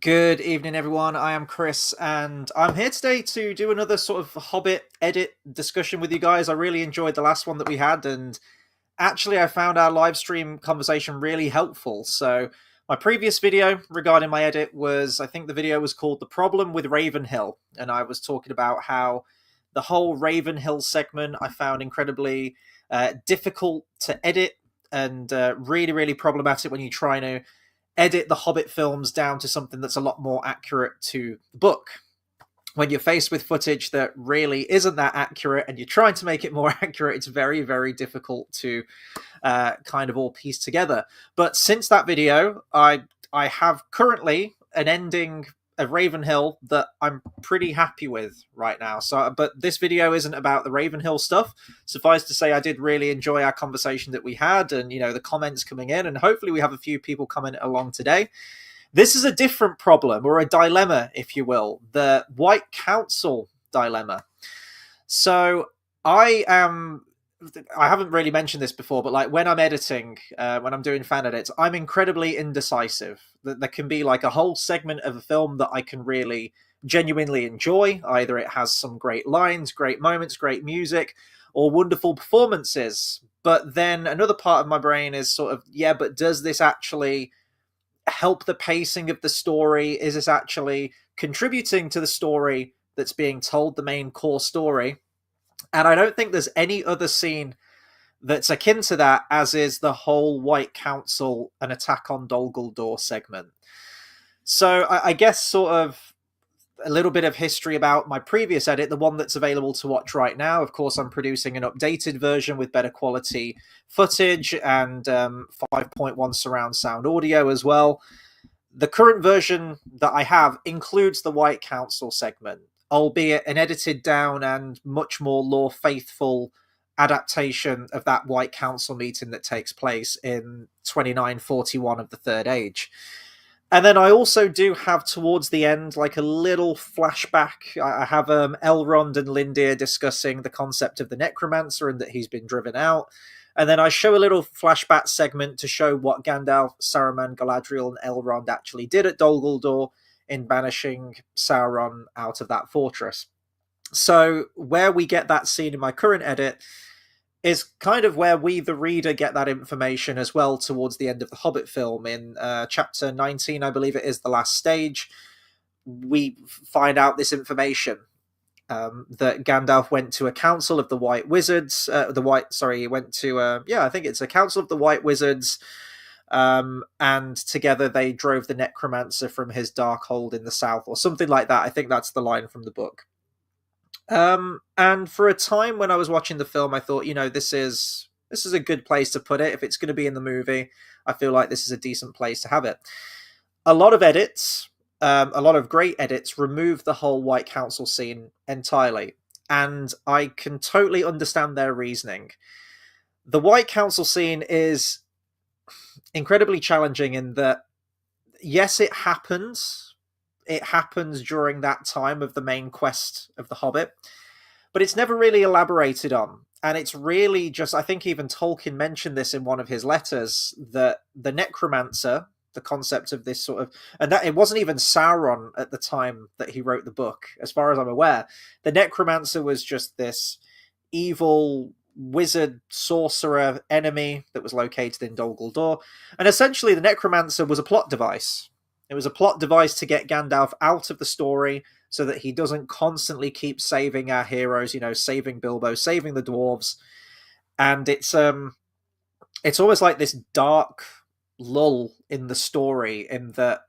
Good evening, everyone. I am Chris, and I'm here today to do another sort of Hobbit edit discussion with you guys. I really enjoyed the last one that we had, and actually, I found our live stream conversation really helpful. So, my previous video regarding my edit was, I think the video was called The Problem with Ravenhill, and I was talking about how the whole Ravenhill segment I found incredibly difficult to edit and really, really problematic when you try to edit the Hobbit films down to something that's a lot more accurate to the book. When you're faced with footage that really isn't that accurate and you're trying to make it more accurate, it's very, very difficult to kind of all piece together. But since that video, I have currently an ending of Ravenhill that I'm pretty happy with right now. So, but this video isn't about the Ravenhill stuff. Suffice to say, I did really enjoy our conversation that we had, and the comments coming in, and hopefully we have a few people coming along today. This is a different problem, or a dilemma, if you will, the White Council dilemma. So I haven't really mentioned this before, but like when I'm editing, when I'm doing fan edits, I'm incredibly indecisive. There can be like a whole segment of a film that I can really genuinely enjoy. Either it has some great lines, great moments, great music, or wonderful performances. But then another part of my brain is sort of, yeah, but does this actually help the pacing of the story? Is this actually contributing to the story that's being told, the main core story? And I don't think there's any other scene that's akin to that, as is the whole White Council and attack on Dol Guldur segment. So I guess sort of a little bit of history about my previous edit, the one that's available to watch right now. Of course, I'm producing an updated version with better quality footage and 5.1 surround sound audio as well. The current version that I have includes the White Council segment, albeit an edited down and much more lore faithful adaptation of that White Council meeting that takes place in 2941 of the Third Age. And then I also do have towards the end like a little flashback. I have Elrond and Lindir discussing the concept of the necromancer and that he's been driven out. And then I show a little flashback segment to show what Gandalf, Saruman, Galadriel, and Elrond actually did at Dol Guldur in banishing Sauron out of that fortress. So where we get that scene in my current edit is kind of where we, the reader, get that information as well towards the end of the Hobbit film. In chapter 19, I believe it is, the last stage, we find out this information. That Gandalf went to a council of the White Wizards. He went to, I think it's a council of the White Wizards. And together they drove the necromancer from his dark hold in the south, or something like that. I think that's the line from the book. And for a time when I was watching the film, I thought, this is a good place to put it. If it's going to be in the movie, I feel like this is a decent place to have it. A lot of edits, a lot of great edits, remove the whole White Council scene entirely. And I can totally understand their reasoning. The White Council scene is incredibly challenging in that, yes, it happens. It happens during that time of the main quest of the Hobbit, but it's never really elaborated on. And it's really just, I think even Tolkien mentioned this in one of his letters, that the necromancer, the concept of this sort of, and that it wasn't even Sauron at the time that he wrote the book, as far as I'm aware. The necromancer was just this evil wizard sorcerer enemy that was located in Dol Guldur, and essentially the necromancer was a plot device. It was a plot device to get Gandalf out of the story so that he doesn't constantly keep saving our heroes, saving Bilbo, saving the dwarves. And it's almost like this dark lull in the story, in that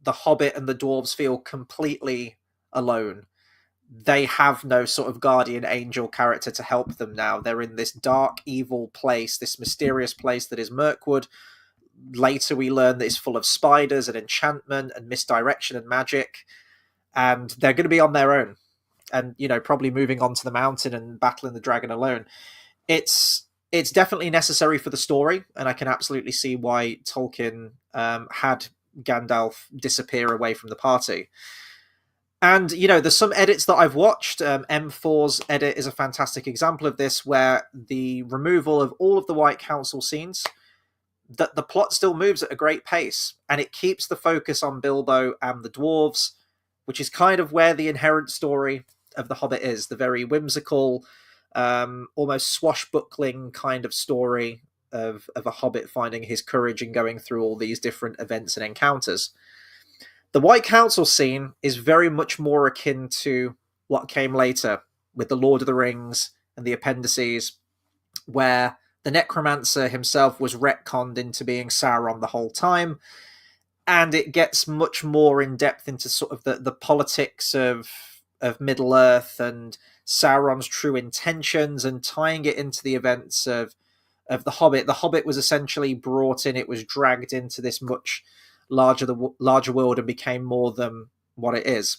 the Hobbit and the dwarves feel completely alone. They have no sort of guardian angel character to help them now. They're in this dark, evil place, this mysterious place that is Mirkwood. Later we learn that it's full of spiders and enchantment and misdirection and magic, and they're going to be on their own, and probably moving on to the mountain and battling the dragon alone. It's definitely necessary for the story, and I can absolutely see why Tolkien had Gandalf disappear away from the party. And there's some edits that I've watched. M4's edit is a fantastic example of this, where the removal of all of the White Council scenes, the plot still moves at a great pace, and it keeps the focus on Bilbo and the dwarves, which is kind of where the inherent story of The Hobbit is, the very whimsical, almost swashbuckling kind of story of a hobbit finding his courage and going through all these different events and encounters. The White Council scene is very much more akin to what came later with the Lord of the Rings and the appendices, where the necromancer himself was retconned into being Sauron the whole time, and it gets much more in depth into sort of the politics of Middle Earth and Sauron's true intentions, and tying it into the events of The Hobbit. The Hobbit was essentially brought in; it was dragged into this much larger world and became more than what it is.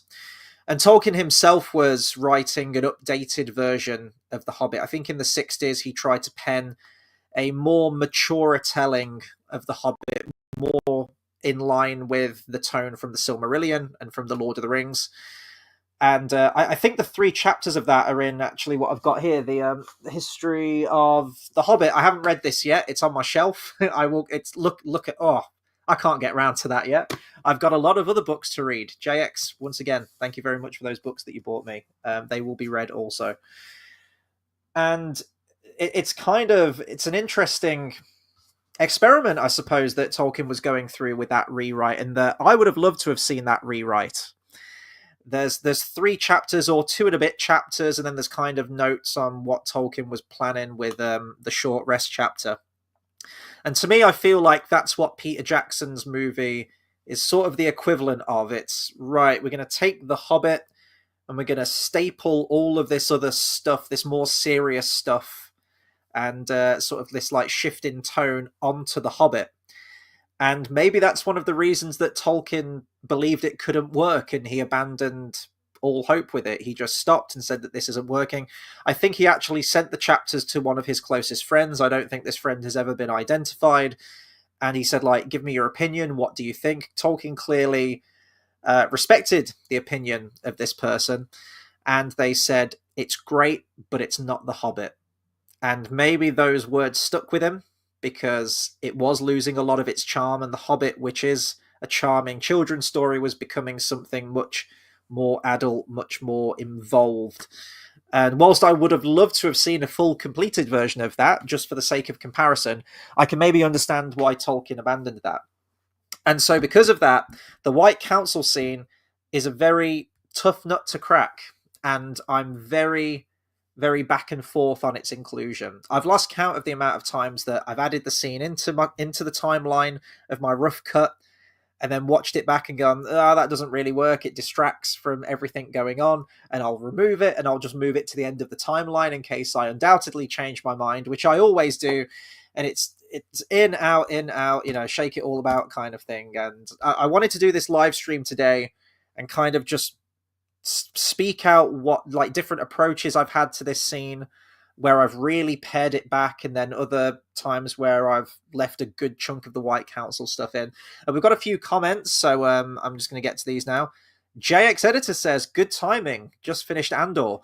And Tolkien himself was writing an updated version of The Hobbit. I think in the 60s he tried to pen a more mature telling of The Hobbit, more in line with the tone from the Silmarillion and from the Lord of the Rings. And I think the 3 chapters of that are in actually what I've got here, the history of The Hobbit. I haven't read this yet. It's on my shelf. I will. It's look at. Oh, I can't get around to that yet. I've got a lot of other books to read. JX, once again, thank you very much for those books that you bought me. They will be read also. And it's an interesting experiment, I suppose, that Tolkien was going through with that rewrite, and that I would have loved to have seen that rewrite. There's 3 chapters or 2 and a bit chapters, and then there's kind of notes on what Tolkien was planning with the short rest chapter. And to me, I feel like that's what Peter Jackson's movie is sort of the equivalent of. It's, right, we're going to take The Hobbit and we're going to staple all of this other stuff, this more serious stuff, and sort of this like shift in tone onto The Hobbit. And maybe that's one of the reasons that Tolkien believed it couldn't work and he abandoned all hope with it. He just stopped and said that this isn't working. I think he actually sent the chapters to one of his closest friends. I don't think this friend has ever been identified. And he said, like, give me your opinion. What do you think? Tolkien clearly respected the opinion of this person. And they said, it's great, but it's not The Hobbit. And maybe those words stuck with him because it was losing a lot of its charm. And The Hobbit, which is a charming children's story, was becoming something much more adult, much more involved. And whilst I would have loved to have seen a full completed version of that, just for the sake of comparison, I can maybe understand why Tolkien abandoned that. And so because of that, the White Council scene is a very tough nut to crack. And I'm very, very back and forth on its inclusion. I've lost count of the amount of times that I've added the scene into the timeline of my rough cut, and then watched it back and gone, that doesn't really work. It distracts from everything going on, and I'll remove it, and I'll just move it to the end of the timeline in case I undoubtedly change my mind, which I always do. And it's in, out, shake it all about kind of thing. And I wanted to do this live stream today and kind of just speak out what like different approaches I've had to this scene, where I've really pared it back, and then other times where I've left a good chunk of the White Council stuff in. And we've got a few comments, so I'm just going to get to these now. JX Editor says, good timing, just finished Andor.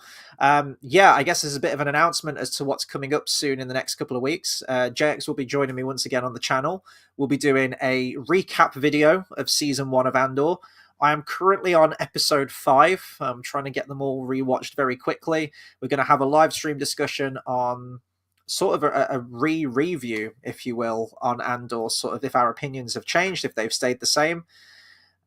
Yeah, I guess there's a bit of an announcement as to what's coming up soon in the next couple of weeks. JX will be joining me once again on the channel. We'll be doing a recap video of Season 1 of Andor. I am currently on episode 5. I'm trying to get them all rewatched very quickly. We're going to have a live stream discussion on sort of a review, if you will, on Andor, sort of if our opinions have changed, if they've stayed the same.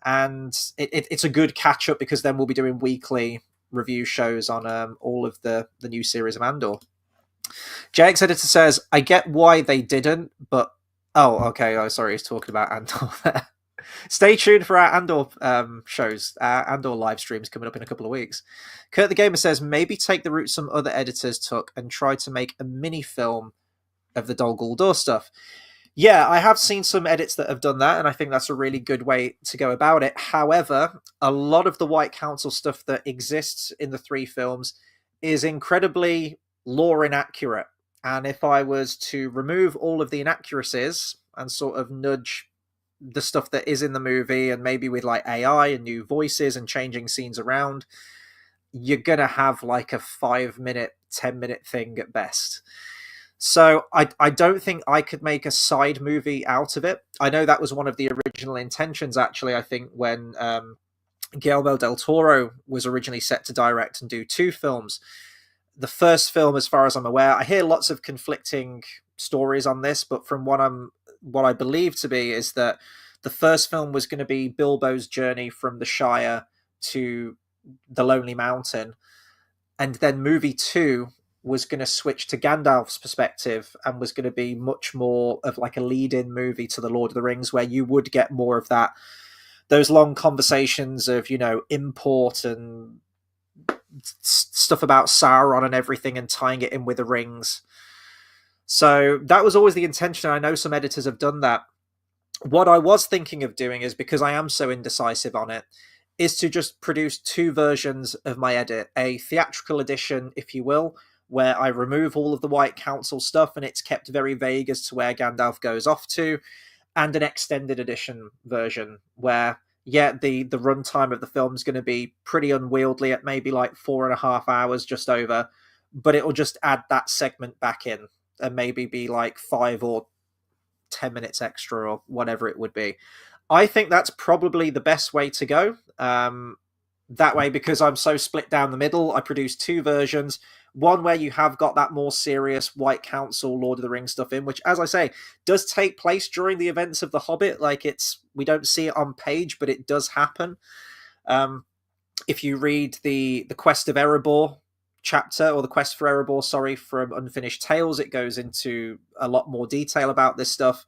And it's a good catch up because then we'll be doing weekly review shows on all of the new series of Andor. JX Editor says, I get why they didn't, but... Oh, okay. Oh, sorry. He's talking about Andor there. Stay tuned for our Andor shows, Andor live streams coming up in a couple of weeks. Kurt the Gamer says, maybe take the route some other editors took and try to make a mini film of the Dol Guldur stuff. Yeah, I have seen some edits that have done that, and I think that's a really good way to go about it. However, a lot of the White Council stuff that exists in the 3 films is incredibly lore inaccurate. And if I was to remove all of the inaccuracies and sort of nudge the stuff that is in the movie, and maybe with like AI and new voices and changing scenes around, you're gonna have like a 5-minute, 10-minute thing at best. So I don't think I could make a side movie out of it. I know that was one of the original intentions, actually. I think when Guillermo del Toro was originally set to direct and do two films. The first film, as far as I'm aware, I hear lots of conflicting stories on this, but from what I believe to be is that the first film was going to be Bilbo's journey from the Shire to the Lonely Mountain, and then movie two was going to switch to Gandalf's perspective and was going to be much more of like a lead-in movie to the Lord of the Rings, where you would get more of that, those long conversations of, you know, import and stuff about Sauron and everything, and tying it in with the rings. So that was always the intention. I know some editors have done that. What I was thinking of doing is, because I am so indecisive on it, is to just produce two versions of my edit, a theatrical edition, if you will, where I remove all of the White Council stuff and it's kept very vague as to where Gandalf goes off to, and an extended edition version where, yeah, the runtime of the film is going to be pretty unwieldy at maybe like 4.5 hours, just over, but it'll just add that segment back in and maybe be like 5 or 10 minutes extra or whatever it would be. I think that's probably the best way to go. That way, because I'm so split down the middle, I produce two versions. One where you have got that more serious White Council, Lord of the Rings stuff in, which, as I say, does take place during the events of The Hobbit. Like, we don't see it on page, but it does happen. If you read the Quest of Erebor chapter, or the Quest for Erebor, sorry, from Unfinished Tales, it goes into a lot more detail about this stuff.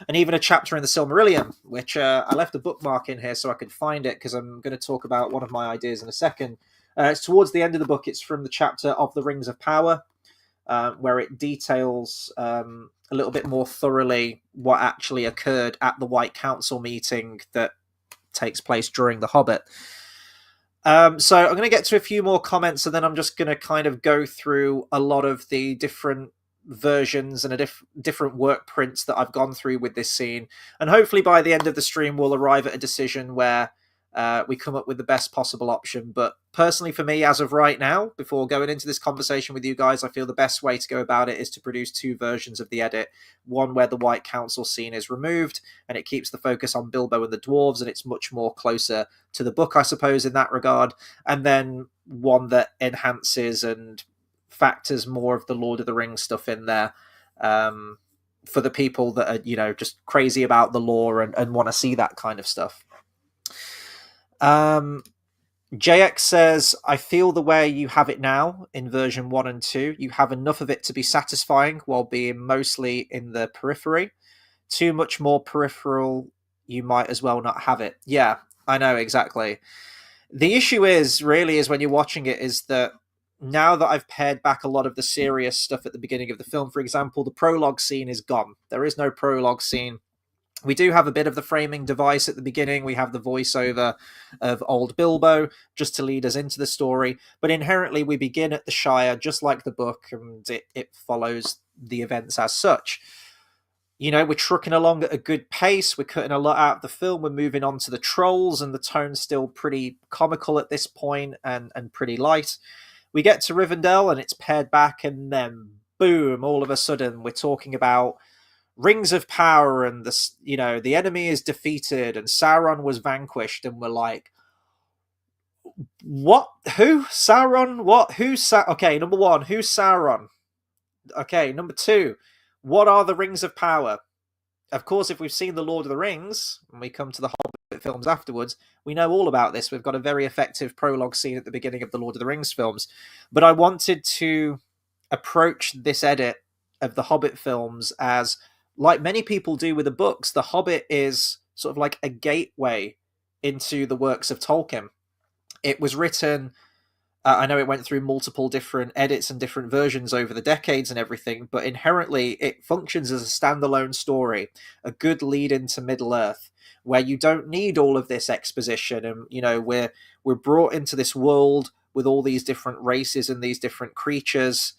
And even a chapter in the Silmarillion, which I left a bookmark in here so I could find it, because I'm going to talk about one of my ideas in a second. It's towards the end of the book. It's from the chapter of the Rings of Power, where it details a little bit more thoroughly what actually occurred at the White Council meeting that takes place during The Hobbit. So I'm going to get to a few more comments, and then I'm just going to kind of go through a lot of the different versions and different work prints that I've gone through with this scene. And hopefully by the end of the stream, we'll arrive at a decision where we come up with the best possible option. But personally, for me, as of right now, before going into this conversation with you guys, I feel the best way to go about it is to produce two versions of the edit. One where the White Council scene is removed and it keeps the focus on Bilbo and the dwarves, and it's much more closer to the book, I suppose, in that regard. And then one that enhances and factors more of the Lord of the Rings stuff in there, for the people that are, you know, just crazy about the lore and want to see that kind of stuff. JX says, I feel the way you have it now in version 1 and 2. You have enough of it to be satisfying while being mostly in the periphery. Too much more peripheral, you might as well not have it. Yeah, I know, exactly. The issue is when you're watching it, is that now that I've pared back a lot of the serious stuff at the beginning of the film, for example, the prologue scene is gone. There is no prologue scene. We do have a bit of the framing device at the beginning. We have the voiceover of old Bilbo just to lead us into the story. But inherently, we begin at the Shire, just like the book, and it follows the events as such. You know, we're trucking along at a good pace. We're cutting a lot out of the film. We're moving on to the trolls, and the tone's still pretty comical at this point and pretty light. We get to Rivendell, and it's pared back, and then boom, all of a sudden, we're talking about rings of power, and the enemy is defeated and Sauron was vanquished, and we're like, what? Who? Sauron? What? Okay, number one, who's Sauron? Okay, number two, what are the rings of power? Of course, if we've seen the Lord of the Rings and we come to the Hobbit films afterwards, we know all about this. We've got a very effective prologue scene at the beginning of the Lord of the Rings films. But I wanted to approach this edit of the Hobbit films as, like many people do with the books, The Hobbit is sort of like a gateway into the works of Tolkien. It was written, I know it went through multiple different edits and different versions over the decades and everything, but inherently it functions as a standalone story, a good lead into Middle-earth, where you don't need all of this exposition. And, you know, we're brought into this world with all these different races and these different creatures,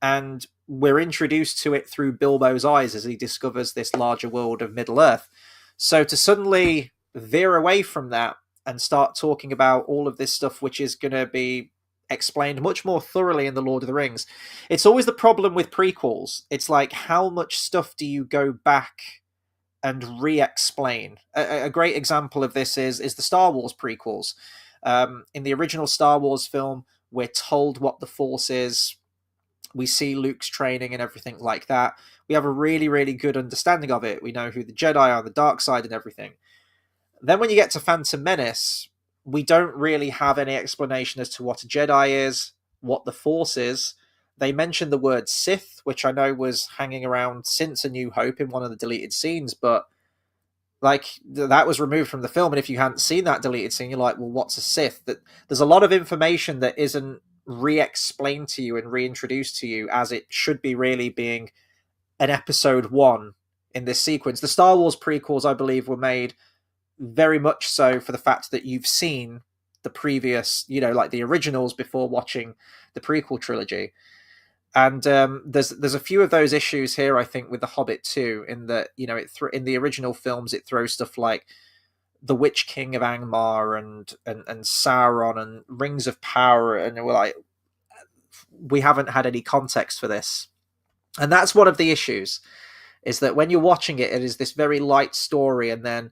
and we're introduced to it through Bilbo's eyes as he discovers this larger world of Middle-earth. So to suddenly veer away from that and start talking about all of this stuff, which is going to be explained much more thoroughly in The Lord of the Rings. It's always the problem with prequels. It's like, how much stuff do you go back and re-explain? A great example of this is the Star Wars prequels. In the original Star Wars film, we're told what the Force is. We see Luke's training and everything like that. We have a really, really good understanding of it. We know who the Jedi are, the dark side and everything. Then when you get to Phantom Menace, we don't really have any explanation as to what a Jedi is, what the Force is. They mention the word Sith, which I know was hanging around since A New Hope in one of the deleted scenes, but like that was removed from the film. And if you hadn't seen that deleted scene, you're like, well, what's a Sith? That there's a lot of information that isn't re-explained to you and reintroduced to you as it should be really being an episode one in this sequence. The Star Wars prequels, I believe, were made very much so for the fact that you've seen the previous, like the originals before watching the prequel trilogy. And there's a few of those issues here, I think, with The Hobbit too, in that, in the original films, it throws stuff like the Witch King of Angmar and Sauron and Rings of Power, and we're like, we haven't had any context for this. And that's one of the issues, is that when you're watching it, it is this very light story, and then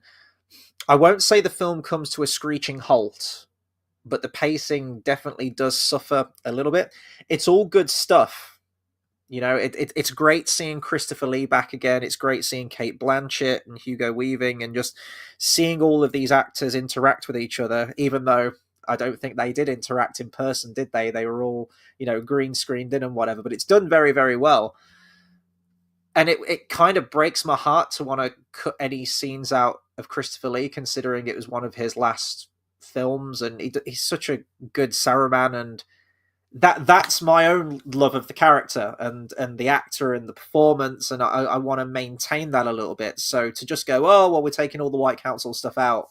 I won't say the film comes to a screeching halt, but the pacing definitely does suffer a little bit. It's all good stuff. It's great seeing Christopher Lee back again. It's great seeing Cate Blanchett and Hugo Weaving, and just seeing all of these actors interact with each other, even though I don't think they did interact in person, did they? They were all, green screened in and whatever, but it's done very, very well. And it kind of breaks my heart to want to cut any scenes out of Christopher Lee, considering it was one of his last films, and he's such a good Saruman, and that's my own love of the character and the actor and the performance, and I want to maintain that a little bit. So to just go, oh well, we're taking all the White Council stuff out,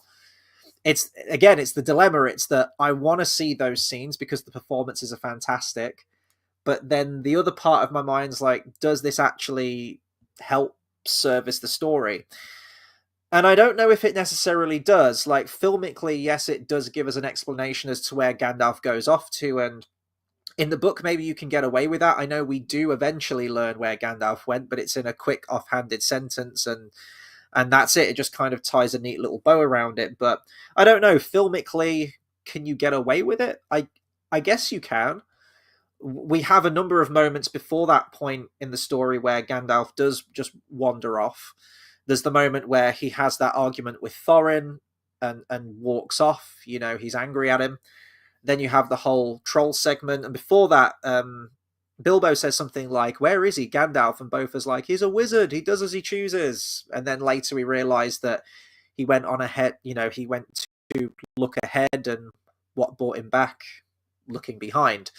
it's the dilemma. It's that I want to see those scenes because the performances are fantastic, but then the other part of my mind's like, does this actually help service the story? And I don't know if it necessarily does. Like, filmically, yes, it does give us an explanation as to where Gandalf goes off to, and in the book, maybe you can get away with that. I know we do eventually learn where Gandalf went, but it's in a quick, offhanded sentence, and that's it. It just kind of ties a neat little bow around it. But I don't know, filmically, can you get away with it? I guess you can. We have a number of moments before that point in the story where Gandalf does just wander off. There's the moment where he has that argument with Thorin and walks off. He's angry at him. Then you have the whole troll segment. And before that, Bilbo says something like, where is he, Gandalf? And Bofur's like, he's a wizard. He does as he chooses. And then later we realise that he went on ahead. He went to look ahead, and what brought him back, looking behind.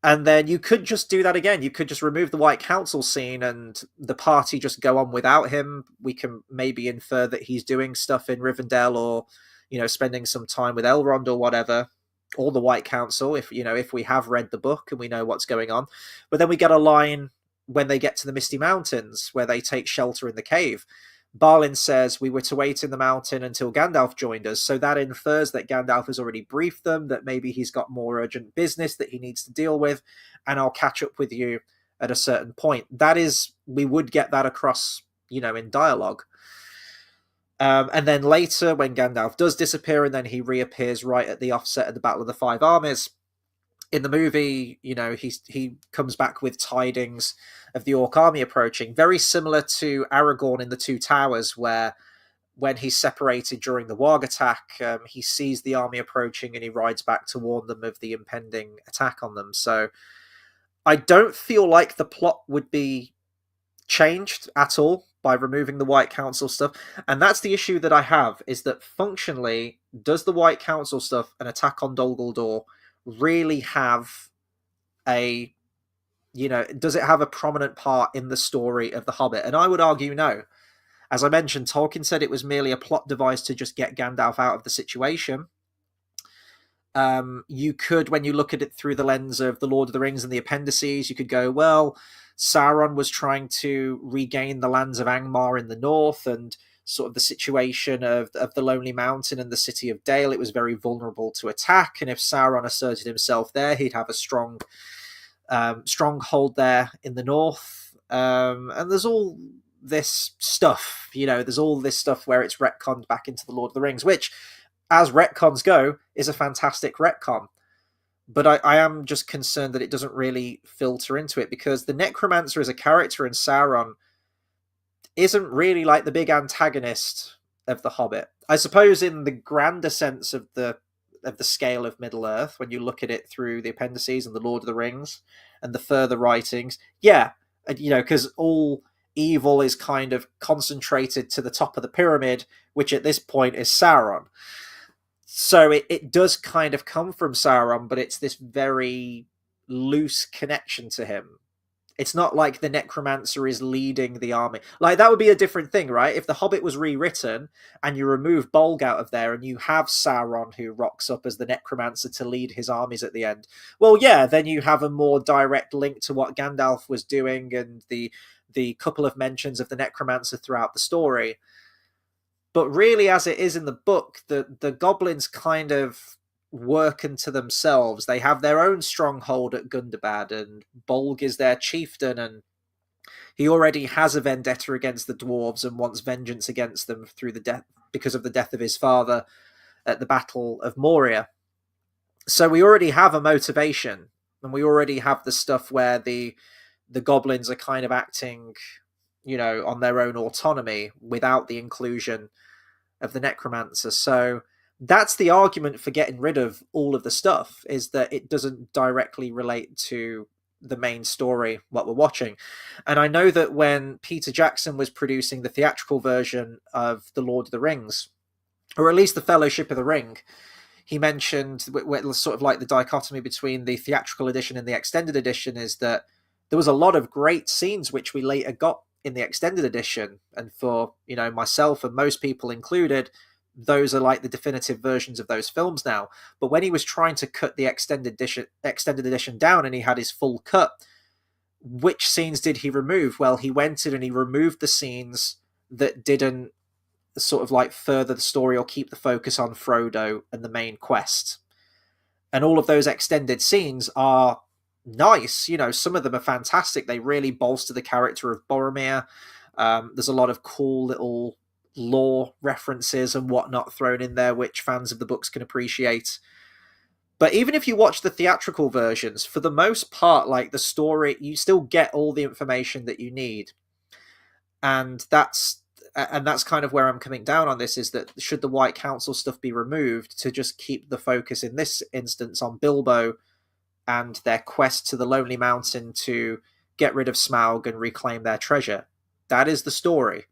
And then you could just do that again. You could just remove the White Council scene and the party just go on without him. We can maybe infer that he's doing stuff in Rivendell, or, spending some time with Elrond or whatever, or the White Council, if we have read the book and we know what's going on. But then we get a line when they get to the Misty Mountains where they take shelter in the cave. Balin says, we were to wait in the mountain until Gandalf joined us. So that infers that Gandalf has already briefed them, that maybe he's got more urgent business that he needs to deal with, and I'll catch up with you at a certain point. That is, we would get that across, in dialogue. And then later, when Gandalf does disappear and then he reappears right at the offset of the Battle of the Five Armies, in the movie, he comes back with tidings of the Orc army approaching, very similar to Aragorn in The Two Towers, where when he's separated during the Warg attack, he sees the army approaching and he rides back to warn them of the impending attack on them. So I don't feel like the plot would be changed at all by removing the White Council stuff. And that's the issue that I have, is that functionally, does the White Council stuff, an attack on Dol Guldur, really have a, does it have a prominent part in the story of The Hobbit? And I would argue no. As I mentioned, Tolkien said it was merely a plot device to just get Gandalf out of the situation. You could, when you look at it through the lens of The Lord of the Rings and the appendices, you could go, well, Sauron was trying to regain the lands of Angmar in the north, and sort of the situation of the Lonely Mountain and the city of Dale. It was very vulnerable to attack, and if Sauron asserted himself there, he'd have a strong stronghold there in the north. And there's all this stuff, there's all this stuff where it's retconned back into the Lord of the Rings, which, as retcons go, is a fantastic retcon. But I am just concerned that it doesn't really filter into it, because the Necromancer as a character in Sauron isn't really like the big antagonist of The Hobbit. I suppose in the grander sense of the scale of Middle-earth, when you look at it through the appendices and the Lord of the Rings and the further writings, yeah, because all evil is kind of concentrated to the top of the pyramid, which at this point is Sauron. So it does kind of come from Sauron, but it's this very loose connection to him. It's not like the Necromancer is leading the army. Like, that would be a different thing, right? If The Hobbit was rewritten and you remove Bolg out of there and you have Sauron who rocks up as the Necromancer to lead his armies at the end, well, yeah, then you have a more direct link to what Gandalf was doing and the couple of mentions of the Necromancer throughout the story. But really, as it is in the book, the goblins kind of work unto themselves. They have their own stronghold at Gundabad, and Bolg is their chieftain, and he already has a vendetta against the dwarves and wants vengeance against them because of the death of his father at the Battle of Moria. So we already have a motivation, and we already have the stuff where the goblins are kind of acting, on their own autonomy without the inclusion of the Necromancer. So that's the argument for getting rid of all of the stuff, is that it doesn't directly relate to the main story, what we're watching. And I know that when Peter Jackson was producing the theatrical version of The Lord of the Rings, or at least the Fellowship of the Ring, he mentioned sort of like the dichotomy between the theatrical edition and the extended edition is that there was a lot of great scenes which we later got in the extended edition, and for myself and most people included, those are like the definitive versions of those films now. But when he was trying to cut the extended edition down and he had his full cut, which scenes did he remove? Well, he went in and he removed the scenes that didn't sort of like further the story or keep the focus on Frodo and the main quest. And all of those extended scenes are nice. Some of them are fantastic. They really bolster the character of Boromir. There's a lot of cool little lore references and whatnot thrown in there, which fans of the books can appreciate. But even if you watch the theatrical versions, for the most part, like the story, you still get all the information that you need. And that's kind of where I'm coming down on this, is that should the White Council stuff be removed to just keep the focus in this instance on Bilbo and their quest to the Lonely Mountain to get rid of Smaug and reclaim their treasure. That is the story.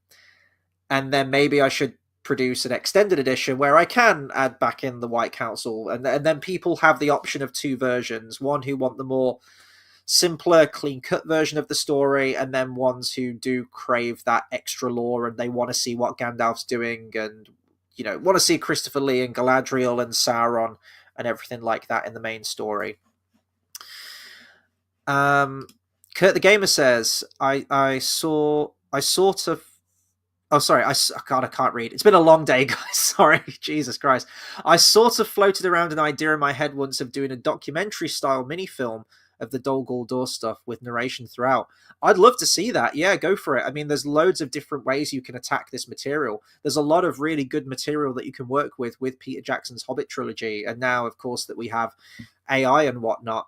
And then maybe I should produce an extended edition where I can add back in the White Council, and then people have the option of two versions, one who want the more simpler, clean-cut version of the story, and then ones who do crave that extra lore and they want to see what Gandalf's doing and, want to see Christopher Lee and Galadriel and Sauron and everything like that in the main story. Kurt the Gamer says, I can't read. It's been a long day, guys. Sorry, Jesus Christ. I sort of floated around an idea in my head once of doing a documentary-style mini-film of the Dol Guldur stuff with narration throughout. I'd love to see that. Yeah, go for it. I mean, there's loads of different ways you can attack this material. There's a lot of really good material that you can work with Peter Jackson's Hobbit trilogy, and now, of course, that we have AI and whatnot,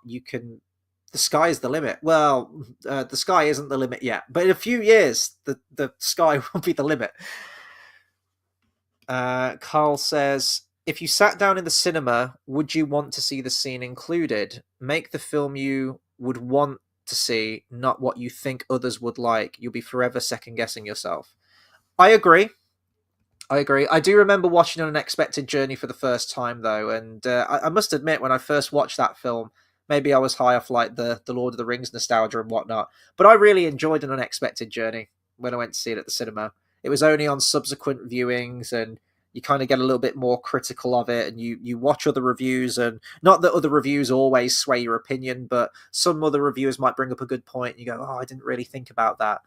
the sky's the limit. Well, the sky isn't the limit yet, but in a few years, the sky will be the limit. Carl says, if you sat down in the cinema, would you want to see the scene included? Make the film you would want to see, not what you think others would like. You'll be forever second-guessing yourself. I agree. I do remember watching An Unexpected Journey for the first time, though, and I must admit, when I first watched that film, maybe I was high off like the Lord of the Rings nostalgia and whatnot, but I really enjoyed An Unexpected Journey when I went to see it at the cinema. It was only on subsequent viewings, and you kind of get a little bit more critical of it, and you watch other reviews, and not that other reviews always sway your opinion, but some other reviewers might bring up a good point, and you go, oh, I didn't really think about that.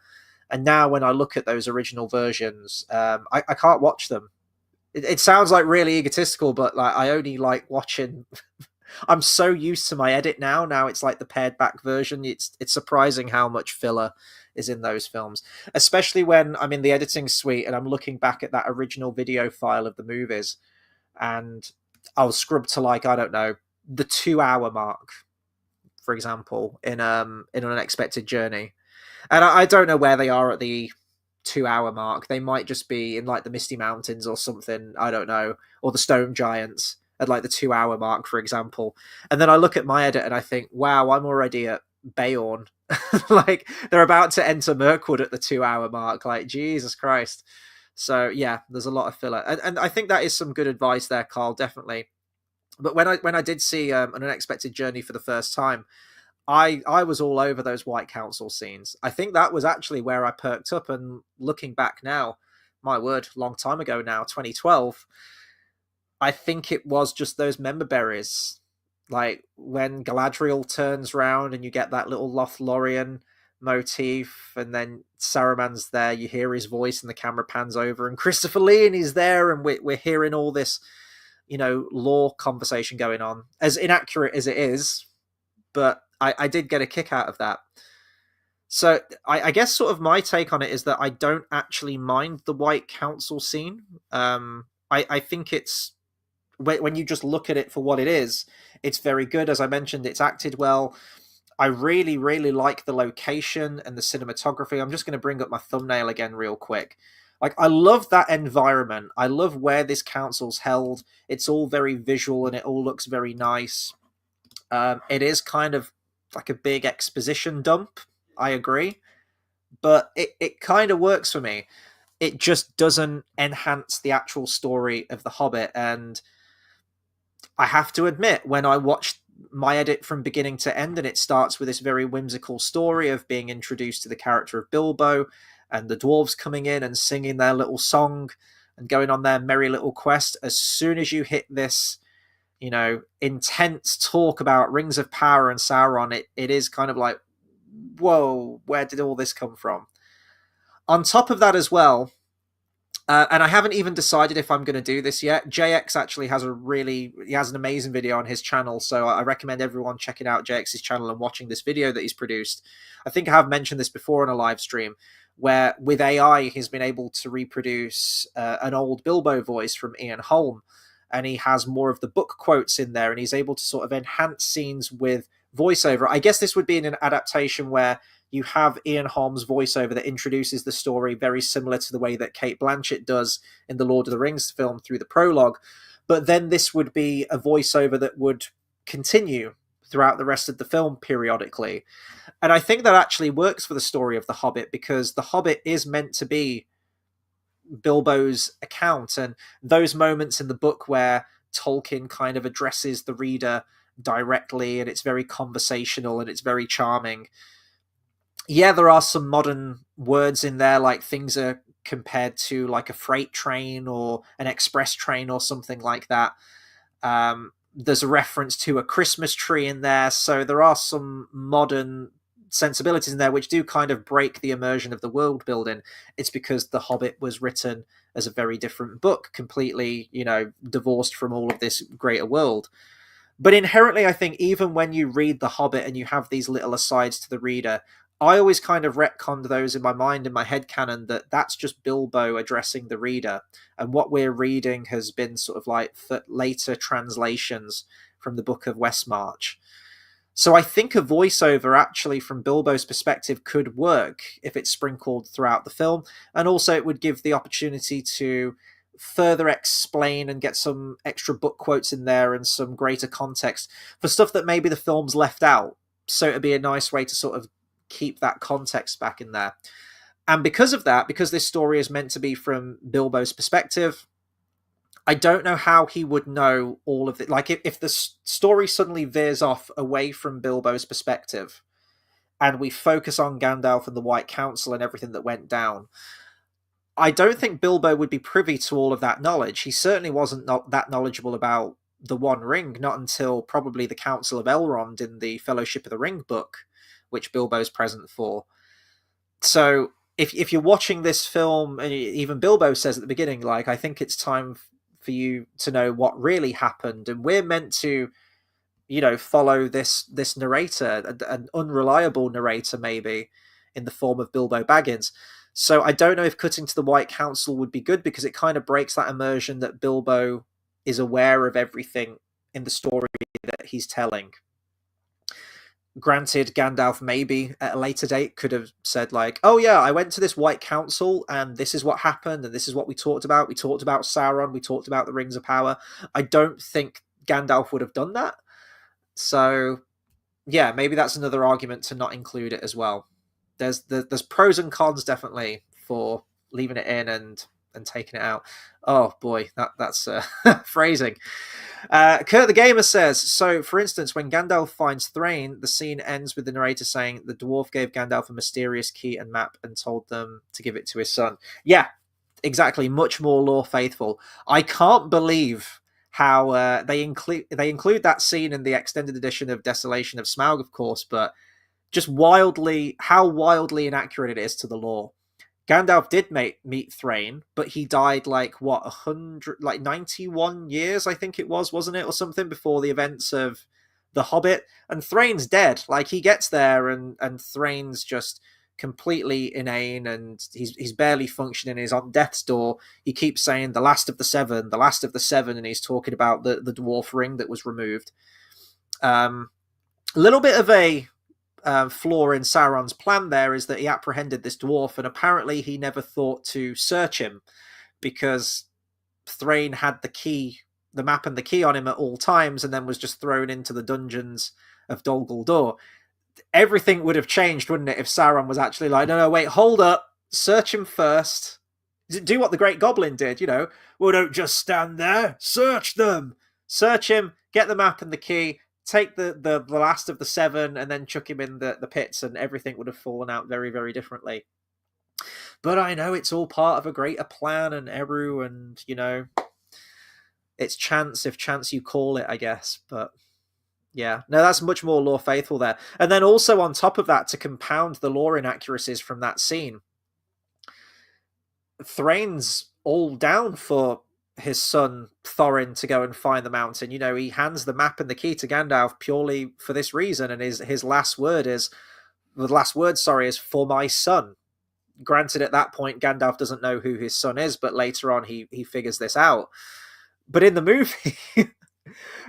And now when I look at those original versions, I can't watch them. It sounds like really egotistical, but like I only like watching. I'm so used to my edit now. Now it's like the pared back version. It's surprising how much filler is in those films, especially when I'm in the editing suite and I'm looking back at that original video file of the movies, and I'll scrub to like, I don't know, the 2 hour mark, for example, in an unexpected journey. And I don't know where they are at the 2 hour mark. They might just be in like the Misty Mountains or something. I don't know, or the Stone Giants at like the 2 hour mark, for example. And then I look at my edit and I think, wow, I'm already at Bayonne. Like they're about to enter Mirkwood at the 2 hour mark. Like Jesus Christ. So yeah, there's a lot of filler, and I think that is some good advice there, Carl. Definitely. But when I did see an unexpected journey for the first time, I was all over those White Council scenes. I think that was actually where I perked up. And looking back now, my word, long time ago now, 2012. I think it was just those member berries, like when Galadriel turns round and you get that little Lothlorien motif, and then Saruman's there. You hear his voice, and the camera pans over, and Christopher Lee and he's there, and we're hearing all this, lore conversation going on, as inaccurate as it is, but I did get a kick out of that. So I guess sort of my take on it is that I don't actually mind the White Council scene. I think it's, when you just look at it for what it is, it's very good. As I mentioned, it's acted well. I really, really like the location and the cinematography. I'm just going to bring up my thumbnail again real quick. Like, I love that environment. I love where this council's held. It's all very visual and it all looks very nice. It is kind of like a big exposition dump. I agree. But it kind of works for me. It just doesn't enhance the actual story of The Hobbit. And I have to admit, when I watched my edit from beginning to end, and it starts with this very whimsical story of being introduced to the character of Bilbo and the dwarves coming in and singing their little song and going on their merry little quest, as soon as you hit this, intense talk about Rings of Power and Sauron, it is kind of like, whoa, where did all this come from? On top of that as well, and I haven't even decided if I'm going to do this yet. JX actually has he has an amazing video on his channel, so I recommend everyone checking out JX's channel and watching this video that he's produced. I think I have mentioned this before on a live stream, where with AI he's been able to reproduce an old Bilbo voice from Ian Holm, and he has more of the book quotes in there, and he's able to sort of enhance scenes with voiceover. I guess this would be in an adaptation where you have Ian Holm's voiceover that introduces the story very similar to the way that Cate Blanchett does in the Lord of the Rings film through the prologue. But then this would be a voiceover that would continue throughout the rest of the film periodically. And I think that actually works for the story of The Hobbit, because The Hobbit is meant to be Bilbo's account, and those moments in the book where Tolkien kind of addresses the reader directly, and it's very conversational and it's very charming. Yeah, there are some modern words in there, like things are compared to like a freight train or an express train or something like that. There's a reference to a Christmas tree in there, so there are some modern sensibilities in there which do kind of break the immersion of the world building. It's because The Hobbit was written as a very different book, completely, divorced from all of this greater world. But inherently, I think even when you read The Hobbit and you have these little asides to the reader, I always kind of retconned those in my mind, in my headcanon, that's just Bilbo addressing the reader. And what we're reading has been sort of like later translations from the Book of Westmarch. So I think a voiceover actually from Bilbo's perspective could work if it's sprinkled throughout the film. And also it would give the opportunity to further explain and get some extra book quotes in there and some greater context for stuff that maybe the film's left out. So it'd be a nice way to sort of keep that context back in there. And because of that, because this story is meant to be from Bilbo's perspective, I don't know how he would know all of it. Like, if the story suddenly veers off away from Bilbo's perspective and we focus on Gandalf and the White Council and everything that went down, I don't think Bilbo would be privy to all of that knowledge. He certainly wasn't that knowledgeable about the One Ring, not until probably the Council of Elrond in the Fellowship of the Ring book, which Bilbo's present for. So if you're watching this film, and even Bilbo says at the beginning, like, I think it's time for you to know what really happened, and we're meant to, follow this narrator, an unreliable narrator, maybe in the form of Bilbo Baggins. So I don't know if cutting to the White Council would be good, because it kind of breaks that immersion that Bilbo is aware of everything in the story that he's telling. Granted, Gandalf maybe at a later date could have said, like, oh yeah, I went to this White Council and this is what happened and this is what we talked about. We talked about Sauron, we talked about the Rings of Power. I don't think Gandalf would have done that. So yeah, maybe that's another argument to not include it as well. There's pros and cons definitely for leaving it in and taking it out. Oh boy, that's phrasing. Kurt the Gamer says, so for instance, when Gandalf finds Thrain, the scene ends with the narrator saying the dwarf gave Gandalf a mysterious key and map and told them to give it to his son. Yeah, exactly. Much more lore faithful. I can't believe how they include that scene in the extended edition of Desolation of Smaug, of course, but just how wildly inaccurate it is to the lore. Gandalf did meet Thrain, but he died like 91 years, I think it was, wasn't it, or something, before the events of The Hobbit. And Thrain's dead. Like, he gets there, and Thrain's just completely inane, and he's barely functioning. He's on death's door. He keeps saying the last of the seven, and he's talking about the dwarf ring that was removed. A little bit of a flaw in Sauron's plan there is that he apprehended this dwarf, and apparently he never thought to search him, because Thrain had the map and the key on him at all times, and then was just thrown into the dungeons of Dol Guldur. Everything would have changed, wouldn't it, if Sauron was actually like, no, wait, hold up, search him first. Do what the Great Goblin did, Well, don't just stand there, search them. Search him, get the map and the key, take the last of the seven, and then chuck him in the pits, and everything would have fallen out very, very differently. But I know it's all part of a greater plan, and Eru, and, it's chance, if chance you call it, I guess. But yeah, no, that's much more lore faithful there. And then also on top of that, to compound the lore inaccuracies from that scene, Thrain's all down for his son Thorin to go and find the mountain. He hands the map and the key to Gandalf purely for this reason, and his last word is for my son. Granted, at that point, Gandalf doesn't know who his son is, but later on he figures this out. But in the movie,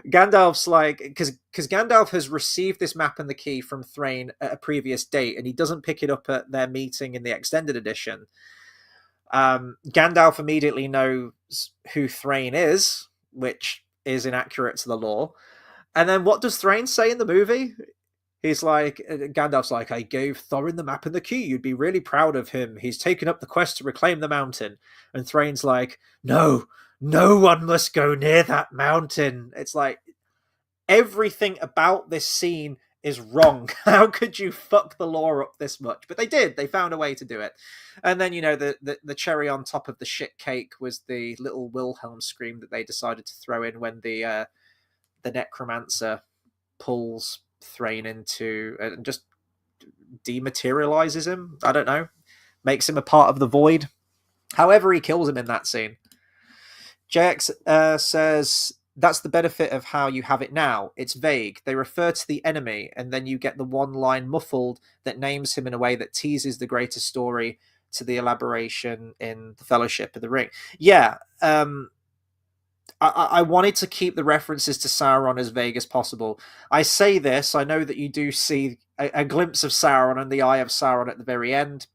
Gandalf's like, because Gandalf has received this map and the key from Thrain at a previous date, and he doesn't pick it up at their meeting in the extended edition. Gandalf immediately knows who Thrain is, which is inaccurate to the lore. And then what does Thrain say in the movie? Gandalf's like, I gave Thorin the map and the key. You'd be really proud of him. He's taken up the quest to reclaim the mountain. And Thrain's like, no one must go near that mountain. It's like, everything about this scene is wrong. How could you fuck the lore up this much? But they did. They found a way to do it. And then, the cherry on top of the shit cake was the little Wilhelm scream that they decided to throw in when the necromancer pulls Thrain into and just dematerializes him. I don't know. Makes him a part of the void. However, he kills him in that scene. JX says, that's the benefit of how you have it now. It's vague. They refer to the enemy, and then you get the one line muffled that names him in a way that teases the greater story to the elaboration in the Fellowship of the Ring. Yeah, I wanted to keep the references to Sauron as vague as possible. I say this, I know that you do see a glimpse of Sauron and the Eye of Sauron at the very end,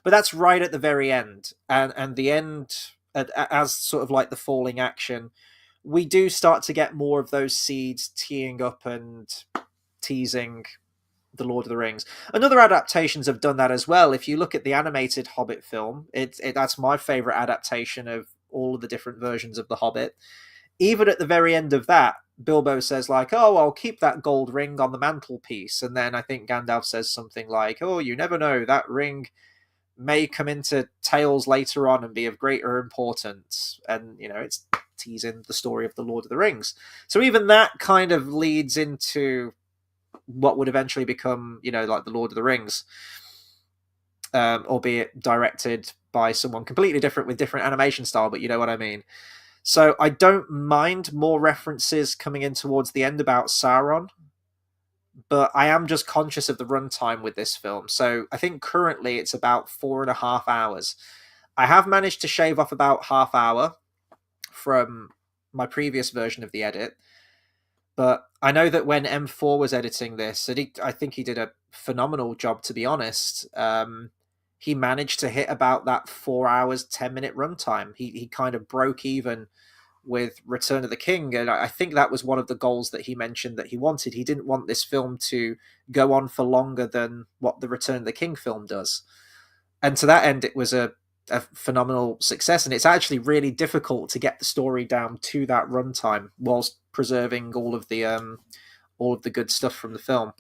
but that's right at the very end. And the end, as sort of like the falling action, we do start to get more of those seeds teeing up and teasing the Lord of the Rings. And other adaptations have done that as well. If you look at the animated Hobbit film, that's my favourite adaptation of all of the different versions of The Hobbit. Even at the very end of that, Bilbo says like, oh, I'll keep that gold ring on the mantelpiece. And then I think Gandalf says something like, oh, you never know, that ring may come into tales later on and be of greater importance. And, it's teasing the story of the Lord of the Rings. So even that kind of leads into what would eventually become, like the Lord of the Rings. albeit directed by someone completely different with different animation style, but you know what I mean. So I don't mind more references coming in towards the end about Sauron, but I am just conscious of the runtime with this film. So I think currently it's about 4.5 hours. I have managed to shave off about half hour from my previous version of the edit, but I know that when M4 was editing this, and I think he did a phenomenal job, to be honest. He managed to hit about that 4 hours, 10-minute runtime. He kind of broke even with Return of the King, and I think that was one of the goals that he mentioned that he wanted. He didn't want this film to go on for longer than what the Return of the King film does. And to that end, it was a phenomenal success, and it's actually really difficult to get the story down to that runtime whilst preserving all of the good stuff from the film.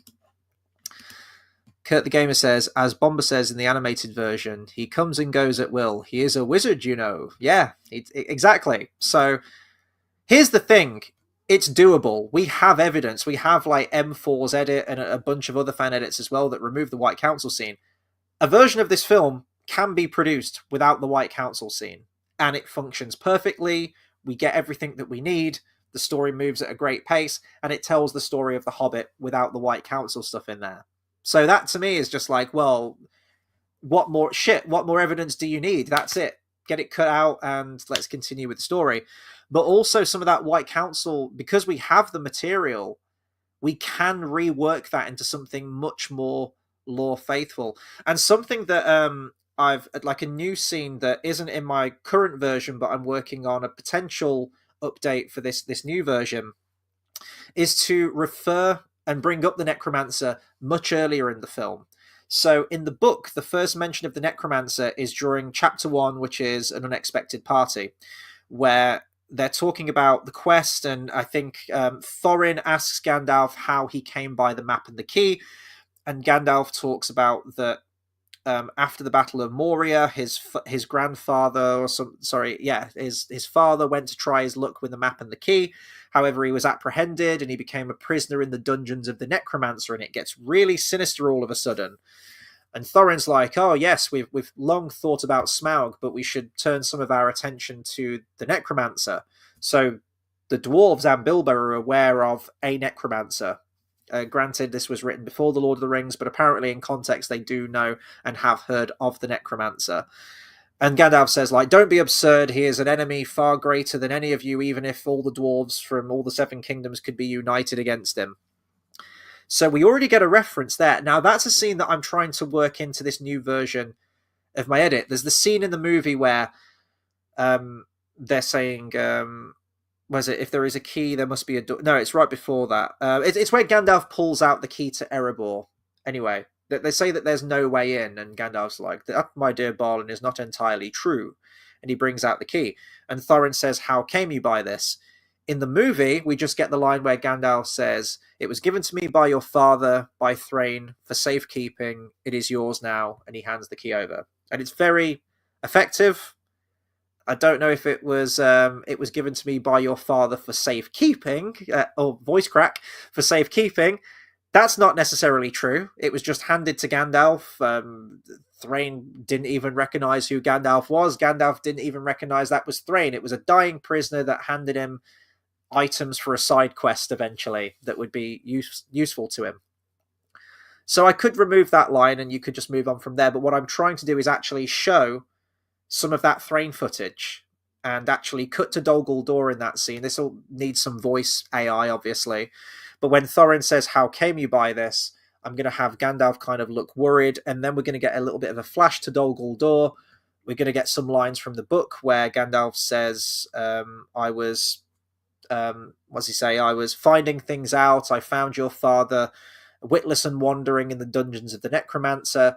Kurt the Gamer says, as Bomber says in the animated version, he comes and goes at will. He is a wizard, you know. Yeah, exactly. So here's the thing. It's doable. We have evidence. We have like M4's edit and a bunch of other fan edits as well that remove the White Council scene. A version of this film can be produced without the White Council scene, and it functions perfectly. We get everything that we need. The story moves at a great pace, and it tells the story of the Hobbit without the White Council stuff in there. So that to me is just like, well, what more evidence do you need? That's it. Get it cut out and let's continue with the story. But also some of that White Council, because we have the material, we can rework that into something much more lore faithful. And something that I've like a new scene that isn't in my current version, but I'm working on a potential update for this new version, is to refer and bring up the necromancer much earlier in the film. So in the book, the first mention of the necromancer is during chapter 1, which is An Unexpected Party, where they're talking about the quest, and I think Thorin asks Gandalf how he came by the map and the key, and Gandalf talks about that after the Battle of Moria, his grandfather, his father went to try his luck with the map and the key. However, he was apprehended and he became a prisoner in the dungeons of the Necromancer, and it gets really sinister all of a sudden. And Thorin's like, oh yes, we've long thought about Smaug, but we should turn some of our attention to the Necromancer. So the dwarves and Bilbo are aware of a Necromancer. Granted, this was written before The Lord of the Rings, but apparently in context they do know and have heard of the Necromancer. And Gandalf says, like, don't be absurd, he is an enemy far greater than any of you, even if all the dwarves from all the Seven Kingdoms could be united against him. So we already get a reference there. Now, that's a scene that I'm trying to work into this new version of my edit. There's the scene in the movie where they're saying... was it, if there is a key, there must be a door. No, it's right before that. It's where Gandalf pulls out the key to Erebor. Anyway, they say that there's no way in, and Gandalf's like, that, my dear Balin, is not entirely true. And he brings out the key. And Thorin says, how came you by this? In the movie, we just get the line where Gandalf says, it was given to me by your father, by Thrain, for safekeeping. It is yours now. And he hands the key over. And it's very effective. I don't know if it was given to me by your father for safekeeping, or voice crack, for safekeeping. That's not necessarily true. It was just handed to Gandalf. Thrain didn't even recognize who Gandalf was. Gandalf didn't even recognize that was Thrain. It was a dying prisoner that handed him items for a side quest eventually that would be useful to him. So I could remove that line and you could just move on from there. But what I'm trying to do is actually show some of that Thrain footage and actually cut to Dol Guldur in that scene. This will need some voice AI, obviously. But when Thorin says, how came you by this? I'm going to have Gandalf kind of look worried, and then we're going to get a little bit of a flash to Dol Guldur. We're going to get some lines from the book where Gandalf says, I was finding things out. I found your father witless and wandering in the dungeons of the Necromancer.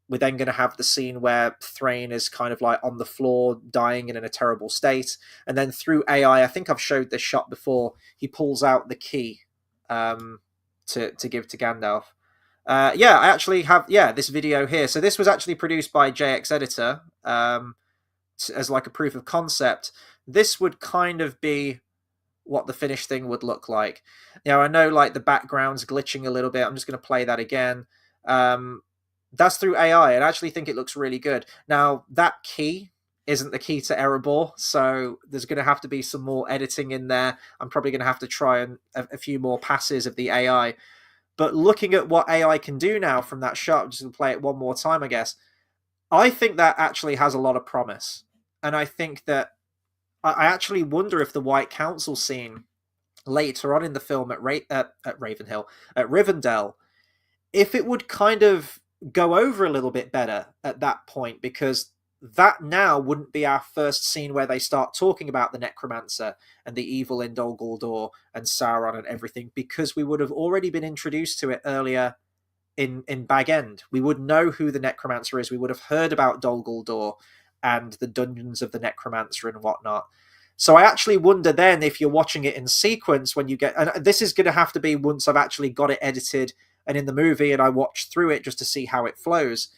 We're then going to have the scene where Thrain is kind of like on the floor, dying and in a terrible state. And then through AI, I think I've showed this shot before, he pulls out the key to give to Gandalf. I actually have this video here. So this was actually produced by JX Editor as like a proof of concept. This would kind of be what the finished thing would look like. Now, I know like the background's glitching a little bit. I'm just going to play that again. That's through AI, and I actually think it looks really good. Now, that key isn't the key to Erebor, so there's going to have to be some more editing in there. I'm probably going to have to try a few more passes of the AI. But looking at what AI can do now from that shot, I'm just going to play it one more time, I guess. I think that actually has a lot of promise. And I think that I actually wonder if the White Council scene later on in the film at Ravenhill, at Rivendell, if it would kind of go over a little bit better at that point, because that now wouldn't be our first scene where they start talking about the necromancer and the evil in Dol Guldur and Sauron and everything, because we would have already been introduced to it earlier in Bag End. We would know who the necromancer is. We would have heard about Dol Guldur and the dungeons of the necromancer and whatnot. So I actually wonder then if you're watching it in sequence when you get, and this is going to have to be once I've actually got it edited and in the movie and I watch through it just to see how it flows,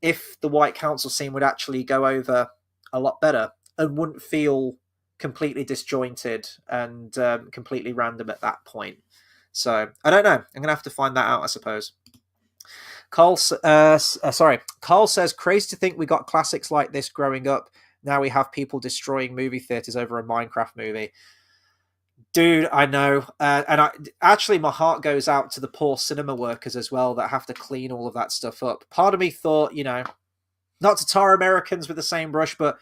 if the White Council scene would actually go over a lot better and wouldn't feel completely disjointed and completely random at that point. So I don't know. I'm going to have to find that out, I suppose. Carl says, crazy to think we got classics like this growing up. Now we have people destroying movie theaters over a Minecraft movie. Dude, I know. Actually, my heart goes out to the poor cinema workers as well that have to clean all of that stuff up. Part of me thought, not to tar Americans with the same brush, but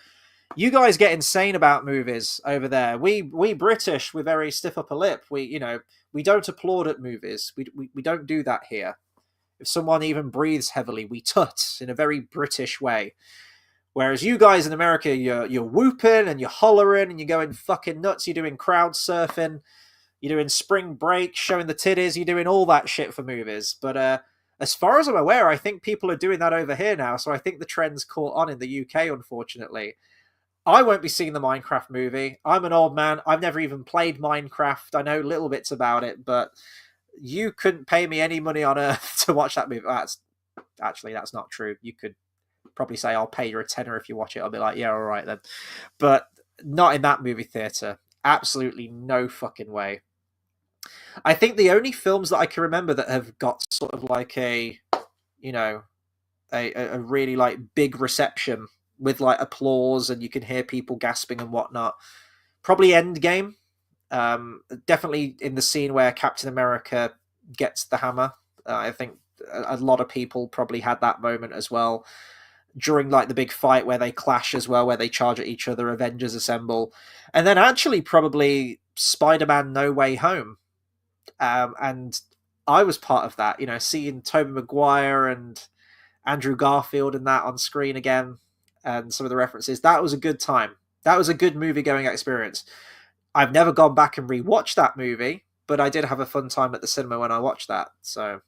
you guys get insane about movies over there. We British, we're very stiff upper lip. We don't applaud at movies. We don't do that here. If someone even breathes heavily, we tut in a very British way. Whereas you guys in America, you're whooping and you're hollering and you're going fucking nuts. You're doing crowd surfing. You're doing spring break, showing the titties. You're doing all that shit for movies. But as far as I'm aware, I think people are doing that over here now. So I think the trend's caught on in the UK, unfortunately. I won't be seeing the Minecraft movie. I'm an old man. I've never even played Minecraft. I know little bits about it, but you couldn't pay me any money on earth to watch that movie. That's not true. You could probably say, I'll pay you a tenner if you watch it. I'll be like, yeah, all right then. But not in that movie theater. Absolutely no fucking way. I think the only films that I can remember that have got sort of like a really like big reception with like applause and you can hear people gasping and whatnot, probably Endgame. Definitely in the scene where Captain America gets the hammer. I think a lot of people probably had that moment as well during like the big fight where they clash as well, where they charge at each other, Avengers assemble, and then actually probably Spider-Man No Way Home. And I was part of that, seeing Tobey Maguire and Andrew Garfield and that on screen again, and some of the references. That was a good time. That was a good movie going experience. I've never gone back and rewatched that movie, but I did have a fun time at the cinema when I watched that. So,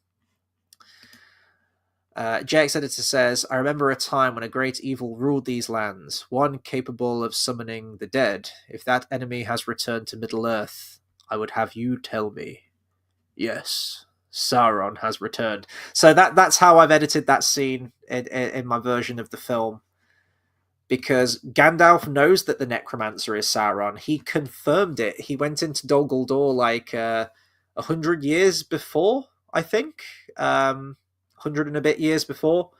JX Editor says, I remember a time when a great evil ruled these lands, one capable of summoning the dead. If that enemy has returned to Middle-earth, I would have you tell me. Yes, Sauron has returned. So that's how I've edited that scene in my version of the film. Because Gandalf knows that the necromancer is Sauron. He confirmed it. He went into Dol Guldur like 100 years before, I think. 100 and a bit years before.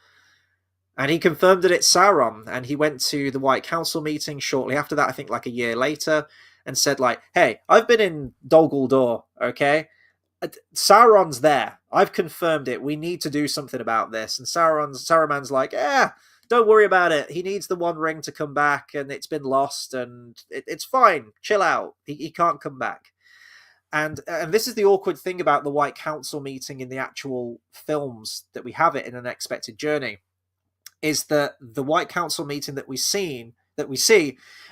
And he confirmed that it's Sauron. And he went to the White Council meeting shortly after that, I think like a year later, and said like, hey, I've been in Dol Guldur, okay? Sauron's there. I've confirmed it. We need to do something about this. And Saruman's like, don't worry about it. He needs the One Ring to come back, and it's been lost, and it's fine. Chill out. He can't come back. And this is the awkward thing about the White Council meeting in the actual films that we have it in An Unexpected Journey, is that the White Council meeting that we see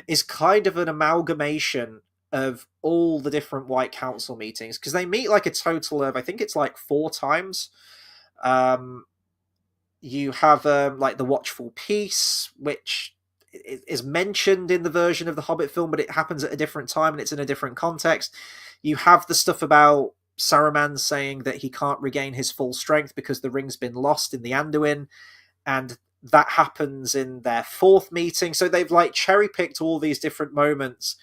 is kind of an amalgamation of all the different White Council meetings, because they meet like a total of, I think it's like 4 times. You have like the Watchful Peace, which is mentioned in the version of the Hobbit film, but it happens at a different time and it's in a different context. You have the stuff about Saruman saying that he can't regain his full strength because the ring's been lost in the Anduin, and that happens in their 4th meeting. So they've like cherry-picked all these different moments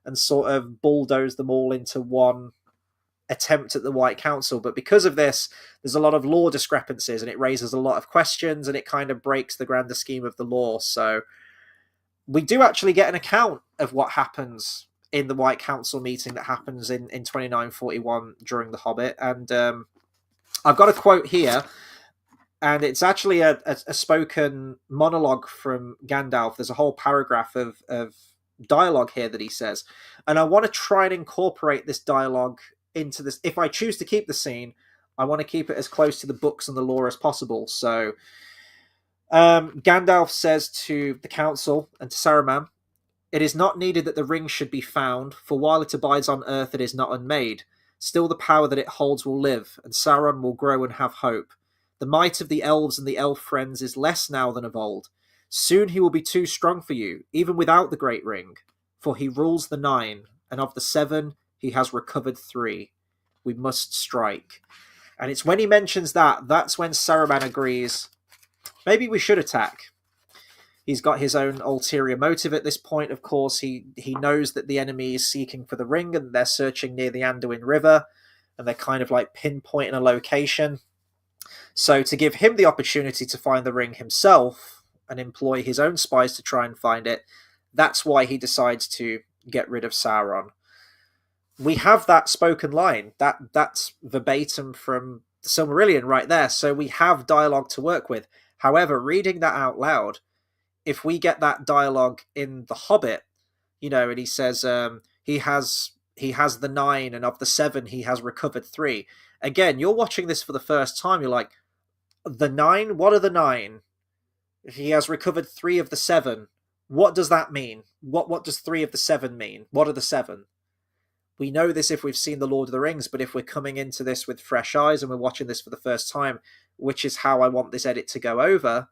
and sort of bulldozed them all into one attempt at the White Council, but because of this, there's a lot of law discrepancies, and it raises a lot of questions, and it kind of breaks the grander scheme of the law. So we do actually get an account of what happens in the White Council meeting that happens in 2941 during The Hobbit. And I've got a quote here, and it's actually a spoken monologue from Gandalf. There's a whole paragraph of dialogue here that he says. And I want to try and incorporate this dialogue into this. If I choose to keep the scene, I want to keep it as close to the books and the lore as possible. So Gandalf says to the council and to Saruman, "It is not needed that the ring should be found, for while it abides on earth it is not unmade. Still the power that it holds will live, and Sauron will grow and have hope. The might of the elves and the elf friends is less now than of old. Soon he will be too strong for you, even without the great ring. For he rules the 9, and of the 7 he has recovered 3. We must strike." And it's when he mentions that, that's when Saruman agrees, maybe we should attack. He's got his own ulterior motive at this point, of course. He knows that the enemy is seeking for the ring, and they're searching near the Anduin River, and they're kind of like pinpointing a location. So to give him the opportunity to find the ring himself and employ his own spies to try and find it, that's why he decides to get rid of Sauron. We have that spoken line. That's verbatim from the Silmarillion right there. So we have dialogue to work with. However, reading that out loud, if we get that dialogue in The Hobbit, and he says he has the 9, and of the 7 he has recovered 3. Again, you're watching this for the first time. You're like, the 9? What are the 9? He has recovered 3 of the 7. What does that mean? What does 3 of the 7 mean? What are the 7? We know this if we've seen The Lord of the Rings, but if we're coming into this with fresh eyes and we're watching this for the first time, which is how I want this edit to go over,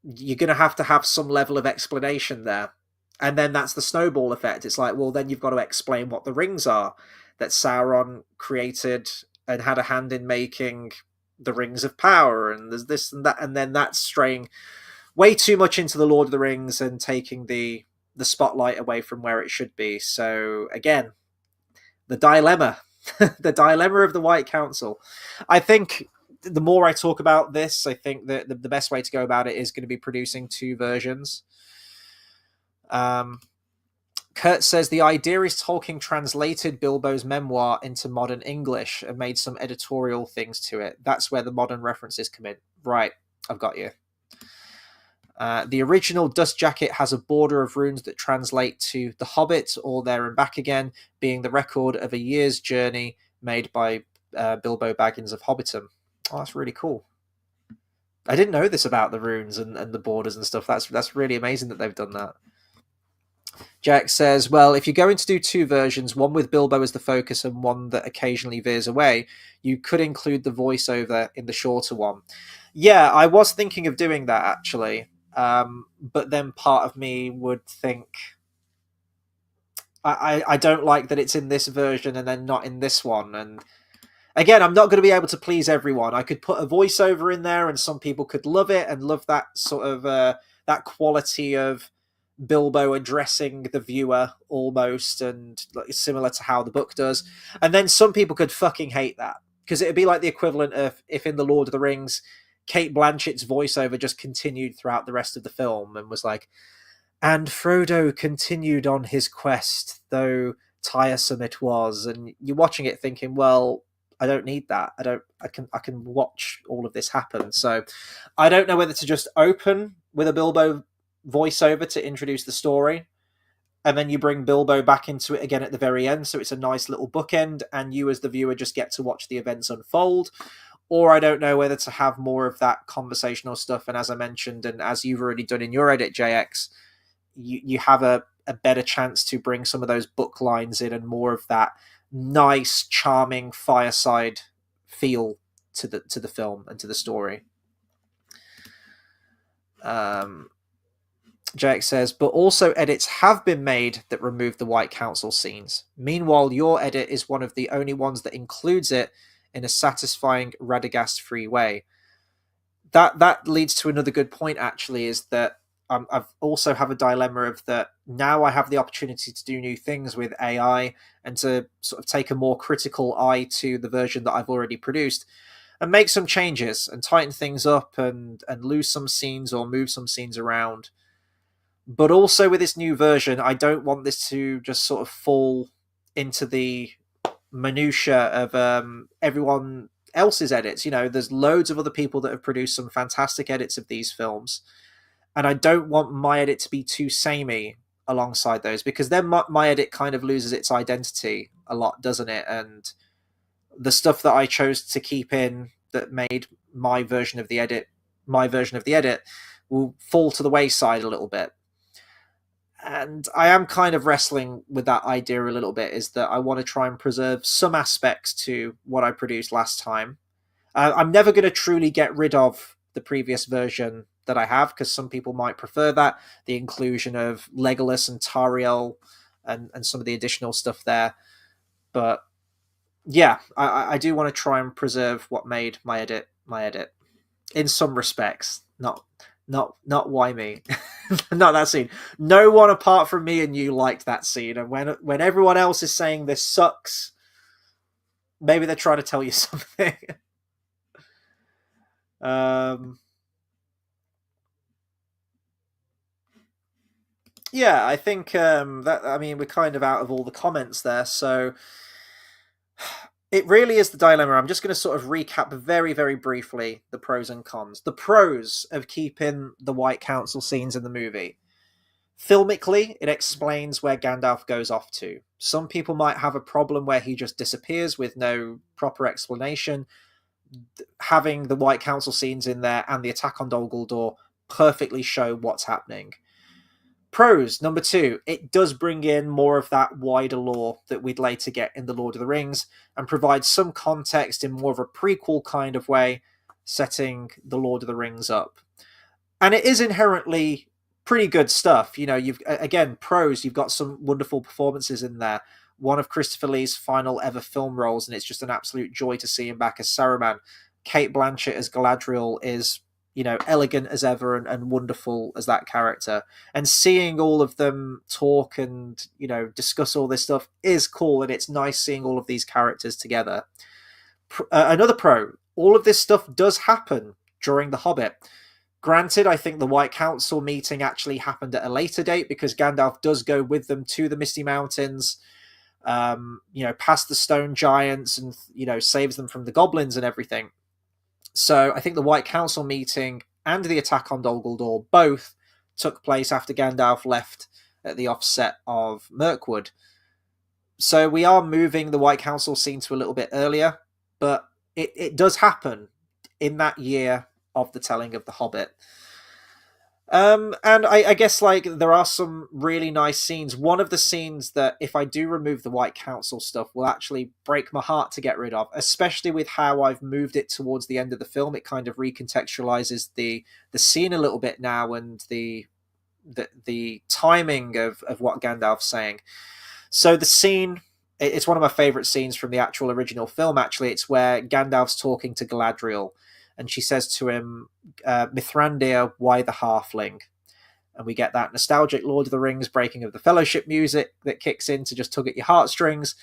you're going to have some level of explanation there. And then that's the snowball effect. It's like, well, then you've got to explain what the rings are that Sauron created and had a hand in making the Rings of Power, and there's this and that, and then that's straying way too much into the Lord of the Rings and taking the spotlight away from where it should be. So again, the dilemma, the dilemma of the White Council. I think the more I talk about this, I think that the best way to go about it is going to be producing 2 versions. Kurt says the idea is Tolkien translated Bilbo's memoir into modern English and made some editorial things to it. That's where the modern references come in. Right, I've got you. The original Dust Jacket has a border of runes that translate to The Hobbit or There and Back Again, being the record of a year's journey made by Bilbo Baggins of Hobbiton. Oh, that's really cool. I didn't know this about the runes and the borders and stuff. That's really amazing that they've done that. Jack says, well, if you're going to do 2 versions, one with Bilbo as the focus and one that occasionally veers away, you could include the voiceover in the shorter one. Yeah, I was thinking of doing that, actually. But then part of me would think, I don't like that it's in this version and then not in this one. And again, I'm not going to be able to please everyone. I could put a voiceover in there and some people could love it and love that sort of that quality of Bilbo addressing the viewer almost, and similar to how the book does. And then some people could fucking hate that, because it'd be like the equivalent of if in The Lord of the Rings, Cate Blanchett's voiceover just continued throughout the rest of the film and was like, and Frodo continued on his quest, though tiresome it was. And you're watching it thinking, well, I don't need that. I can watch all of this happen. So I don't know whether to just open with a Bilbo voiceover to introduce the story, and then you bring Bilbo back into it again at the very end, so it's a nice little bookend, and you as the viewer just get to watch the events unfold. Or I don't know whether to have more of that conversational stuff, and as I mentioned, and as you've already done in your edit, JX, you have a better chance to bring some of those book lines in and more of that nice, charming fireside feel to the film and to the story. Jake says, but also edits have been made that remove the White Council scenes. Meanwhile, your edit is one of the only ones that includes it in a satisfying Radagast-free way. That leads to another good point, actually, is that I've also have a dilemma of that now I have the opportunity to do new things with AI and to sort of take a more critical eye to the version that I've already produced and make some changes and tighten things up and lose some scenes or move some scenes around. But also with this new version, I don't want this to just sort of fall into the minutia of everyone else's edits. You know, there's loads of other people that have produced some fantastic edits of these films, and I don't want my edit to be too samey alongside those, because then my edit kind of loses its identity a lot, doesn't it? And the stuff that I chose to keep in that made my version of the edit will fall to the wayside a little bit. And I am kind of wrestling with that idea a little bit, is that I want to try and preserve some aspects to what I produced last time. I'm never going to truly get rid of the previous version that I have, because some people might prefer that, the inclusion of Legolas and Tariel and some of the additional stuff there. But yeah, I do want to try and preserve what made my edit in some respects. Not why me. Not that scene. No one apart from me and you liked that scene, and when everyone else is saying this sucks, maybe they're trying to tell you something. um yeah, I think that, I mean, we're kind of out of all the comments there, so it really is the dilemma. I'm just going to sort of recap very, very briefly the pros and cons. The pros of keeping the White Council scenes in the movie. Filmically, it explains where Gandalf goes off to. Some people might have a problem where he just disappears with no proper explanation. Having the White Council scenes in there and the attack on Dol Guldur perfectly show what's happening. Pros, number two, it does bring in more of that wider lore that we'd later get in The Lord of the Rings and provide some context in more of a prequel kind of way, setting The Lord of the Rings up. And it is inherently pretty good stuff. You know, you've, again, pros, you've got some wonderful performances in there. One of Christopher Lee's final ever film roles, and it's just an absolute joy to see him back as Saruman. Kate Blanchett as Galadriel is, you know, elegant as ever and wonderful as that character. And seeing all of them talk and, you know, discuss all this stuff is cool, and it's nice seeing all of these characters together. Another pro, all of this stuff does happen during The Hobbit. Granted, I think the White Council meeting actually happened at a later date, because Gandalf does go with them to the Misty Mountains, you know, past the stone giants, and, you know, saves them from the goblins and everything. So I think the White Council meeting and the attack on Dol Guldur both took place after Gandalf left at the offset of Mirkwood. So we are moving the White Council scene to a little bit earlier, but it does happen in that year of the telling of The Hobbit. And I guess, like, there are some really nice scenes. One of the scenes that, if I do remove the White Council stuff, will actually break my heart to get rid of, especially with how I've moved it towards the end of the film. It kind of recontextualizes the scene a little bit now, and the timing of what Gandalf's saying. So the scene, it's one of my favorite scenes from the actual original film, actually. It's where Gandalf's talking to Galadriel, and she says to him, Mithrandir, why the halfling? And we get that nostalgic Lord of the Rings Breaking of the Fellowship music that kicks in to just tug at your heartstrings.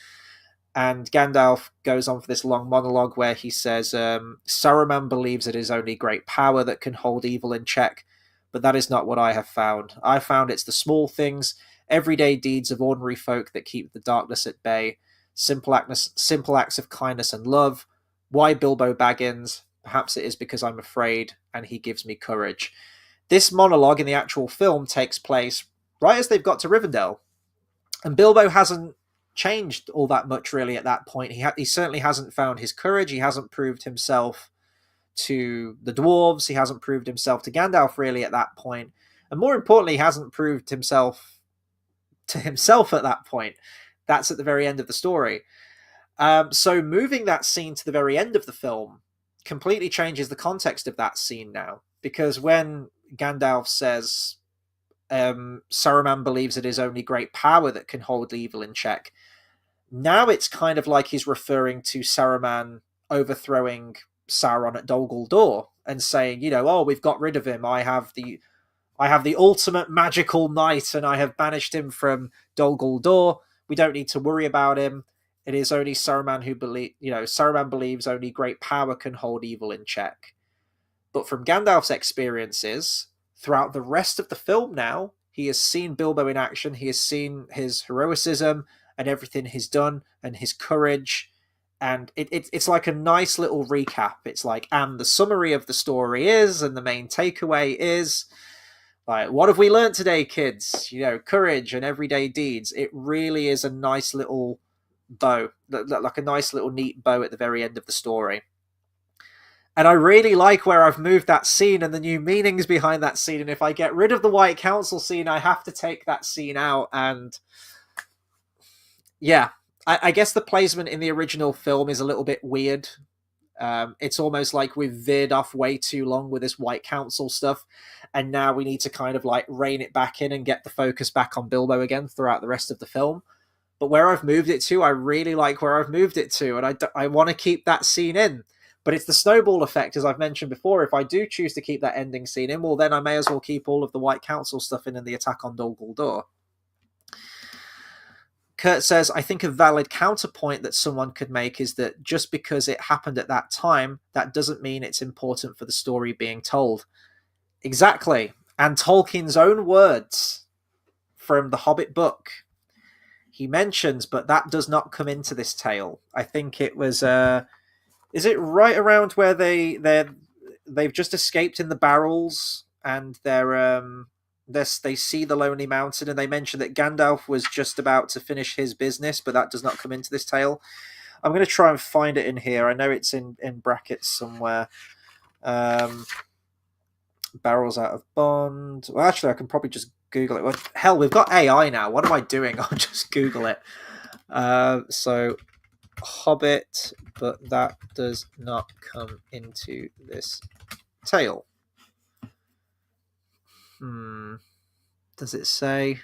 And Gandalf goes on for this long monologue where he says, Saruman believes it is only great power that can hold evil in check, but that is not what I have found. I found it's the small things, everyday deeds of ordinary folk that keep the darkness at bay, simple acts of kindness and love. Why Bilbo Baggins? Perhaps it is because I'm afraid, and he gives me courage. This monologue in the actual film takes place right as they've got to Rivendell. And Bilbo hasn't changed all that much, really, at that point. He certainly hasn't found his courage. He hasn't proved himself to the dwarves. He hasn't proved himself to Gandalf, really, at that point. And more importantly, he hasn't proved himself to himself at that point. That's at the very end of the story. So moving that scene to the very end of the film completely changes the context of that scene now, because when Gandalf says Saruman believes it is only great power that can hold evil in check, now it's kind of like he's referring to Saruman overthrowing Sauron at Dol Guldur and saying, you know, oh, we've got rid of him. I have the I have the ultimate magical knight, and I have banished him from Dol Guldur. We don't need to worry about him. It is only Saruman who Saruman believes only great power can hold evil in check. But from Gandalf's experiences, throughout the rest of the film now, he has seen Bilbo in action, he has seen his heroicism and everything he's done, and his courage. And it's like a nice little recap. It's like, and the summary of the story is, and the main takeaway is, like, what have we learned today, kids? Courage and everyday deeds. It really is a nice little bow, like a nice little neat bow at the very end of the story. And I really like where I've moved that scene and the new meanings behind that scene. And if I get rid of the White Council scene, I have to take that scene out. And yeah, I guess the placement in the original film is a little bit weird. It's almost like we've veered off way too long with this White Council stuff. And now we need to kind of like rein it back in and get the focus back on Bilbo again throughout the rest of the film. But where I've moved it to, I really like where I've moved it to. And I want to keep that scene in. But it's the snowball effect, as I've mentioned before. If I do choose to keep that ending scene in, well, then I may as well keep all of the White Council stuff in the attack on Dol Guldur. Kurt says, I think a valid counterpoint that someone could make is that just because it happened at that time, that doesn't mean it's important for the story being told. Exactly. And Tolkien's own words from the Hobbit book, he mentions, but that does not come into this tale. I think it was... is it right around where they've just escaped in the barrels, and they see the Lonely Mountain, and they mention that Gandalf was just about to finish his business, but that does not come into this tale. I'm going to try and find it in here. I know it's in brackets somewhere. Barrels out of bond. Well, actually, I can probably just Google it. Well, hell, we've got AI now. What am I doing? I'll just Google it. So, Hobbit, but that does not come into this tale. Does it say?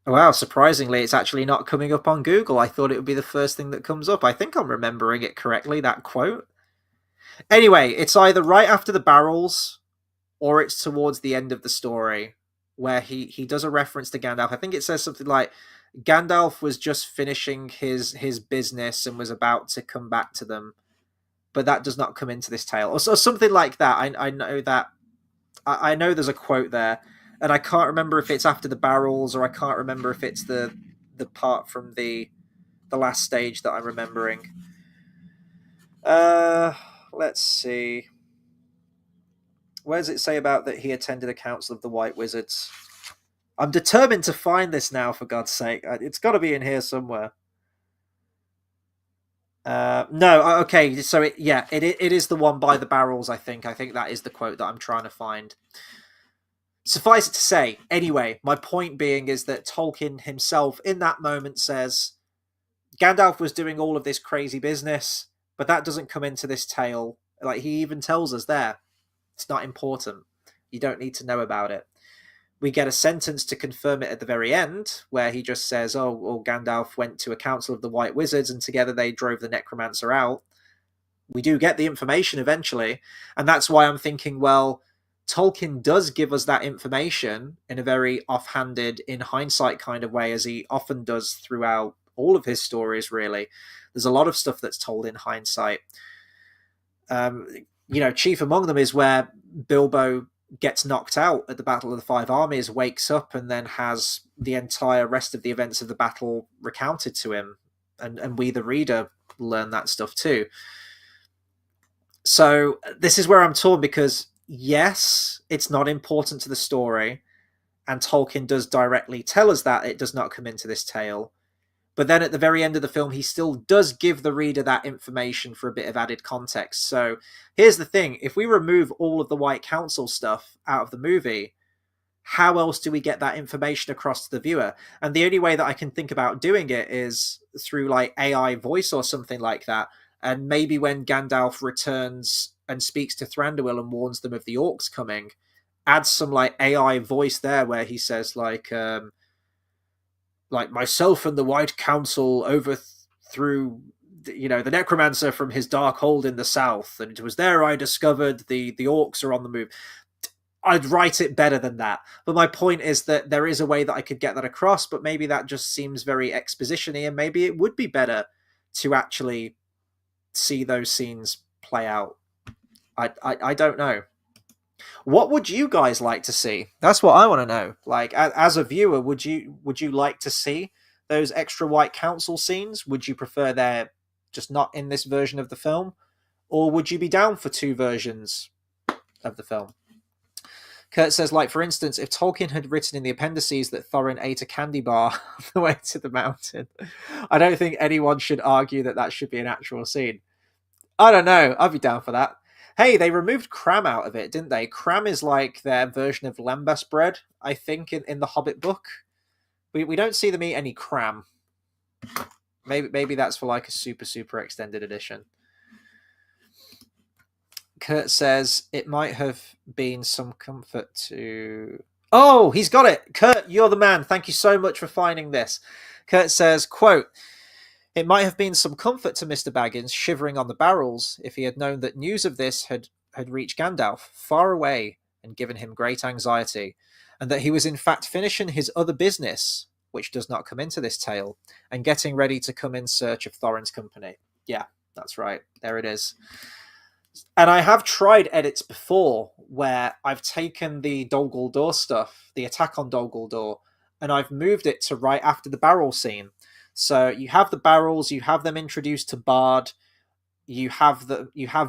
Wow, surprisingly, it's actually not coming up on Google. I thought it would be the first thing that comes up. I think I'm remembering it correctly, that quote. Anyway, it's either right after the barrels or it's towards the end of the story where he does a reference to Gandalf. I think it says something like, Gandalf was just finishing his business and was about to come back to them, but that does not come into this tale, or something like that. I know that I know there's a quote there, and I can't remember if it's after the barrels, or I can't remember if it's the part from the last stage that I'm remembering. Let's see. Where does it say about that he attended a council of the White Wizards? I'm determined to find this now, for God's sake. It's got to be in here somewhere. No, okay, so it is the one by the barrels, I think. I think that is the quote that I'm trying to find. Suffice it to say, anyway, my point being is that Tolkien himself in that moment says, Gandalf was doing all of this crazy business, but that doesn't come into this tale. Like, he even tells us there, it's not important. You don't need to know about it. We get a sentence to confirm it at the very end, where he just says, Gandalf went to a council of the White Wizards, and together they drove the necromancer out. We do get the information eventually, and that's why I'm thinking, well, Tolkien does give us that information in a very offhanded, in hindsight kind of way, as he often does throughout all of his stories, really. There's a lot of stuff that's told in hindsight. Chief among them is where Bilbo gets knocked out at the Battle of the Five Armies, wakes up, and then has the entire rest of the events of the battle recounted to him. And we, the reader, learn that stuff too. So this is where I'm torn, because yes, it's not important to the story, and Tolkien does directly tell us that it does not come into this tale. But then at the very end of the film, he still does give the reader that information for a bit of added context. So here's the thing. If we remove all of the White Council stuff out of the movie, how else do we get that information across to the viewer? And the only way that I can think about doing it is through like AI voice or something like that. And maybe when Gandalf returns and speaks to Thranduil and warns them of the orcs coming, add some like AI voice there where he says like myself and the White Council overthrew the necromancer from his dark hold in the south, and it was there I discovered the orcs are on the move. I'd write it better than that. But my point is that there is a way that I could get that across, but maybe that just seems very exposition-y, and maybe it would be better to actually see those scenes play out. I don't know. What would you guys like to see? That's what I want to know. Like, as a viewer, would you like to see those extra White Council scenes? Would you prefer they're just not in this version of the film, or would you be down for two versions of the film? Kurt says, like, for instance, if Tolkien had written in the appendices that Thorin ate a candy bar on the way to the mountain, I don't think anyone should argue that that should be an actual scene. I don't know. I'd be down for that. Hey, they removed Cram out of it, didn't they? Cram is like their version of lembas bread, I think, in the Hobbit book. We don't see them eat any Cram. Maybe that's for like a super extended edition. Kurt says it might have been some comfort to... Oh, he's got it! Kurt, you're the man. Thank you so much for finding this. Kurt says, quote, "It might have been some comfort to Mr. Baggins shivering on the barrels if he had known that news of this had reached Gandalf far away and given him great anxiety, and that he was in fact finishing his other business, which does not come into this tale, and getting ready to come in search of Thorin's company." Yeah, that's right. There it is. And I have tried edits before where I've taken the Dol Guldur stuff, the attack on Dol Guldur, and I've moved it to right after the barrel scene. So you have the barrels, you have them introduced to Bard, you have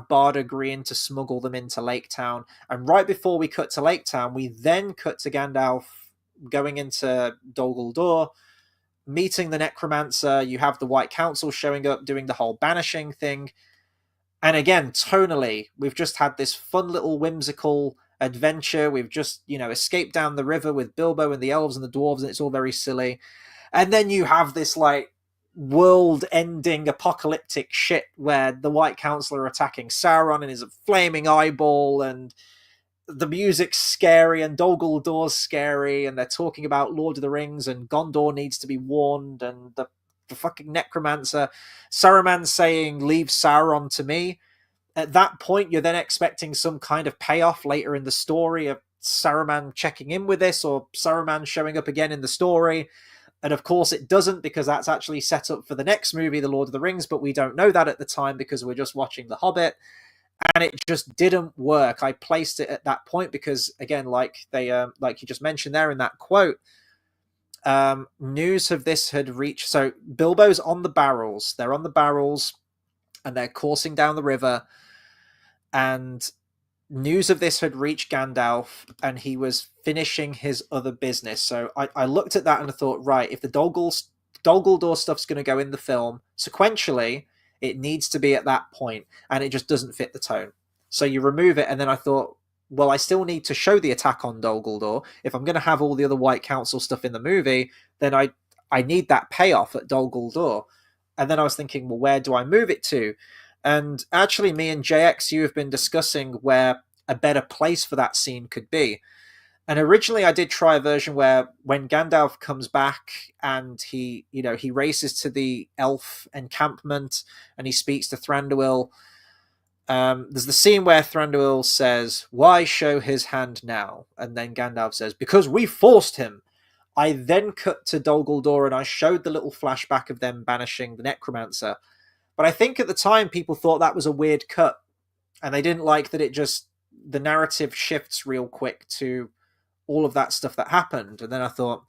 Bard agreeing to smuggle them into Lake Town, and right before we cut to Lake Town, we then cut to Gandalf going into Dol Guldur, meeting the necromancer. You have the White Council showing up, doing the whole banishing thing. And again, tonally, we've just had this fun little whimsical adventure. We've just, escaped down the river with Bilbo and the elves and the dwarves, and it's all very silly. And then you have this, like, world-ending apocalyptic shit where the White Council are attacking Sauron and his flaming eyeball, and the music's scary, and Dol Guldur's scary, and they're talking about Lord of the Rings, and Gondor needs to be warned, and the fucking necromancer, Saruman saying, "Leave Sauron to me." At that point, you're then expecting some kind of payoff later in the story of Saruman checking in with this, or Saruman showing up again in the story. And of course it doesn't, because that's actually set up for the next movie, The Lord of the Rings, but we don't know that at the time because we're just watching The Hobbit. And it just didn't work. I placed it at that point because, again, like you just mentioned there in that quote, news of this had reached... So Bilbo's on the barrels. They're on the barrels, and they're coursing down the river. And news of this had reached Gandalf, and he was finishing his other business. So I looked at that and I thought, right, if the Dol Guldur stuff's going to go in the film, sequentially, it needs to be at that point, and it just doesn't fit the tone. So you remove it, and then I thought, well, I still need to show the attack on Dol Guldur. If I'm going to have all the other White Council stuff in the movie, then I need that payoff at Dol Guldur. And then I was thinking, well, where do I move it to? And actually, me and JX, you have been discussing where a better place for that scene could be. And originally I did try a version where when Gandalf comes back and he races to the elf encampment and he speaks to Thranduil, there's the scene where Thranduil says, "Why show his hand now?" And then Gandalf says, "Because we forced him." I then cut to Dol Guldur and I showed the little flashback of them banishing the necromancer. But I think at the time people thought that was a weird cut, and they didn't like that the narrative shifts real quick to all of that stuff that happened. And then I thought,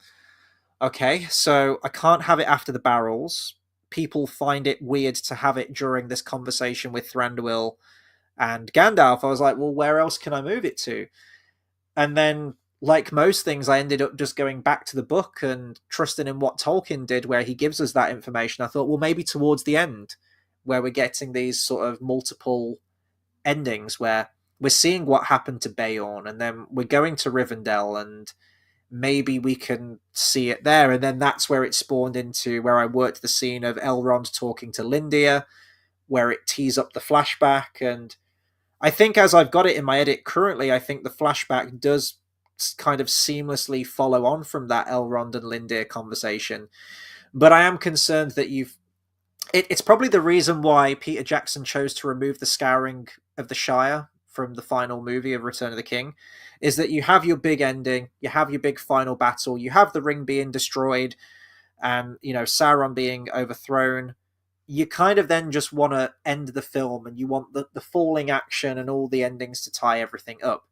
okay, so I can't have it after the barrels. People find it weird to have it during this conversation with Thranduil and Gandalf. I was like, well, where else can I move it to? And then, like most things, I ended up just going back to the book and trusting in what Tolkien did, where he gives us that information. I thought, well, maybe towards the end, where we're getting these sort of multiple endings, where we're seeing what happened to Beorn, and then we're going to Rivendell, and maybe we can see it there. And then that's where it spawned into where I worked the scene of Elrond talking to Lindia, where it tees up the flashback. And I think as I've got it in my edit currently, I think the flashback does kind of seamlessly follow on from that Elrond and Lindia conversation. But I am concerned that it's probably the reason why Peter Jackson chose to remove the scouring of the Shire from the final movie of Return of the King, is that you have your big ending, you have your big final battle, you have the ring being destroyed, and Sauron being overthrown. You kind of then just want to end the film, and you want the falling action and all the endings to tie everything up.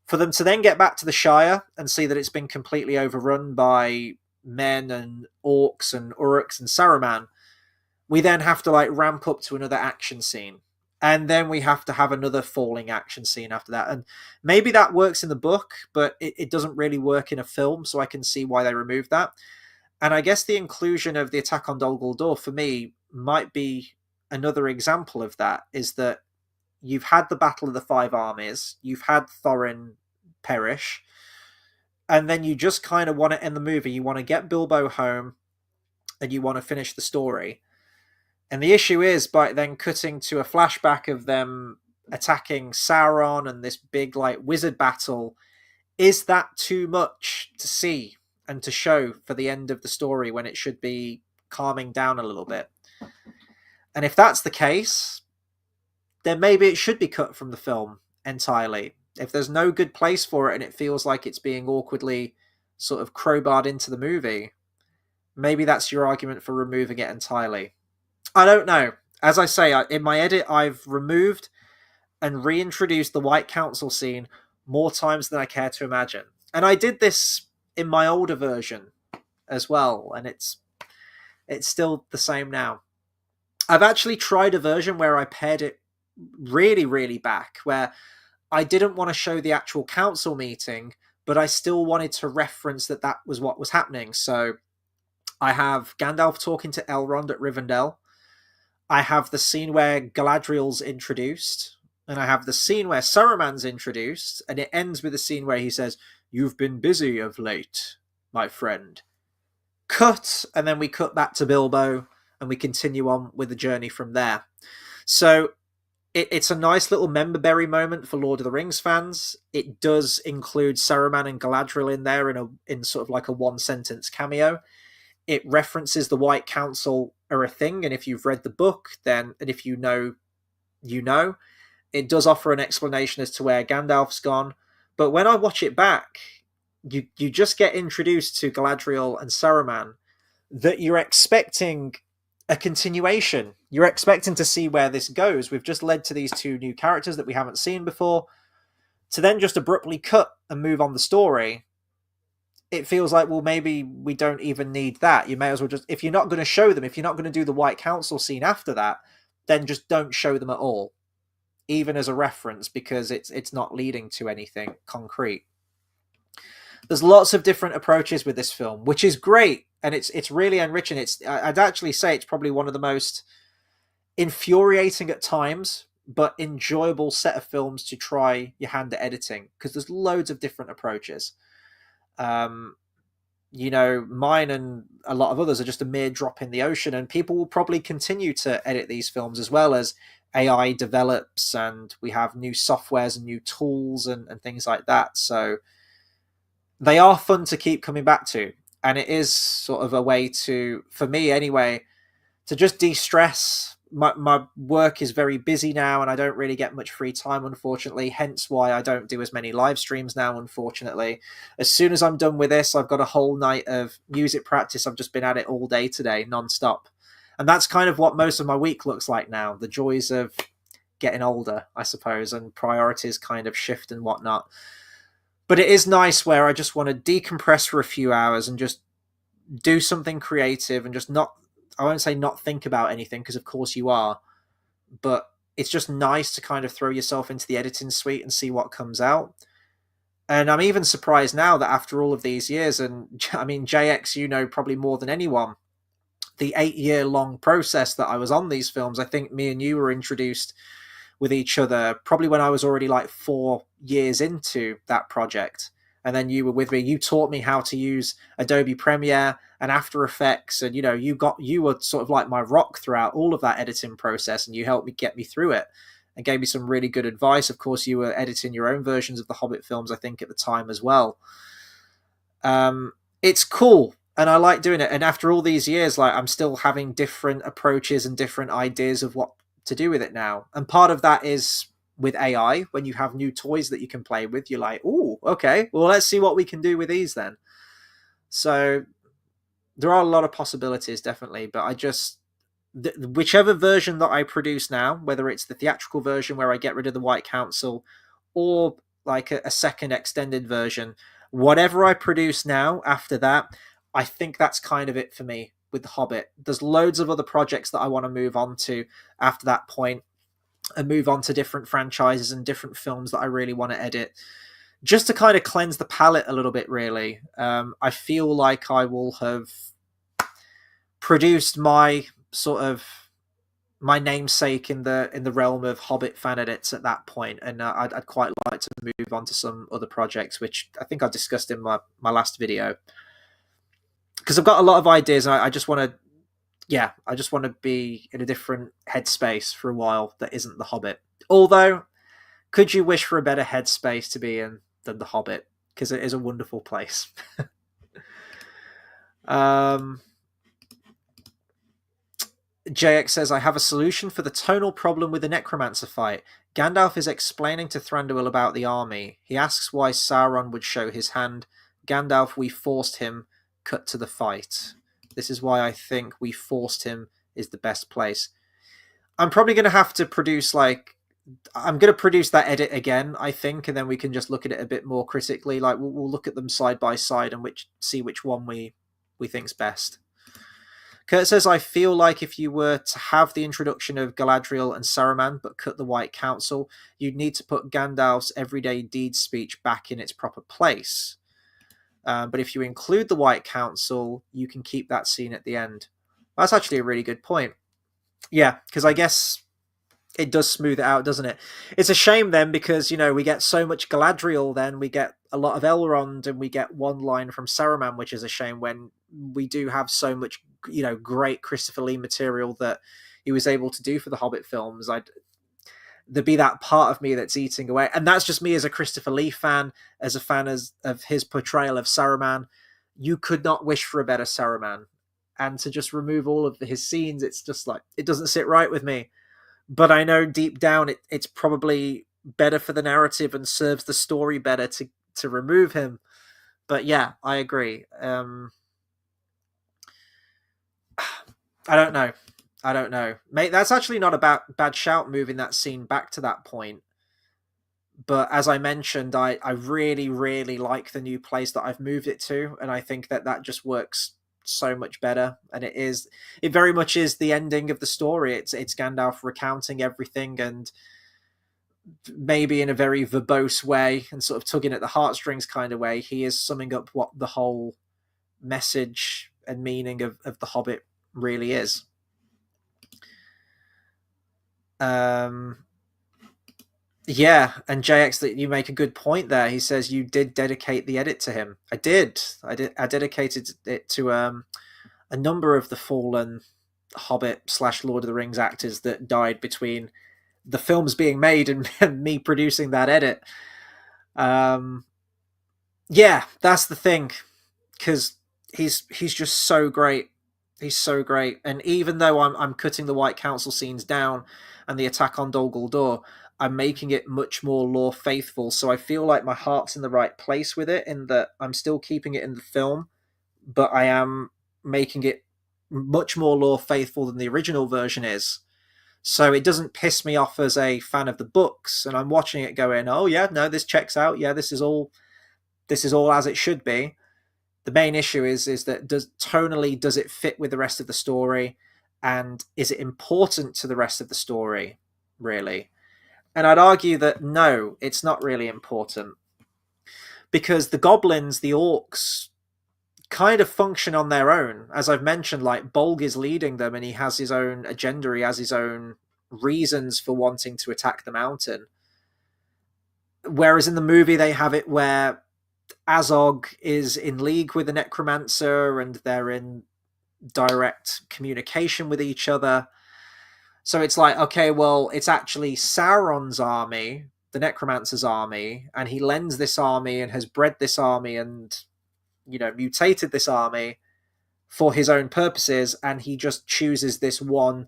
For them to then get back to the Shire and see that it's been completely overrun by men and orcs and uruks and Saruman, we then have to like ramp up to another action scene, and then we have to have another falling action scene after that. And maybe that works in the book, but it doesn't really work in a film, so I can see why they removed that. And I guess the inclusion of the attack on Dol Guldur for me might be another example of that, is that you've had the Battle of the Five Armies, you've had Thorin perish, and then you just kind of want to end the movie. You want to get Bilbo home, and you want to finish the story. And the issue is, by then cutting to a flashback of them attacking Sauron and this big like wizard battle, is that too much to see and to show for the end of the story when it should be calming down a little bit? And if that's the case, then maybe it should be cut from the film entirely. If there's no good place for it and it feels like it's being awkwardly sort of crowbarred into the movie, maybe that's your argument for removing it entirely. I don't know. As I say, in my edit, I've removed and reintroduced the White Council scene more times than I care to imagine. And I did this in my older version as well, and it's still the same now. I've actually tried a version where I pared it really, really back, where I didn't want to show the actual council meeting, but I still wanted to reference that was what was happening. So I have Gandalf talking to Elrond at Rivendell. I have the scene where Galadriel's introduced, and I have the scene where Saruman's introduced, and it ends with a scene where he says, "You've been busy of late, my friend." Cut, and then we cut back to Bilbo, and we continue on with the journey from there. So it's a nice little member berry moment for Lord of the Rings fans. It does include Saruman and Galadriel in there in sort of like a one-sentence cameo. It references the White Council are a thing, and if you've read the book, then, and if you know, you know, it does offer an explanation as to where Gandalf's gone. But when I watch it back, you just get introduced to Galadriel and Saruman, that you're expecting a continuation. You're expecting to see where this goes. We've just led to these two new characters that we haven't seen before. To then just abruptly cut and move on the story, it feels like, well, maybe we don't even need that. You may as well just, if you're not going to show them, if you're not going to do the White Council scene after that, then just don't show them at all, even as a reference, because it's not leading to anything concrete. There's lots of different approaches with this film, which is great, and it's really enriching. I'd actually say it's probably one of the most infuriating at times, but enjoyable set of films to try your hand at editing, because there's loads of different approaches. Mine and a lot of others are just a mere drop in the ocean, and people will probably continue to edit these films as well as AI develops and we have new softwares and new tools and things like that. So they are fun to keep coming back to, and it is sort of a way to, for me anyway, to just de-stress. My work is very busy now, and I don't really get much free time, unfortunately, hence why I don't do as many live streams now, unfortunately. As soon as I'm done with this, I've got a whole night of music practice. I've just been at it all day today, non-stop. And that's kind of what most of my week looks like now. The joys of getting older, I suppose, and priorities kind of shift and whatnot. But it is nice where I just want to decompress for a few hours and just do something creative and just not, I won't say not think about anything, because of course you are, but it's just nice to kind of throw yourself into the editing suite and see what comes out. And I'm even surprised now that after all of these years, and I mean, JX, you know probably more than anyone, the 8-year long process that I was on these films. I think me and you were introduced with each other probably when I was already like 4 years into that project. And then you were with me. You taught me how to use Adobe Premiere and After Effects, and you were sort of like my rock throughout all of that editing process, and you helped me get me through it and gave me some really good advice. Of course, you were editing your own versions of the Hobbit films, I think, at the time as well. It's cool, And I like doing it. And after all these years, like I'm still having different approaches and different ideas of what to do with it now. And part of that is with AI. When you have new toys that you can play with, you're like, oh, okay, well, let's see what we can do with these then. So there are a lot of possibilities, definitely. But I just, whichever version that I produce now, whether it's the theatrical version where I get rid of the White Council, or like a second extended version, whatever I produce now after that, I think that's kind of it for me with The Hobbit. There's loads of other projects that I want to move on to after that point, and move on to different franchises and different films that I really want to edit, just to kind of cleanse the palette a little bit, really. I feel like I will have produced my sort of my namesake in the realm of Hobbit fan edits at that point, and I'd quite like to move on to some other projects, which I think I discussed in my last video, because I've got a lot of ideas. I just want to, yeah, I just want to be in a different headspace for a while that isn't The Hobbit. Although, could you wish for a better headspace to be in than The Hobbit? Because it is a wonderful place. JX says, I have a solution for the tonal problem with the necromancer fight. Gandalf is explaining to Thranduil about the army. He asks why Sauron would show his hand. Gandalf, we forced him. Cut to the fight. This is why I think we forced him is the best place. I'm probably going to have to produce, like, I'm going to produce that edit again, I think, and then we can just look at it a bit more critically. Like, we'll look at them side by side and see which one we think's best. Kurt says, I feel like if you were to have the introduction of Galadriel and Saruman, but cut the White Council, you'd need to put Gandalf's everyday deeds speech back in its proper place. But if you include the White Council, you can keep that scene at the end. That's actually a really good point. Yeah, because I guess it does smooth it out, doesn't it? It's a shame then, because, you know, we get so much Galadriel, then we get a lot of Elrond, and we get one line from Saruman, which is a shame when we do have so much, you know, great Christopher Lee material that he was able to do for the Hobbit films. There'd be that part of me that's eating away. And that's just me as a Christopher Lee fan, as a fan of his portrayal of Saruman. You could not wish for a better Saruman. And to just remove all of his scenes, it's just like, it doesn't sit right with me. But I know deep down it's probably better for the narrative and serves the story better to remove him. But yeah, I agree. I don't know. Mate, that's actually not a bad shout, moving that scene back to that point. But as I mentioned, I really, really like the new place that I've moved it to, and I think that just works so much better. And it very much is the ending of the story. It's Gandalf recounting everything, and maybe in a very verbose way and sort of tugging at the heartstrings kind of way, he is summing up what the whole message and meaning of The Hobbit really is. Yeah, and JX, that you make a good point there. He says you did dedicate the edit to him. I did. I dedicated it to a number of the fallen Hobbit / Lord of the Rings actors that died between the films being made and me producing that edit. Yeah, that's the thing, because he's just so great. He's so great, and even though I'm cutting the White Council scenes down and the attack on Dol Guldur, I'm making it much more lore faithful. So I feel like my heart's in the right place with it, in that I'm still keeping it in the film, but I am making it much more lore faithful than the original version is. So it doesn't piss me off as a fan of the books, and I'm watching it going, oh yeah, no, this checks out. Yeah, this is all as it should be. The main issue is that tonally, does it fit with the rest of the story, and is it important to the rest of the story, really? And I'd argue that no, it's not really important, because the goblins, the orcs, kind of function on their own. As I've mentioned, like, Bolg is leading them, and he has his own agenda, he has his own reasons for wanting to attack the mountain. Whereas in the movie, they have it where Azog is in league with the necromancer, and they're in direct communication with each other. So it's like, okay, well, it's actually Sauron's army, the necromancer's army, and he lends this army and has bred this army and, you know, mutated this army. for his own purposes, and he just chooses this one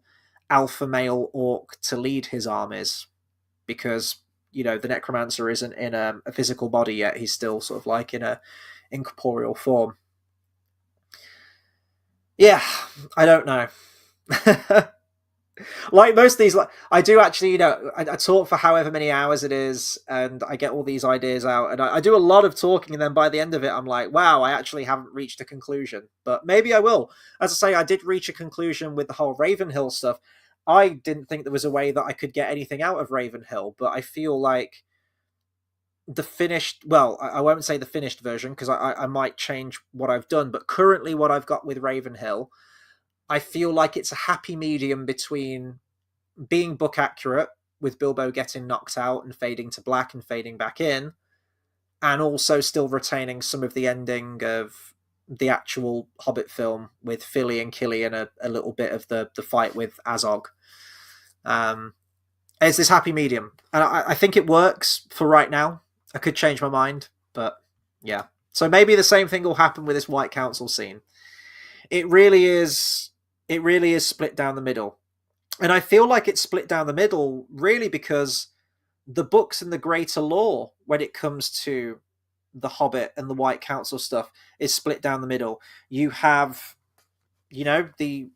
alpha male orc to lead his armies because the necromancer isn't in a physical body yet. He's still sort of like in a incorporeal form. Yeah, I don't know. Like most of these, like I do actually, I talk for however many hours it is, and I get all these ideas out, and I do a lot of talking, and then by the end of it, I'm like, wow, I actually haven't reached a conclusion, but maybe I will. As I say, I did reach a conclusion with the whole Ravenhill stuff. I didn't think there was a way that I could get anything out of Ravenhill, but I feel like the finished, well, I won't say the finished version because I might change what I've done, but currently what I've got with Ravenhill, I feel like it's a happy medium between being book accurate with Bilbo getting knocked out and fading to black and fading back in, and also still retaining some of the ending of the actual Hobbit film with Philly and Killy and a little bit of the fight with Azog. It's this happy medium, and I think it works for right now. I could change my mind, but yeah. So maybe the same thing will happen with this White Council scene. It really is split down the middle. And I feel like it's split down the middle really because the books and the greater lore, when it comes to the Hobbit and the White Council stuff, is split down the middle. You have, the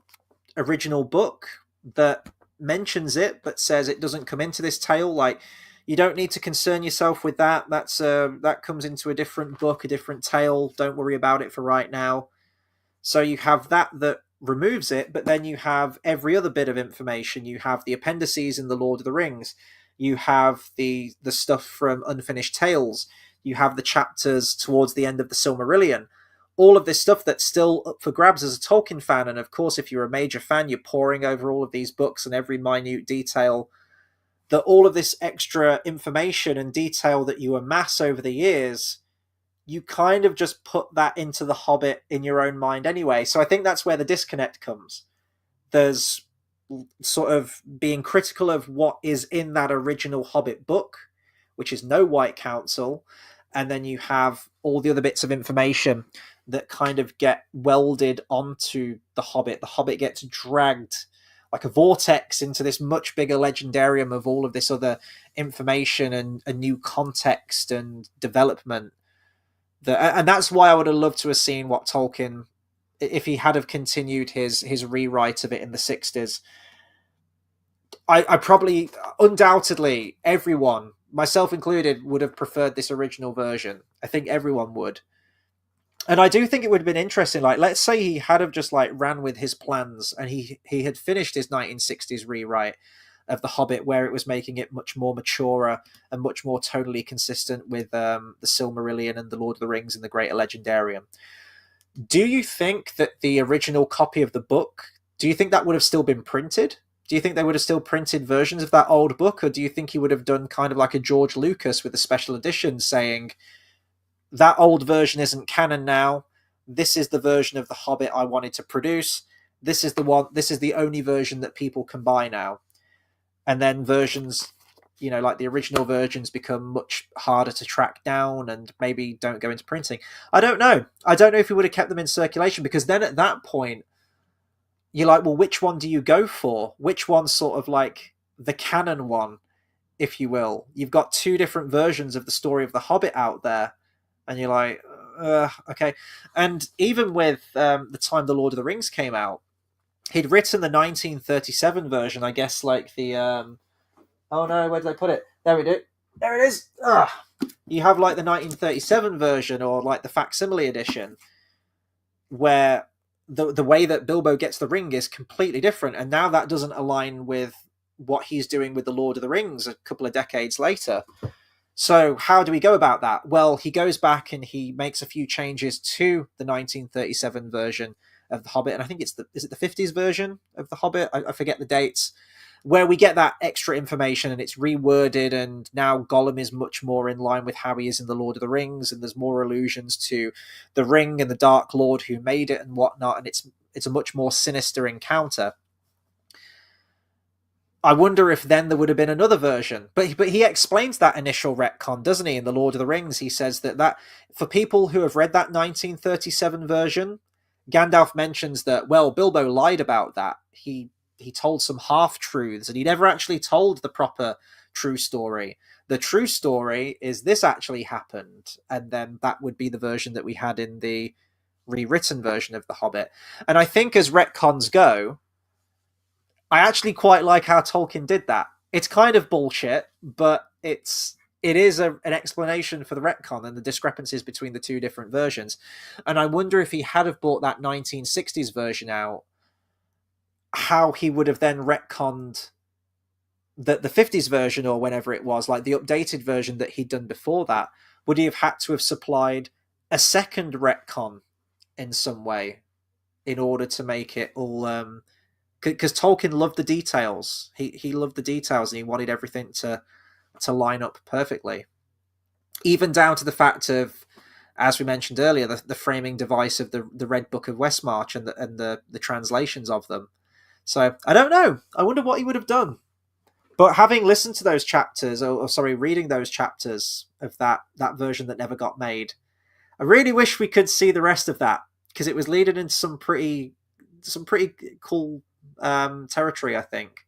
original book that mentions it but says it doesn't come into this tale. Like, you don't need to concern yourself with that. That comes into a different book, a different tale. Don't worry about it for right now. So you have that removes it, but then you have every other bit of information. You have the appendices in the Lord of the Rings. You have the stuff from Unfinished Tales. You have the chapters towards the end of the Silmarillion. All of this stuff that's still up for grabs as a Tolkien fan. And of course, if you're a major fan, you're poring over all of these books and every minute detail. That all of this extra information and detail that you amass over the years, you kind of just put that into the Hobbit in your own mind anyway. So I think that's where the disconnect comes. There's sort of being critical of what is in that original Hobbit book, which is no White Council, and then you have all the other bits of information that kind of get welded onto the Hobbit. The Hobbit gets dragged like a vortex into this much bigger legendarium of all of this other information and a new context and development. And that's why I would have loved to have seen what Tolkien, if he had have continued his rewrite of it in the 60s. I probably, undoubtedly, everyone, myself included, would have preferred this original version. I think everyone would. And I do think it would have been interesting. Like, let's say he had have just like ran with his plans and he had finished his 1960s rewrite of The Hobbit, where it was making it much more mature and much more tonally consistent with the Silmarillion and the Lord of the Rings and the Greater Legendarium. Do you think that the original copy of the book, do you think that would have still been printed? Do you think they would have still printed versions of that old book? Or do you think he would have done kind of like a George Lucas with a special edition saying, that old version isn't canon now. This is the version of The Hobbit I wanted to produce. This is the only version that people can buy now. And then versions, like the original versions become much harder to track down and maybe don't go into printing. I don't know. I don't know if he would have kept them in circulation, because then at that point, you're like, well, which one do you go for? Which one's sort of like the canon one, if you will? You've got two different versions of the story of The Hobbit out there. And you're like, okay. And even with the time The Lord of the Rings came out, he'd written the 1937 version, I guess, like the... oh no, where did I put it? There we do. There it is. You have like the 1937 version or like the facsimile edition, where the way that Bilbo gets the ring is completely different. And now that doesn't align with what he's doing with The Lord of the Rings a couple of decades later. So how do we go about that? Well, he goes back and he makes a few changes to the 1937 version of The Hobbit. And I think is it the 50s version of The Hobbit? I forget the dates, where we get that extra information and it's reworded. And now Gollum is much more in line with how he is in The Lord of the Rings. And there's more allusions to the ring and the Dark Lord who made it and whatnot. And it's a much more sinister encounter. I wonder if then there would have been another version. But he explains that initial retcon, doesn't he, in The Lord of the Rings? He says that for people who have read that 1937 version, Gandalf mentions that, well, Bilbo lied about that. He told some half truths, and he never actually told the proper true story. The true story is this actually happened, and then that would be the version that we had in the rewritten version of The Hobbit. And I think as retcons go, I actually quite like how Tolkien did that. It's kind of bullshit, but it is an explanation for the retcon and the discrepancies between the two different versions. And I wonder if he had have brought that 1960s version out, how he would have then retconned the 50s version, or whenever it was, like the updated version that he'd done before that. Would he have had to have supplied a second retcon in some way in order to make it all because Tolkien loved the details. He loved the details, and he wanted everything to line up perfectly, even down to the fact of, as we mentioned earlier, the framing device of the Red Book of Westmarch and the translations of them. So I don't know. I wonder what he would have done. But having listened to those chapters, or sorry, reading those chapters of that version that never got made, I really wish we could see the rest of that, because it was leading into some pretty cool territory, I think.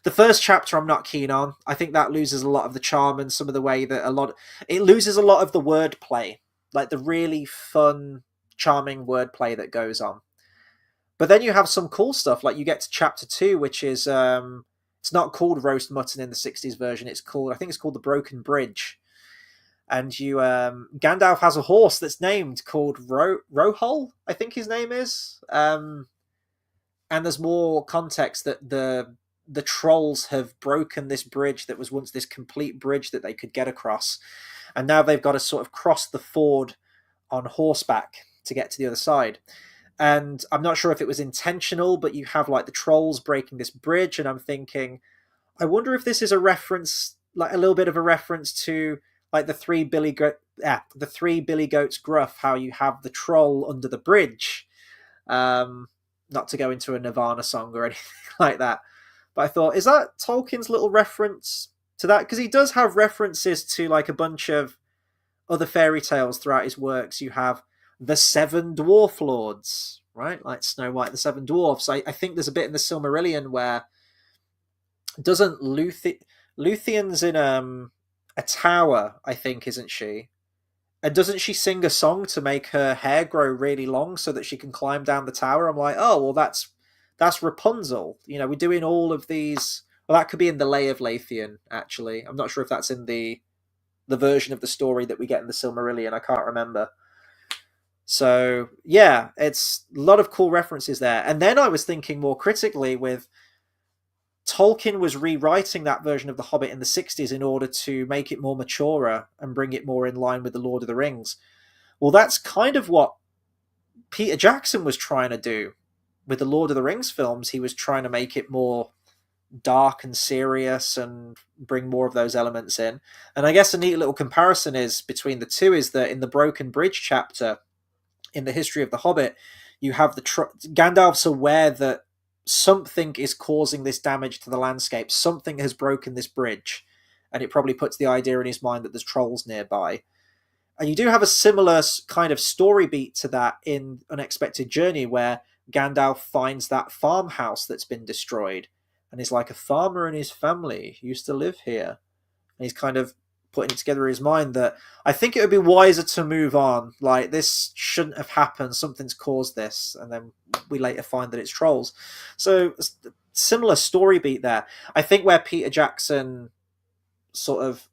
The first chapter I'm not keen on. I think that loses a lot of the charm and some of the way that it loses a lot of the wordplay, like the really fun, charming wordplay that goes on. But then you have some cool stuff, like you get to chapter 2, which is it's not called Roast Mutton in the 60s version. I think it's called The Broken Bridge. And you Gandalf has a horse that's named called Rohul, I think his name is. And there's more context that the trolls have broken this bridge that was once this complete bridge that they could get across, and now they've got to sort of cross the ford on horseback to get to the other side. And I'm not sure if it was intentional, but you have like the trolls breaking this bridge, and I'm thinking, I wonder if this is a reference, like a little bit of a reference to like the three Billy Goats Gruff, how you have the troll under the bridge. Not to go into a Nirvana song or anything like that, but I thought, is that Tolkien's little reference to that? Because he does have references to like a bunch of other fairy tales throughout his works. You have the Seven Dwarf Lords, right? Like Snow White, the Seven Dwarfs. I think there's a bit in the Silmarillion where doesn't Luthien's in a tower, I think, isn't she? And doesn't she sing a song to make her hair grow really long so that she can climb down the tower? I'm like, oh, well, that's Rapunzel. You know, we're doing all of these. Well, that could be in the Lay of Lathian, actually. I'm not sure if that's in the version of the story that we get in the Silmarillion. I can't remember. So, yeah, it's a lot of cool references there. And then I was thinking more critically with Tolkien was rewriting that version of The Hobbit in the 60s in order to make it more mature and bring it more in line with The Lord of the Rings. Well, that's kind of what Peter Jackson was trying to do with the Lord of the Rings films. He was trying to make it more dark and serious and bring more of those elements in. And I guess a neat little comparison is between the two is that in the Broken Bridge chapter in the history of The Hobbit, you have Gandalf's aware that something is causing this damage to the landscape. Something has broken this bridge, and it probably puts the idea in his mind that there's trolls nearby. And you do have a similar kind of story beat to that in Unexpected Journey, where Gandalf finds that farmhouse that's been destroyed, and he's like, a farmer and his family used to live here. And he's kind of putting it together in his mind that I think it would be wiser to move on. Like, this shouldn't have happened. Something's caused this. And then we later find that it's trolls. So, similar story beat there. I think where Peter Jackson sort of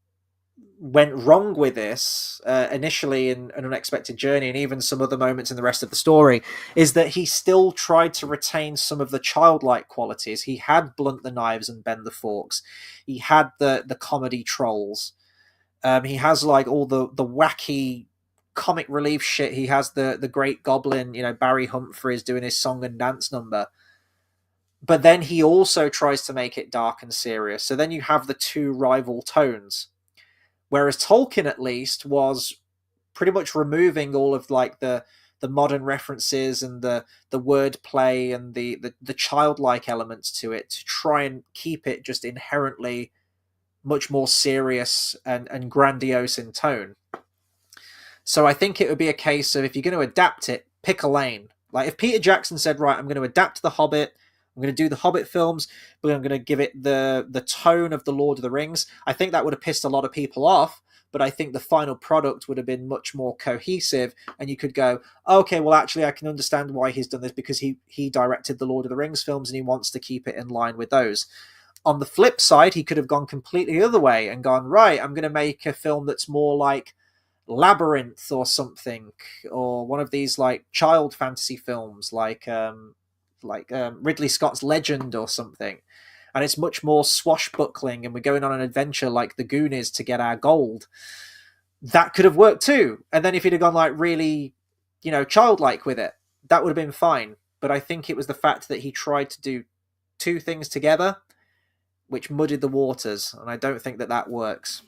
went wrong with this initially in An Unexpected Journey, and even some other moments in the rest of the story, is that he still tried to retain some of the childlike qualities. He had blunt the knives and bend the forks. He had the comedy trolls. He has like all the wacky comic relief shit. He has the Great Goblin, Barry Humphries doing his song and dance number. But then he also tries to make it dark and serious. So then you have the two rival tones. Whereas Tolkien, at least, was pretty much removing all of like the modern references and the wordplay and the childlike elements to it to try and keep it just inherently much more serious and grandiose in tone. So I think it would be a case of, if you're going to adapt it, pick a lane. Like if Peter Jackson said, right, I'm going to adapt The Hobbit, I'm going to do the Hobbit films, but I'm going to give it the tone of the Lord of the Rings, I think that would have pissed a lot of people off. But I think the final product would have been much more cohesive, and you could go, okay, well, actually, I can understand why he's done this because he directed the Lord of the Rings films and he wants to keep it in line with those. On the flip side, he could have gone completely the other way and gone, right, I'm going to make a film that's more like Labyrinth or something, or one of these like child fantasy films like Ridley Scott's Legend or something. And it's much more swashbuckling, and we're going on an adventure like the Goonies to get our gold. That could have worked too. And then if he'd have gone like really, childlike with it, that would have been fine. But I think it was the fact that he tried to do two things together, which muddied the waters, and I don't think that works.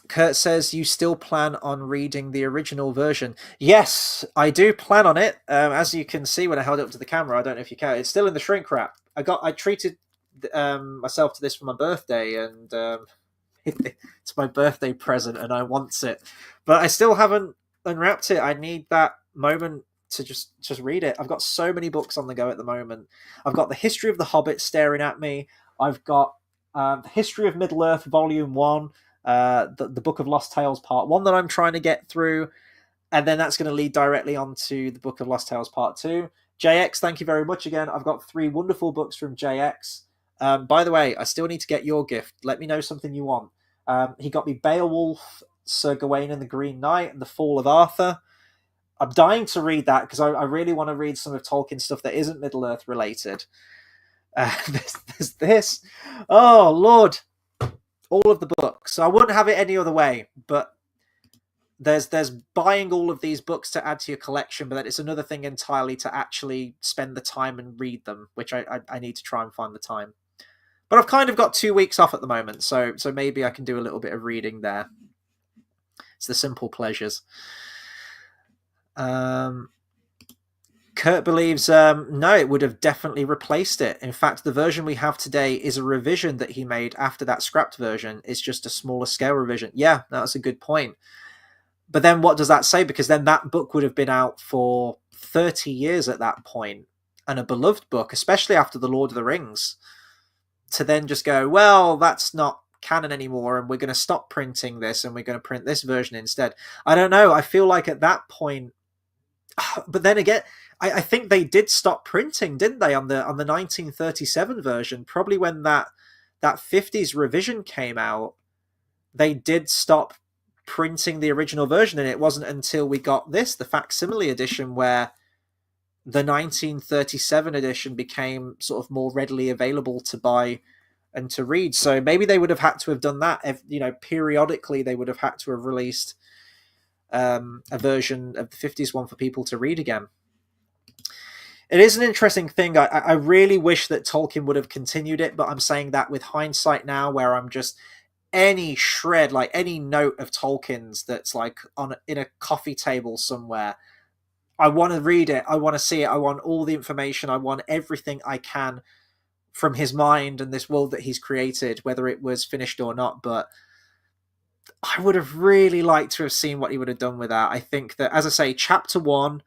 Kurt says, you still plan on reading the original version? Yes, I do plan on it. As you can see when I held it up to the camera, I don't know if you can. It's still in the shrink wrap. I treated myself to this for my birthday, and it's my birthday present, and I want it. But I still haven't unwrapped it. I need that moment to just read it. I've got so many books on the go at the moment. I've got the History of the Hobbit staring at me. I've got the History of Middle Earth Volume 1. The Book of Lost Tales Part 1 that I'm trying to get through, and then that's going to lead directly onto the Book of Lost Tales Part 2. JX, thank you very much again. I've got 3 wonderful books from JX. By the way, I still need to get your gift. Let me know something you want. He got me Beowulf, Sir Gawain and the Green Knight, and The Fall of Arthur. I'm dying to read that because I really want to read some of Tolkien's stuff that isn't Middle-earth related. There's this. Oh, Lord. All of the books. So I wouldn't have it any other way, but there's buying all of these books to add to your collection, but then it's another thing entirely to actually spend the time and read them, which I need to try and find the time. But I've kind of got 2 weeks off at the moment, so maybe I can do a little bit of reading there. It's the simple pleasures. Kurt believes no, it would have definitely replaced it. In fact, the version we have today is a revision that he made after that scrapped version. It's just a smaller scale revision. Yeah, that's a good point. But then what does that say? Because then that book would have been out for 30 years at that point, and a beloved book, especially after The Lord of the Rings. To then just go, well, that's not canon anymore, and we're going to stop printing this, and we're going to print this version instead. I don't know. I feel like at that point, but then again, I think they did stop printing, didn't they, on the 1937 version? Probably when that 50s revision came out, they did stop printing the original version, and it wasn't until we got this, the facsimile edition, where the 1937 edition became sort of more readily available to buy and to read. So maybe they would have had to have done that. Periodically they would have had to have released a version of the 50s one for people to read again. It is an interesting thing. I really wish that Tolkien would have continued it, but I'm saying that with hindsight now, where I'm just any shred, like any note of Tolkien's that's like in a coffee table somewhere, I want to read it. I want to see it. I want all the information. I want everything I can from his mind and this world that he's created, whether it was finished or not. But I would have really liked to have seen what he would have done with that. I think that, as I say, chapter 1,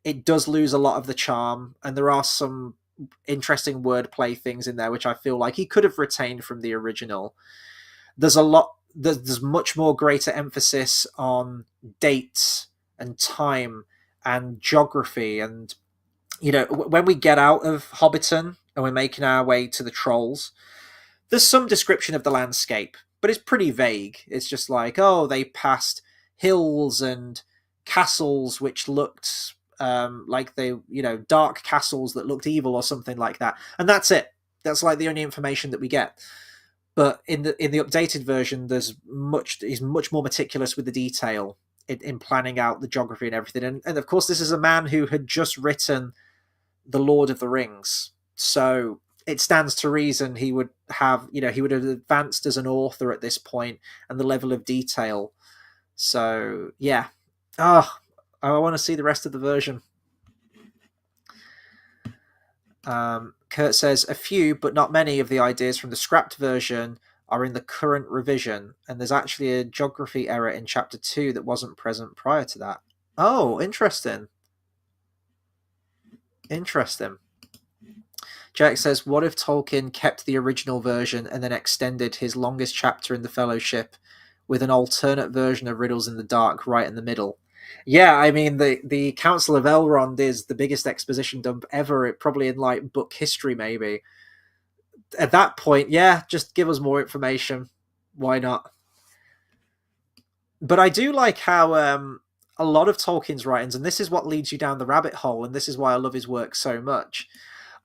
it does lose a lot of the charm, and there are some interesting wordplay things in there which I feel like he could have retained from the original. There's much more greater emphasis on dates and time and geography, and when we get out of Hobbiton and we're making our way to the Trolls, there's some description of the landscape, but it's pretty vague. It's just like, oh, they passed hills and castles which looked like they, dark castles that looked evil or something like that, and that's it. That's like the only information that we get. But in the updated version, he's much more meticulous with the detail in planning out the geography and everything. And of course, this is a man who had just written The Lord of the Rings, so it stands to reason he would have advanced as an author at this point, and the level of detail. So yeah, I want to see the rest of the version. Kurt says, a few, but not many, of the ideas from the scrapped version are in the current revision, and there's actually a geography error in chapter 2 that wasn't present prior to that. Oh, interesting. Interesting. Jack says, what if Tolkien kept the original version and then extended his longest chapter in the Fellowship with an alternate version of Riddles in the Dark right in the middle? Yeah, I mean, the Council of Elrond is the biggest exposition dump ever, probably in like book history, maybe. At that point, yeah, just give us more information. Why not? But I do like how a lot of Tolkien's writings, and this is what leads you down the rabbit hole, and this is why I love his work so much.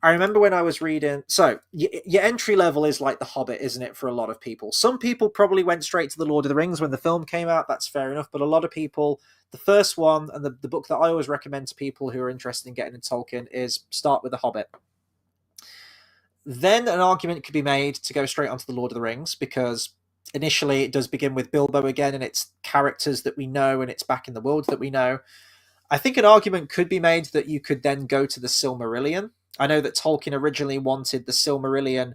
I remember when I was reading. So your entry level is like The Hobbit, isn't it? For a lot of people, some people probably went straight to The Lord of the Rings when the film came out. That's fair enough. But a lot of people, the first one and the book that I always recommend to people who are interested in getting into Tolkien is start with The Hobbit. Then an argument could be made to go straight onto The Lord of the Rings, because initially it does begin with Bilbo again, and it's characters that we know, and it's back in the world that we know. I think an argument could be made that you could then go to the Silmarillion. I know that Tolkien originally wanted the Silmarillion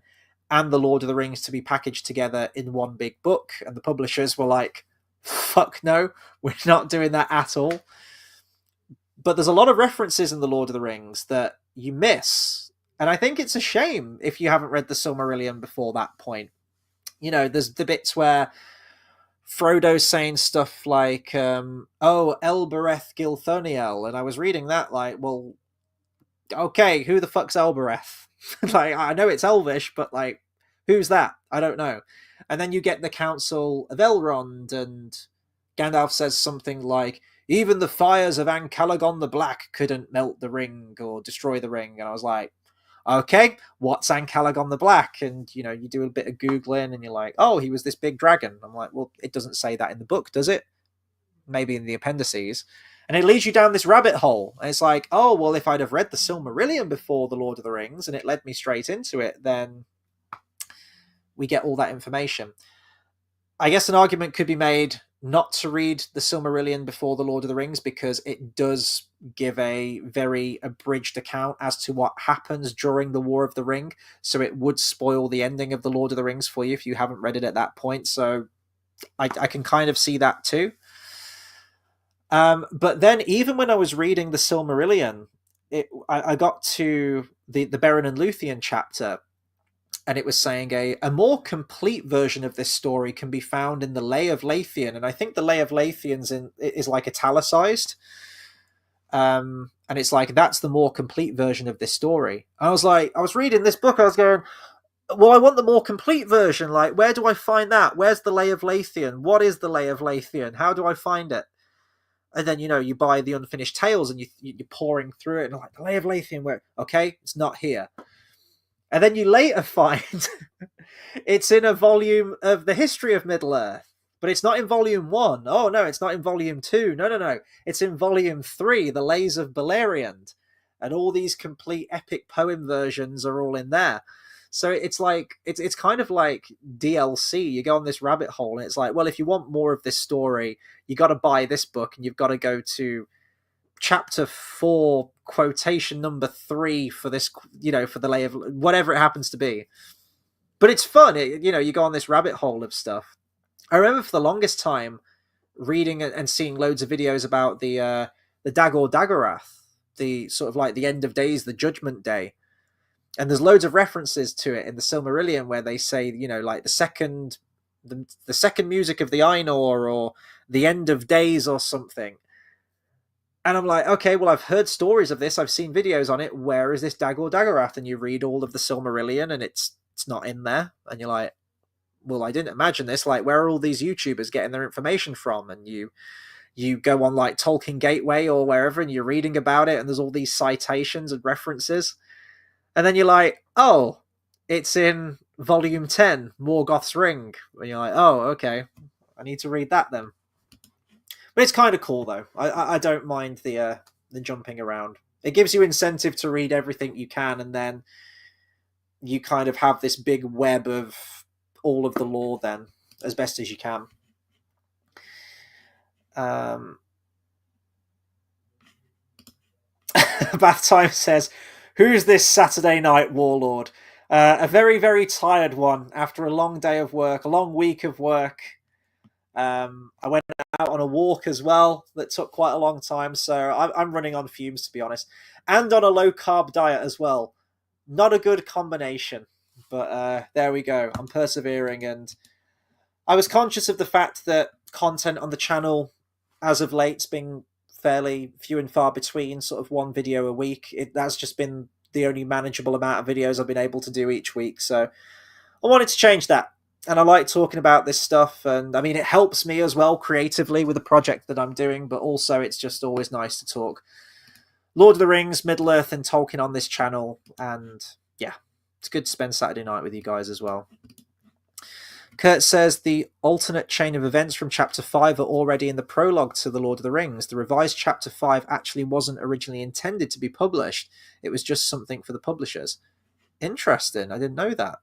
and the Lord of the Rings to be packaged together in one big book, and the publishers were like, fuck no, we're not doing that at all. But there's a lot of references in the Lord of the Rings that you miss, and I think it's a shame if you haven't read the Silmarillion before that point. You know, there's the bits where Frodo's saying stuff like, oh, Elbereth Gilthoniel, and I was reading that like, well, okay, who the fuck's Elbereth? Like, I know it's Elvish, but like, who's that? I don't know. And then you get the Council of Elrond, and Gandalf says something like, even the fires of Ancalagon the Black couldn't melt the ring or destroy the ring. And I was like, okay, what's Ancalagon the Black? And, you know, you do a bit of Googling and you're like, oh, he was this big dragon. I'm like, well, it doesn't say that in the book, does it? Maybe in the appendices. And it leads you down this rabbit hole. And it's like, oh, well, if I'd have read the Silmarillion before The Lord of the Rings and it led me straight into it, then we get all that information. I guess an argument could be made not to read the Silmarillion before the Lord of the Rings, because it does give a very abridged account as to what happens during the War of the Ring. So it would spoil the ending of the Lord of the Rings for you if you haven't read it at that point. So I can kind of see that too. But then even when I was reading the Silmarillion, I got to the Beren and Luthien chapter, and it was saying a more complete version of this story can be found in the Lay of Lathian, and I think the Lay of Lathian's is like italicized, and it's like that's the more complete version of this story. I was reading this book, I was going, well, I want the more complete version. Like, where do I find that? Where's the Lay of Lathian? What is the Lay of Lathian? How do I find it? And then, you know, you buy the Unfinished Tales and you're pouring through it, and like, the Lay of Lathian, where, okay, it's not here. And then you later find it's in a volume of the History of Middle-earth, but it's not in volume 1. Oh, no, it's not in volume 2. No. It's in volume 3, The Lays of Beleriand. And all these complete epic poem versions are all in there. So it's like, it's kind of like DLC. You go on this rabbit hole, and it's like, well, if you want more of this story, you got to buy this book, and you've got to go to chapter 4, quotation number 3 for this, you know, for the Lay of whatever it happens to be. But it's fun. You know, you go on this rabbit hole of stuff. I remember for the longest time reading and seeing loads of videos about the Dagor Dagorath, the sort of like the end of days, the Judgment Day. And there's loads of references to it in the Silmarillion where they say, you know, like the second music of the Ainur, or the end of days or something. And I'm like, okay, well, I've heard stories of this. I've seen videos on it. Where is this Dagor Dagorath? And you read all of the Silmarillion, and it's not in there. And you're like, well, I didn't imagine this. Like, where are all these YouTubers getting their information from? And you go on like Tolkien Gateway or wherever, and you're reading about it, and there's all these citations and references. And then you're like, oh, it's in volume 10, Morgoth's Ring. And you're like, oh, okay, I need to read that then. But it's kind of cool, though. I don't mind the jumping around. It gives you incentive to read everything you can, and then you kind of have this big web of all of the lore then, as best as you can. Bath Time says, who's this Saturday night warlord? A very, very tired one after a long day of work, a long week of work. I went out on a walk as well that took quite a long time, so I'm running on fumes, to be honest, and on a low carb diet as well. Not a good combination, but there we go. I'm persevering, and I was conscious of the fact that content on the channel, as of late's been fairly few and far between, sort of one video a week. That's just been the only manageable amount of videos I've been able to do each week, so I wanted to change that. And I like talking about this stuff, and I mean, it helps me as well creatively with the project that I'm doing, but also it's just always nice to talk Lord of the Rings, Middle Earth, and Tolkien on this channel. And yeah, it's good to spend Saturday night with you guys as well. Kurt says the alternate chain of events from Chapter 5 are already in the prologue to The Lord of the Rings. The revised Chapter 5 actually wasn't originally intended to be published. It was just something for the publishers. Interesting. I didn't know that.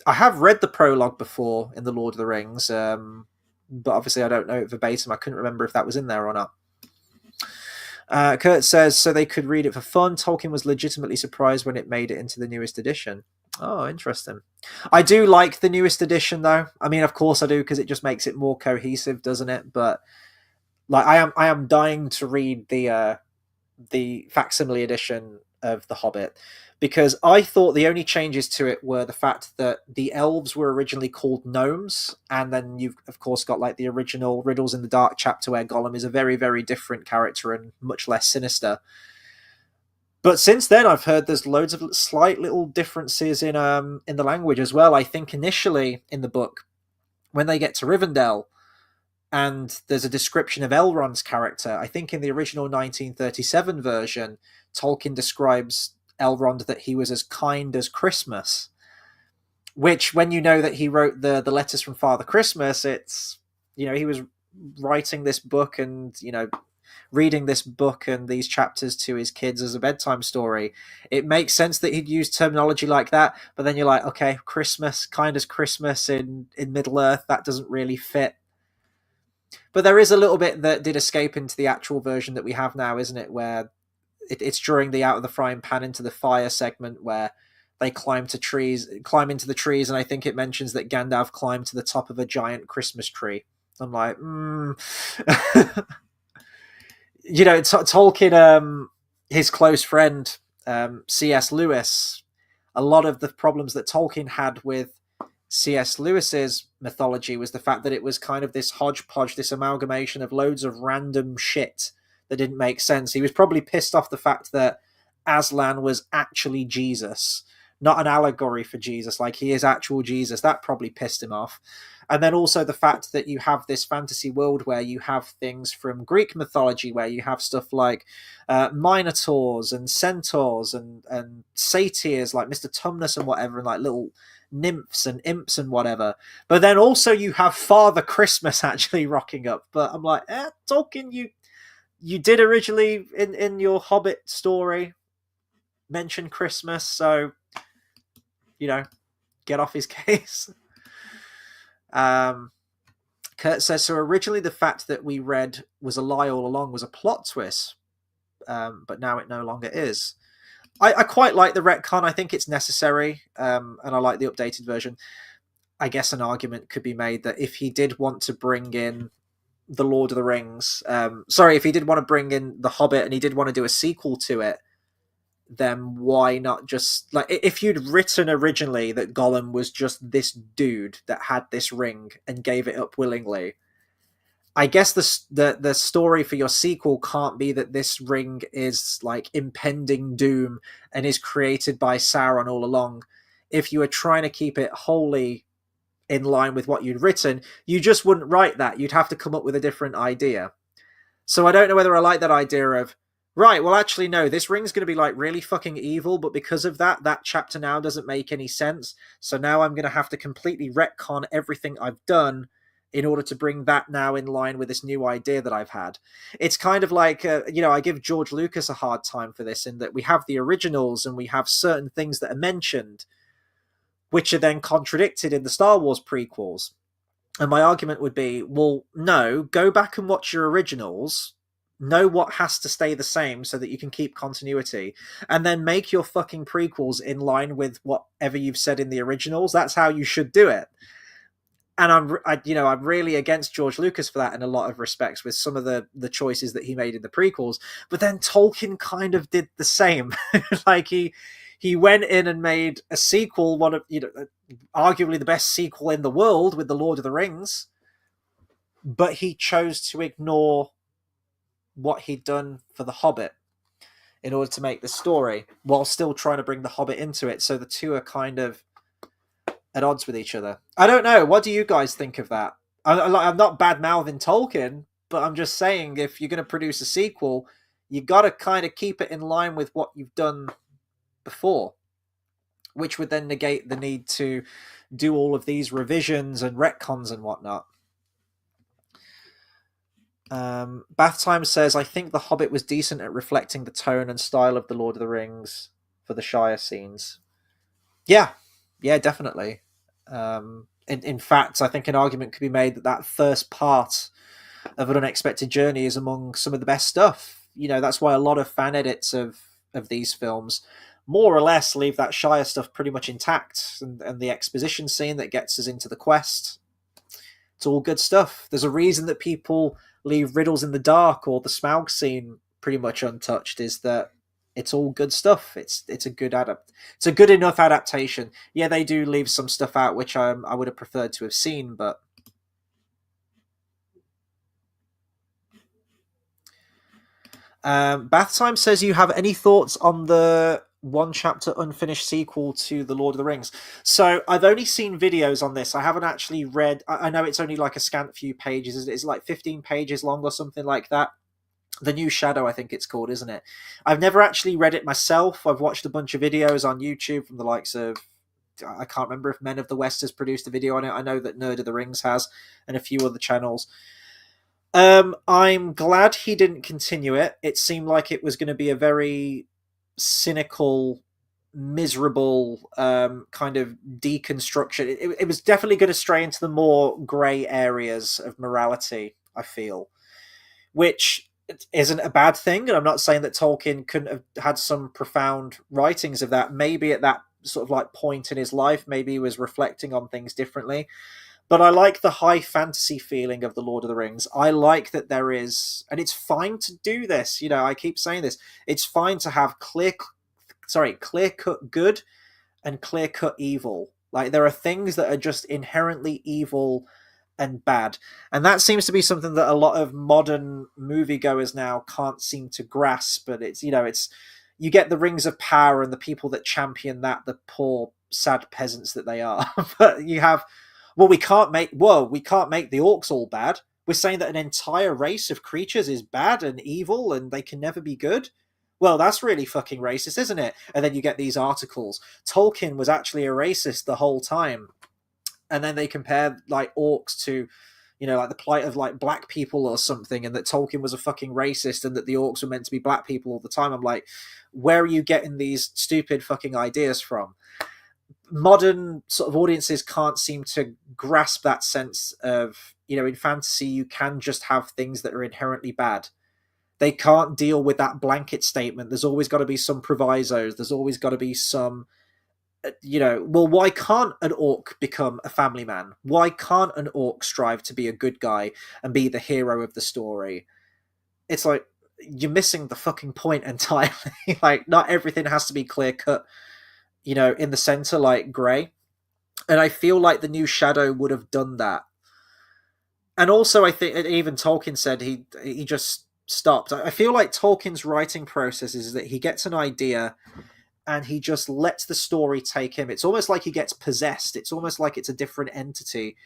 I have read the prologue before in The Lord of the Rings, but obviously I don't know it verbatim. I couldn't remember if that was in there or not. Kurt says, so they could read it for fun. Tolkien was legitimately surprised when it made it into the newest edition. Oh, interesting. I do like the newest edition, though. I mean, of course I do, because it just makes it more cohesive, doesn't it? But like, I am dying to read the facsimile edition of The Hobbit, because I thought the only changes to it were the fact that the elves were originally called gnomes, and then you've of course got like the original Riddles in the Dark chapter where Gollum is a very, very different character and much less sinister. But since then, I've heard there's loads of slight little differences in the language as well. I think initially in the book, when they get to Rivendell, and there's a description of Elrond's character. I think in the original 1937 version, Tolkien describes Elrond that he was as kind as Christmas. Which, when you know that he wrote the letters from Father Christmas, it's, you know, he was writing this book and, you know, reading this book and these chapters to his kids as a bedtime story. It makes sense that he'd use terminology like that, but then you're like, okay, Christmas, kind as Christmas in Middle Earth, that doesn't really fit. But there is a little bit that did escape into the actual version that we have now, isn't it? Where it's during the out of the frying pan into the fire segment where they climb into the trees, and I think it mentions that Gandalf climbed to the top of a giant Christmas tree. I'm like, you know, Tolkien, his close friend, C.S. Lewis, a lot of the problems that Tolkien had with C.S. Lewis's mythology was the fact that it was kind of this hodgepodge, this amalgamation of loads of random shit that didn't make sense. He was probably pissed off the fact that Aslan was actually Jesus, not an allegory for Jesus, like he is actual Jesus. That probably pissed him off. And then also the fact that you have this fantasy world where you have things from Greek mythology, where you have stuff like minotaurs and centaurs and satyrs like Mr. Tumnus and whatever, and like little nymphs and imps and whatever. But then also you have Father Christmas actually rocking up. But I'm like, Tolkien, you did originally in your Hobbit story mention Christmas, so, you know, get off his case. Kurt says, so originally the fact that we read was a lie all along was a plot twist, but now it no longer is. I quite like the retcon. I think it's necessary, and I like the updated version. I guess an argument could be made that if he did want to bring in the Lord of the Rings, if he did want to bring in the Hobbit and he did want to do a sequel to it, then why not just, like, if you'd written originally that Gollum was just this dude that had this ring and gave it up willingly, I guess the story for your sequel can't be that this ring is like impending doom and is created by Sauron all along. If you were trying to keep it wholly in line with what you'd written, you just wouldn't write that. You'd have to come up with a different idea. So I don't know whether I like that idea of, right, well, actually, no, this ring's going to be, like, really fucking evil, but because of that chapter now doesn't make any sense, so now I'm going to have to completely retcon everything I've done in order to bring that now in line with this new idea that I've had. It's kind of like, I give George Lucas a hard time for this, in that we have the originals and we have certain things that are mentioned, which are then contradicted in the Star Wars prequels. And my argument would be, well, no, go back and watch your originals, know what has to stay the same so that you can keep continuity, and then make your fucking prequels in line with whatever you've said in the originals. That's how you should do it. And I'm really against George Lucas for that in a lot of respects with some of the choices that he made in the prequels. But then Tolkien kind of did the same. Like he went in and made a sequel, one of arguably the best sequel in the world with the Lord of the Rings, but he chose to ignore what he'd done for the Hobbit in order to make the story, while still trying to bring the Hobbit into it. So the two are kind of at odds with each other. I don't know. What do you guys think of that? I'm not bad mouthing Tolkien, but I'm just saying if you're going to produce a sequel, you got to kind of keep it in line with what you've done before, which would then negate the need to do all of these revisions and retcons and whatnot. Bath Time says, I think The Hobbit was decent at reflecting the tone and style of The Lord of the Rings for the Shire scenes. Yeah, definitely. In fact, I think an argument could be made that first part of An Unexpected Journey is among some of the best stuff. That's why a lot of fan edits of these films more or less leave that Shire stuff pretty much intact, and the exposition scene that gets us into the quest. It's all good stuff. There's a reason that people leave Riddles in the Dark or the Smaug scene pretty much untouched, is that it's all good stuff. It's a good enough adaptation. Yeah, they do leave some stuff out which I would have preferred to have seen, but Bath Time says, you have any thoughts on the one chapter unfinished sequel to The Lord of the Rings? So I've only seen videos on this. I haven't actually read. I know it's only like a scant few pages. It's like 15 pages long or something like that. The New Shadow, I think it's called, isn't it? I've never actually read it myself. I've watched a bunch of videos on YouTube from the likes of, I can't remember if Men of the West has produced a video on it. I know that Nerd of the Rings has, and a few other channels. I'm glad he didn't continue it. It seemed like it was going to be a very cynical, miserable kind of deconstruction. It was definitely going to stray into the more grey areas of morality, I feel, which isn't a bad thing. And I'm not saying that Tolkien couldn't have had some profound writings of that. Maybe at that sort of like point in his life, maybe he was reflecting on things differently. But I like the high fantasy feeling of The Lord of the Rings. I like that there is, and it's fine to do this. I keep saying this. It's fine to have clear-cut good and clear-cut evil. Like, there are things that are just inherently evil and bad. And that seems to be something that a lot of modern moviegoers now can't seem to grasp. But it's, you get the Rings of Power and the people that champion that, the poor, sad peasants that they are. But you have, we can't make the orcs all bad. We're saying that an entire race of creatures is bad and evil and they can never be good. Well, that's really fucking racist, isn't it? And then you get these articles. Tolkien was actually a racist the whole time. And then they compare like orcs to, like the plight of like black people or something, and that Tolkien was a fucking racist and that the orcs were meant to be black people all the time. I'm like, where are you getting these stupid fucking ideas from? Modern sort of audiences can't seem to grasp that sense of, in fantasy, you can just have things that are inherently bad. They can't deal with that blanket statement. There's always got to be some provisos. There's always got to be some, why can't an orc become a family man? Why can't an orc strive to be a good guy and be the hero of the story? It's like, you're missing the fucking point entirely. Like, not everything has to be clear cut, in the center, like Grey. And I feel like the New Shadow would have done that. And also, I think even Tolkien said he just stopped. I feel like Tolkien's writing process is that he gets an idea and he just lets the story take him. It's almost like he gets possessed. It's almost like it's a different entity,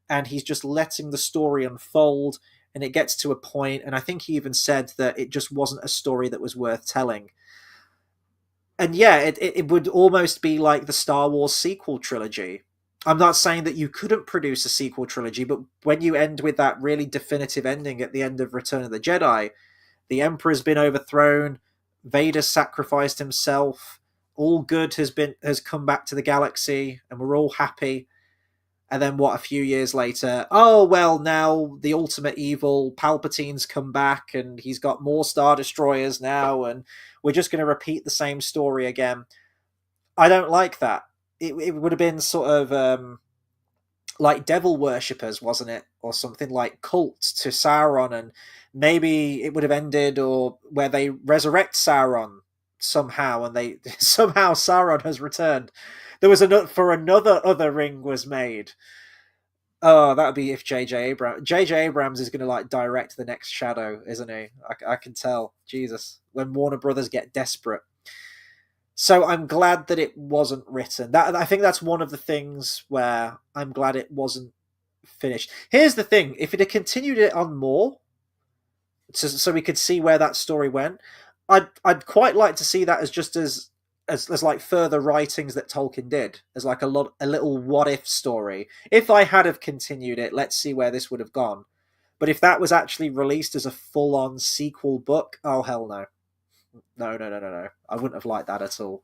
and he's just letting the story unfold, and it gets to a point, and I think he even said that it just wasn't a story that was worth telling. And yeah, it would almost be like the Star Wars sequel trilogy. I'm not saying that you couldn't produce a sequel trilogy, but when you end with that really definitive ending at the end of Return of the Jedi, the Emperor's been overthrown, Vader sacrificed himself, all good has come back to the galaxy, and we're all happy. And then what, a few years later, oh, well, now the ultimate evil, Palpatine's come back and he's got more Star Destroyers now, and we're just going to repeat the same story again. I don't like that. It would have been sort of like devil worshippers, wasn't it? Or something like cults to Sauron, and maybe it would have ended or where they resurrect Sauron somehow, and they somehow Sauron has returned. There was another other ring was made. Oh, that would be if J.J. Abrams is going to like direct the next Shadow, isn't he? I can tell. Jesus, when Warner Brothers get desperate. So I'm glad that it wasn't written. That I think that's one of the things where I'm glad it wasn't finished. Here's the thing: if it had continued it on more, so we could see where that story went, I'd quite like to see that as just as like further writings that Tolkien did, as like a little what if story. If I had have continued it, let's see where this would have gone. But if that was actually released as a full on sequel book, oh hell no. No. I wouldn't have liked that at all.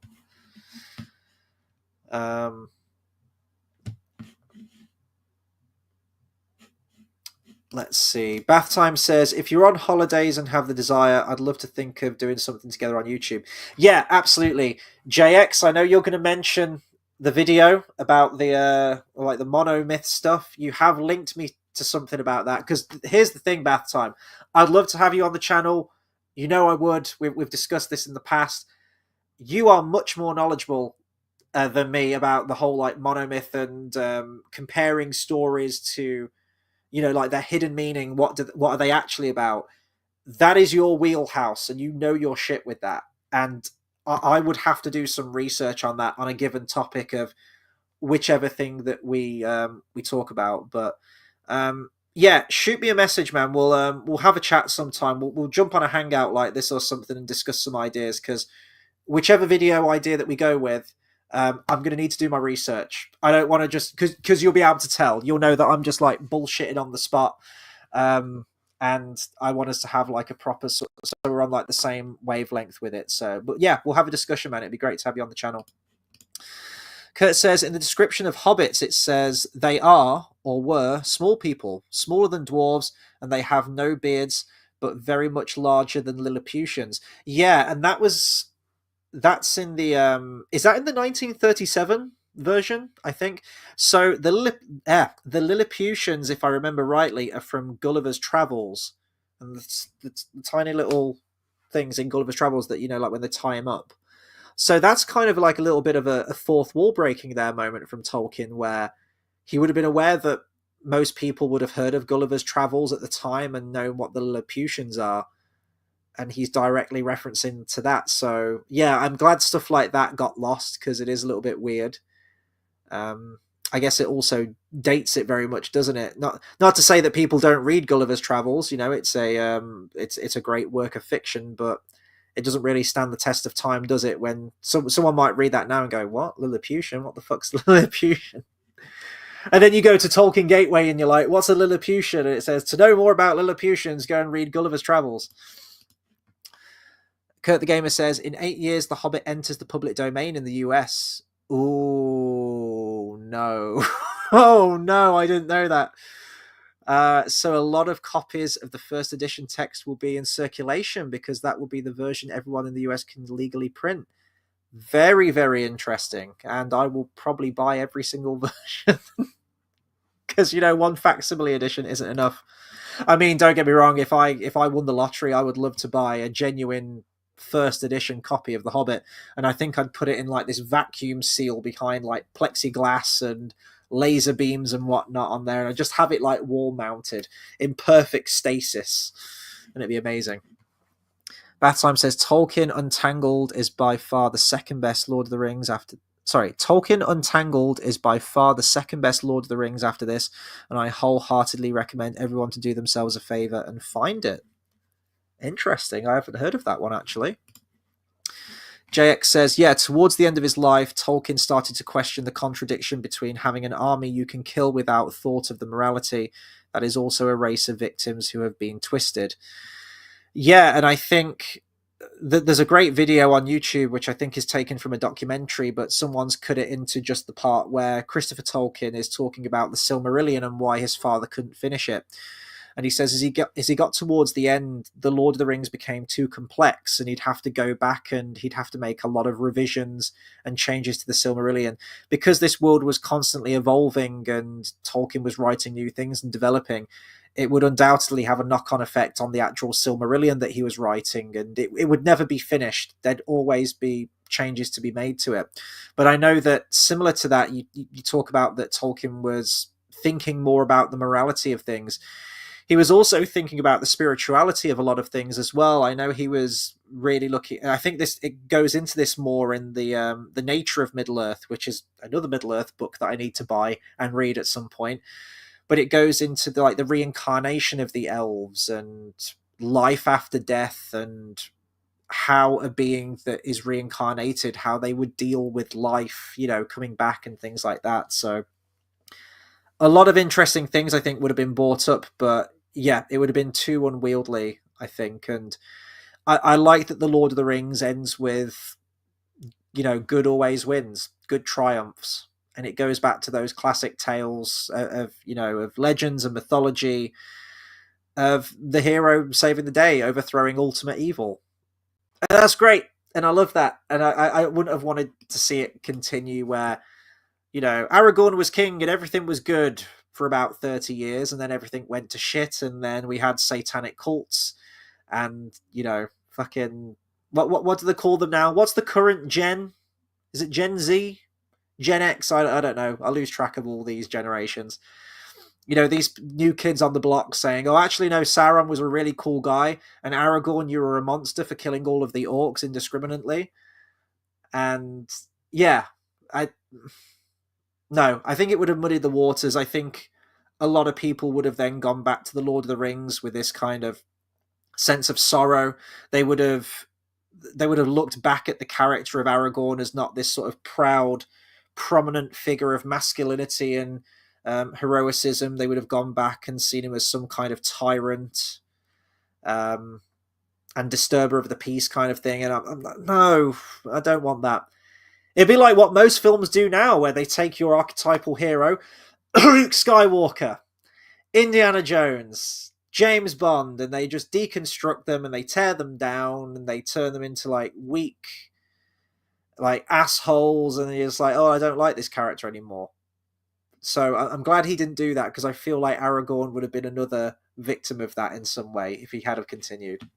Let's see. Bath Time says, if you're on holidays and have the desire, I'd love to think of doing something together on YouTube. Yeah, absolutely. JX, I know you're going to mention the video about the like the monomyth stuff. You have linked me to something about that, because here's the thing, Bath Time. I'd love to have you on the channel. You know I would. We've discussed this in the past. You are much more knowledgeable than me about the whole like monomyth and comparing stories to, you know, like their hidden meaning. What are they actually about? That is your wheelhouse, and you know your shit with that. And I would have to do some research on that on a given topic of whichever thing that we talk about. But yeah, shoot me a message, man. We'll have a chat sometime. We'll jump on a hangout like this or something and discuss some ideas, because whichever video idea that we go with, I'm going to need to do my research. I don't want to just because you'll be able to tell. You'll know that I'm just like bullshitting on the spot, and I want us to have like a proper so we're on like the same wavelength with it. So, but yeah, we'll have a discussion, man. It'd be great to have you on the channel. Kurt says, in the description of hobbits, it says they are, or were, small people, smaller than dwarves, and they have no beards, but very much larger than Lilliputians. Yeah, and that's in the, is that in the 1937 version, I think? So the Lilliputians, if I remember rightly, are from Gulliver's Travels. And the tiny little things in Gulliver's Travels that, you know, like when they tie him up. So that's kind of like a little bit of a fourth wall breaking there moment from Tolkien, where he would have been aware that most people would have heard of Gulliver's Travels at the time and known what the Lilliputians are, and he's directly referencing to that. So yeah, I'm glad stuff like that got lost, because it is a little bit weird. I guess it also dates it very much, doesn't it? Not to say that people don't read Gulliver's Travels. You know, it's a great work of fiction, but it doesn't really stand the test of time, does it? When someone might read that now and go, what? Lilliputian? What the fuck's Lilliputian? And then you go to Tolkien Gateway and you're like, what's a Lilliputian? And it says, to know more about Lilliputians, go and read Gulliver's Travels. Kurt the Gamer says, in 8 years, The Hobbit enters the public domain in the US. Ooh, no. Oh, no, I didn't know that. So a lot of copies of the first edition text will be in circulation, because that will be the version everyone in the US can legally print. Very, very interesting. And I will probably buy every single version, because, you know, one facsimile edition isn't enough. I mean, don't get me wrong. If I won the lottery, I would love to buy a genuine first edition copy of The Hobbit, and I think I'd put it in like this vacuum seal behind like plexiglass and laser beams and whatnot on there, and I just have it like wall mounted in perfect stasis, and it'd be amazing. Battime says Tolkien Untangled is by far the second best Lord of the Rings after. Sorry, Tolkien Untangled is by far the second best Lord of the Rings after this, and I wholeheartedly recommend everyone to do themselves a favor and find it. Interesting. I haven't heard of that one, actually. JX says, yeah, towards the end of his life, Tolkien started to question the contradiction between having an army you can kill without thought of the morality that is also a race of victims who have been twisted. Yeah, and I think there's a great video on YouTube which I think is taken from a documentary, but someone's cut it into just the part where Christopher Tolkien is talking about the Silmarillion and why his father couldn't finish it. And he says as he got towards the end, the Lord of the Rings became too complex, and he'd have to go back and he'd have to make a lot of revisions and changes to the Silmarillion because this world was constantly evolving and Tolkien was writing new things and developing. It would undoubtedly have a knock-on effect on the actual Silmarillion that he was writing, and it would never be finished. There'd always be changes to be made to it. But I know that similar to that, you talk about that Tolkien was thinking more about the morality of things. He was also thinking about the spirituality of a lot of things as well. I know he was really looking. I think it goes into this more in the Nature of Middle Earth, which is another Middle Earth book that I need to buy and read at some point. But it goes into the reincarnation of the elves and life after death and how a being that is reincarnated, how they would deal with life, coming back and things like that. So a lot of interesting things I think would have been brought up, but yeah, it would have been too unwieldy, I think. And I like that the Lord of the Rings ends with, good always wins, good triumphs. And it goes back to those classic tales of legends and mythology, of the hero saving the day, overthrowing ultimate evil. And that's great. And I love that. And I wouldn't have wanted to see it continue where, Aragorn was king and everything was good for about 30 years, and then everything went to shit, and then we had satanic cults, and, fucking... What do they call them now? What's the current gen? Is it Gen Z? Gen X? I don't know. I lose track of all these generations. These new kids on the block saying, oh, actually, no, Sauron was a really cool guy, and Aragorn, you were a monster for killing all of the orcs indiscriminately. And, yeah, I think it would have muddied the waters. I think a lot of people would have then gone back to the Lord of the Rings with this kind of sense of sorrow. They would have looked back at the character of Aragorn as not this sort of proud, prominent figure of masculinity and heroicism. They would have gone back and seen him as some kind of tyrant and disturber of the peace kind of thing. And I'm like, no, I don't want that. It'd be like what most films do now, where they take your archetypal hero, Luke Skywalker, Indiana Jones, James Bond, and they just deconstruct them and they tear them down and they turn them into weak, assholes, and you're just like, oh, I don't like this character anymore. So I'm glad he didn't do that, because I feel like Aragorn would have been another victim of that in some way if he had have continued.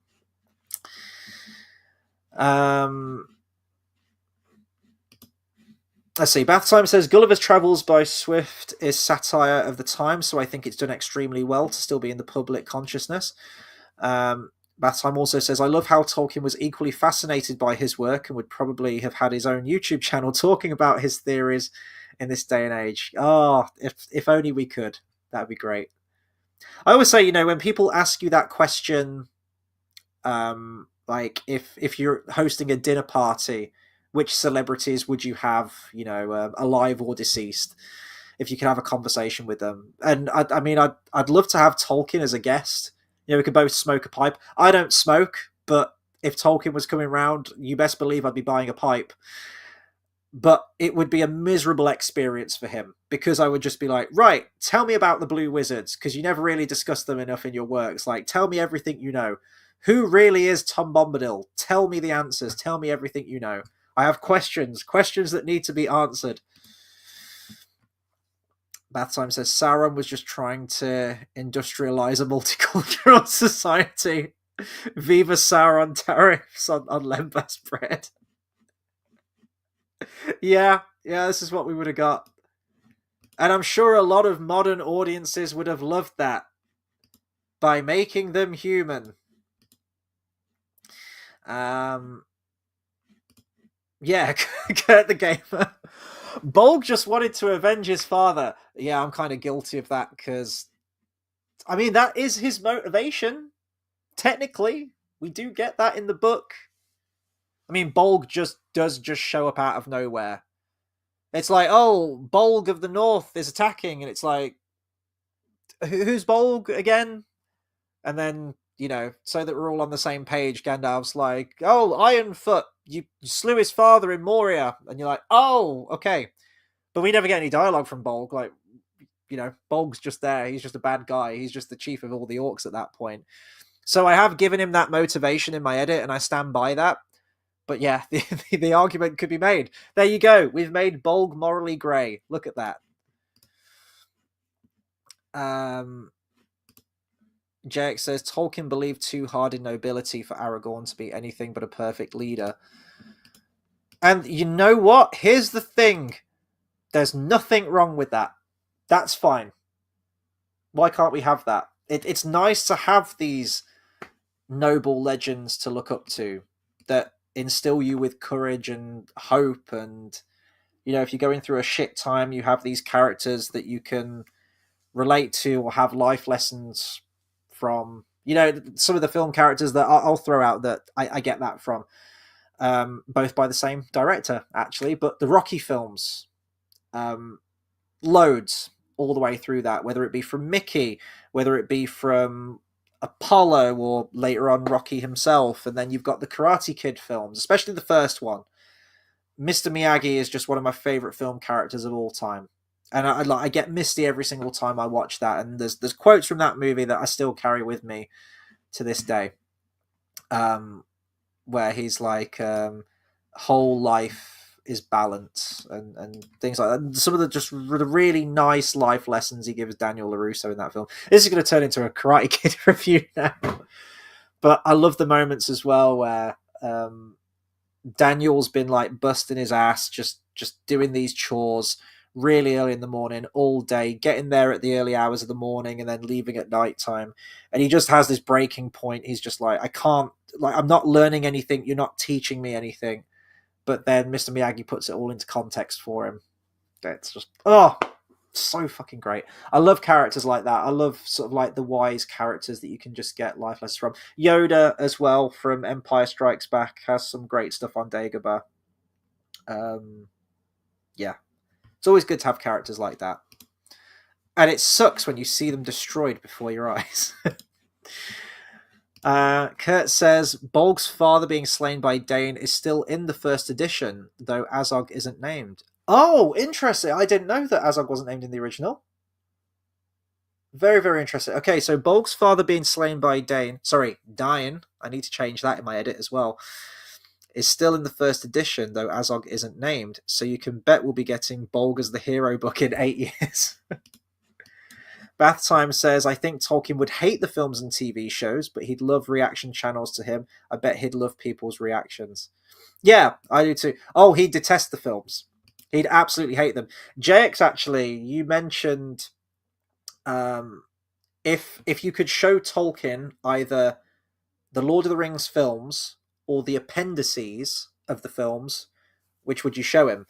Let's see. Bathtime says Gulliver's Travels by Swift is satire of the time, so I think it's done extremely well to still be in the public consciousness. Bathtime also says, I love how Tolkien was equally fascinated by his work and would probably have had his own YouTube channel talking about his theories in this day and age. Oh, if only we could. That would be great. I always say, when people ask you that question, if you're hosting a dinner party, which celebrities would you have, alive or deceased, if you could have a conversation with them? And I'd love to have Tolkien as a guest. We could both smoke a pipe. I don't smoke, but if Tolkien was coming around, you best believe I'd be buying a pipe. But it would be a miserable experience for him, because I would just be like, right, tell me about the Blue Wizards, because you never really discuss them enough in your works. Tell me everything you know. Who really is Tom Bombadil? Tell me the answers. Tell me everything you know. I have questions that need to be answered. Bathtime says Sauron was just trying to industrialize a multicultural society. Viva Sauron tariffs on lembas bread. Yeah, this is what we would have got. And I'm sure a lot of modern audiences would have loved that, by making them human. Yeah, Kurt the Gamer. Bolg just wanted to avenge his father. Yeah, I'm kind of guilty of that, because that is his motivation. Technically, we do get that in the book. Bolg does show up out of nowhere. It's like, oh, Bolg of the North is attacking, and it's like, who's Bolg again? And then so that we're all on the same page, Gandalf's like, "Oh, Ironfoot, you slew his father in Moria," and you're like, "Oh, okay." But we never get any dialogue from Bolg. Like, Bolg's just there. He's just a bad guy. He's just the chief of all the orcs at that point. So I have given him that motivation in my edit, and I stand by that. But yeah, the argument could be made. There you go. We've made Bolg morally grey. Look at that. JX says, Tolkien believed too hard in nobility for Aragorn to be anything but a perfect leader. And you know what? Here's the thing. There's nothing wrong with that. That's fine. Why can't we have that? It's nice to have these noble legends to look up to that instill you with courage and hope. And, if you're going through a shit time, you have these characters that you can relate to or have life lessons from. Some of the film characters that I'll throw out that I get that from, both by the same director, actually. But the Rocky films, loads all the way through that, whether it be from Mickey, whether it be from Apollo, or later on Rocky himself. And then you've got the Karate Kid films, especially the first one. Mr. Miyagi is just one of my favorite film characters of all time. And I get misty every single time I watch that. And there's quotes from that movie that I still carry with me to this day, where he's like, whole life is balance, and things like that. Some of the really nice life lessons he gives Daniel LaRusso in that film. This is going to turn into a Karate Kid review now. But I love the moments as well where Daniel's been like busting his ass, just doing these chores really early in the morning, all day, getting there at the early hours of the morning and then leaving at nighttime. And he just has this breaking point. He's just like, I'm not learning anything. You're not teaching me anything. But then Mr. Miyagi puts it all into context for him. It's just, so fucking great. I love characters like that. I love sort of like the wise characters that you can just get life lessons from. Yoda as well from Empire Strikes Back has some great stuff on Dagobah. Yeah. It's always good to have characters like that. And it sucks when you see them destroyed before your eyes. Kurt says, Bolg's father being slain by Dane is still in the first edition, though Azog isn't named. Oh, interesting. I didn't know that Azog wasn't named in the original. Very, very interesting. Okay, so Bolg's father being slain by Dane, I need to change that in my edit as well, is still in the first edition, though Azog isn't named, so you can bet we'll be getting Bolg as the hero book in 8 years. Bathtime says, I think Tolkien would hate the films and TV shows, but he'd love reaction channels to him. I bet he'd love people's reactions. Yeah, I do too. Oh, he'd detest the films. He'd absolutely hate them. JX, actually, you mentioned if you could show Tolkien either the Lord of the Rings films or the appendices of the films, which would you show him?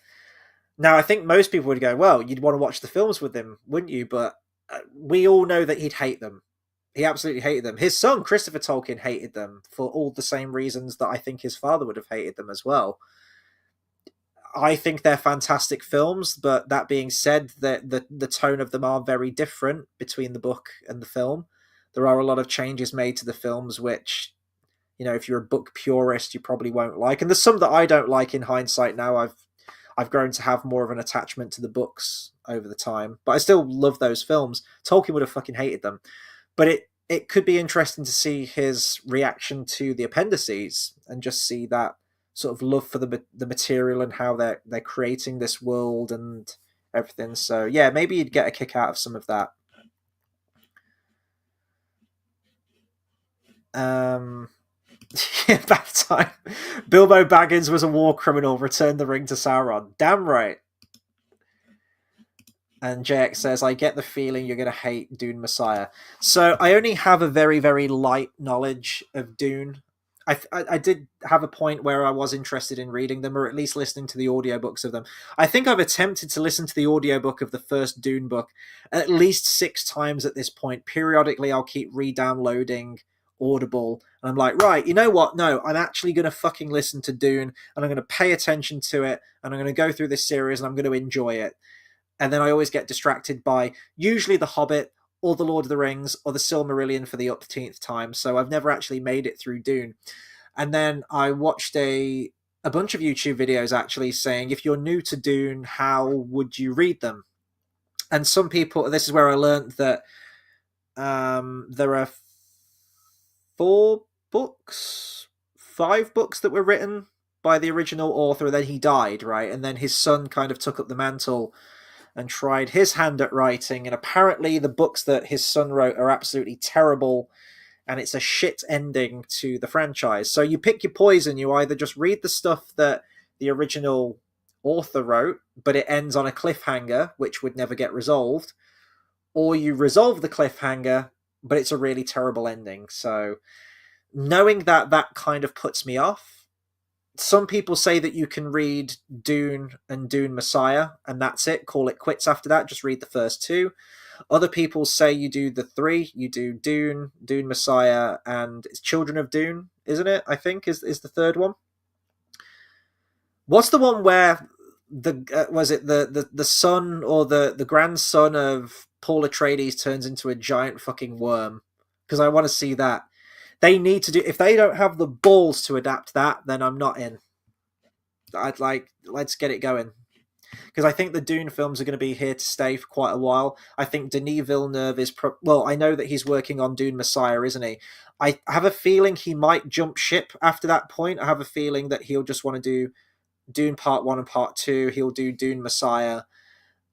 Now, I think most people would go, well, you'd want to watch the films with him, wouldn't you? But we all know that he'd hate them. He absolutely hated them. His son, Christopher Tolkien, hated them for all the same reasons that I think his father would have hated them as well. I think they're fantastic films, but that being said, the tone of them are very different between the book and the film. There are a lot of changes made to the films, which, if you're a book purist, you probably won't like. And there's some that I don't like in hindsight now. I've grown to have more of an attachment to the books over the time, but I still love those films. Tolkien would have fucking hated them. But it could be interesting to see his reaction to the appendices and just see that sort of love for the material and how they're creating this world and everything. So yeah, maybe you'd get a kick out of some of that. That time, Bilbo Baggins was a war criminal. Returned the ring to Sauron. Damn right. And JX says, I get the feeling you're going to hate Dune Messiah. So I only have a very, very light knowledge of Dune. I did have a point where I was interested in reading them, or at least listening to the audiobooks of them. I think I've attempted to listen to the audiobook of the first Dune book at least 6 times at this point. Periodically, I'll keep re-downloading Audible, and I'm like, right, you know what? No, I'm actually going to fucking listen to Dune, and I'm going to pay attention to it, and I'm going to go through this series, and I'm going to enjoy it. And then I always get distracted by usually The Hobbit or the Lord of the Rings or the Silmarillion for the upteenth time, so I've never actually made it through Dune. And then I watched a bunch of YouTube videos actually saying, if you're new to Dune, how would you read them? And some people, this is where I learned that there are four books, five books that were written by the original author, and then he died, right? And then his son kind of took up the mantle and tried his hand at writing. And apparently, the books that his son wrote are absolutely terrible, and it's a shit ending to the franchise. So you pick your poison. You either just read the stuff that the original author wrote, but it ends on a cliffhanger, which would never get resolved, or you resolve the cliffhanger, but it's a really terrible ending. So knowing that, that kind of puts me off. Some people say that you can read Dune and Dune Messiah, and that's it. Call it quits after that. Just read the first two. Other people say you do the three. You do Dune, Dune Messiah, and it's Children of Dune, isn't it? I think is the third one. What's the one where was it the son or the grandson of Paul Atreides turns into a giant fucking worm? Because I want to see that. They need to do. If they don't have the balls to adapt that, then I'm not in. I'd like, let's get it going, because I think the Dune films are going to be here to stay for quite a while. I think Denis Villeneuve is well. I know that he's working on Dune Messiah, isn't he? I have a feeling he might jump ship after that point. I have a feeling that he'll just want to do Dune Part 1 and Part 2. He'll do Dune Messiah,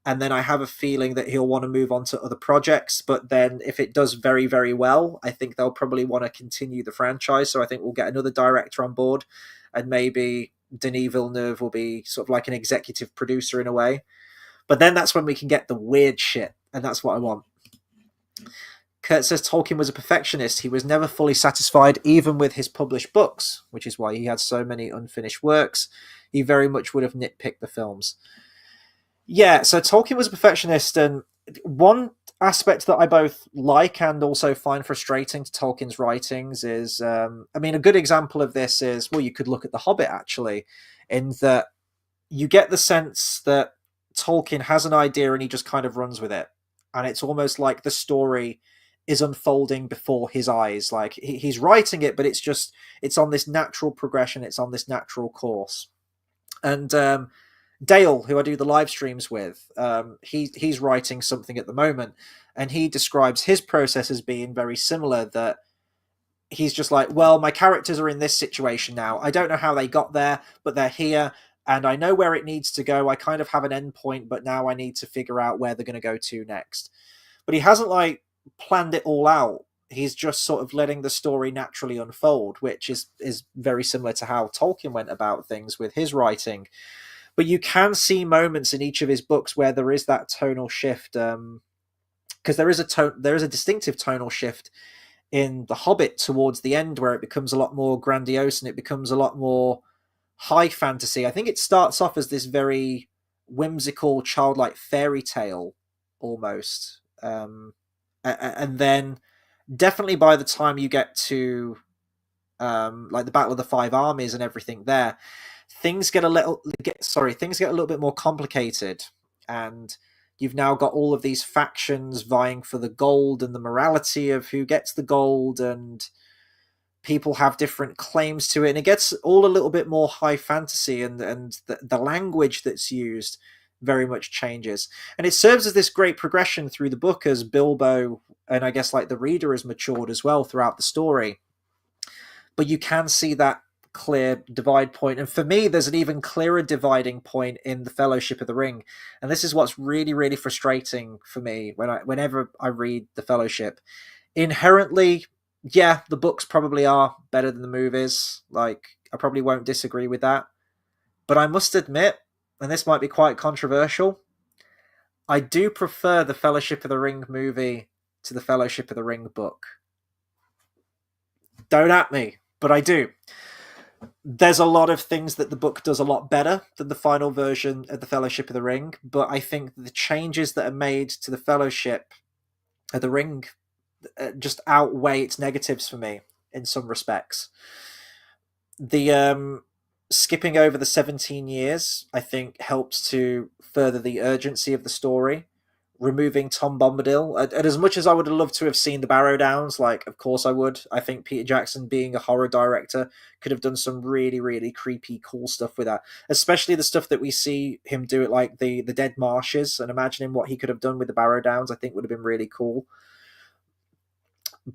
and then I have a feeling that he'll want to move on to other projects. But then if it does very, very well, I think they'll probably want to continue the franchise. So I think we'll get another director on board, and maybe Denis Villeneuve will be sort of like an executive producer in a way. But then that's when we can get the weird shit, and that's what I want. Kurt says Tolkien was a perfectionist. He was never fully satisfied, even with his published books, which is why he had so many unfinished works. He very much would have nitpicked the films. Yeah, so Tolkien was a perfectionist, and one aspect that I both like and also find frustrating to Tolkien's writings is, I mean, a good example of this is, well, you could look at The Hobbit, actually, in that you get the sense that Tolkien has an idea and he just kind of runs with it. And it's almost like the story is unfolding before his eyes. Like, he's writing it, but it's on this natural progression, it's on this natural course. And Dale, who I do the live streams with, he's writing something at the moment, and he describes his process as being very similar. That he's just like, well, my characters are in this situation now. I don't know how they got there, but they're here, and I know where it needs to go. I kind of have an end point, but now I need to figure out where they're going to go to next. But he hasn't like planned it all out. He's just sort of letting the story naturally unfold, which is very similar to how Tolkien went about things with his writing. But you can see moments in each of his books where there is that tonal shift, because there is a distinctive tonal shift in The Hobbit towards the end, where it becomes a lot more grandiose and it becomes a lot more high fantasy. I think it starts off as this very whimsical, childlike fairy tale almost, and then definitely by the time you get to like the Battle of the Five Armies and everything there, things get a little bit more complicated, and you've now got all of these factions vying for the gold and the morality of who gets the gold, and people have different claims to it, and it gets all a little bit more high fantasy, and the language that's used very much changes, and it serves as this great progression through the book as Bilbo, and I guess like the reader, has matured as well throughout the story. But you can see that clear divide point, and for me there's an even clearer dividing point in the Fellowship of the Ring, and this is what's really, really frustrating for me whenever I read the Fellowship. Inherently, yeah, the books probably are better than the movies, like I probably won't disagree with that, but I must admit, and this might be quite controversial, I do prefer the Fellowship of the Ring movie to the Fellowship of the Ring book. Don't at me, but I do. There's a lot of things that the book does a lot better than the final version of the Fellowship of the Ring, but I think the changes that are made to the Fellowship of the Ring just outweigh its negatives for me in some respects. The skipping over the 17 years, I think, helps to further the urgency of the story, removing Tom Bombadil. And as much as I would have loved to have seen the Barrow Downs, like, of course I would. I think Peter Jackson, being a horror director, could have done some really, really creepy, cool stuff with that. Especially the stuff that we see him do at, like, the Dead Marshes, and imagining what he could have done with the Barrow Downs, I think would have been really cool.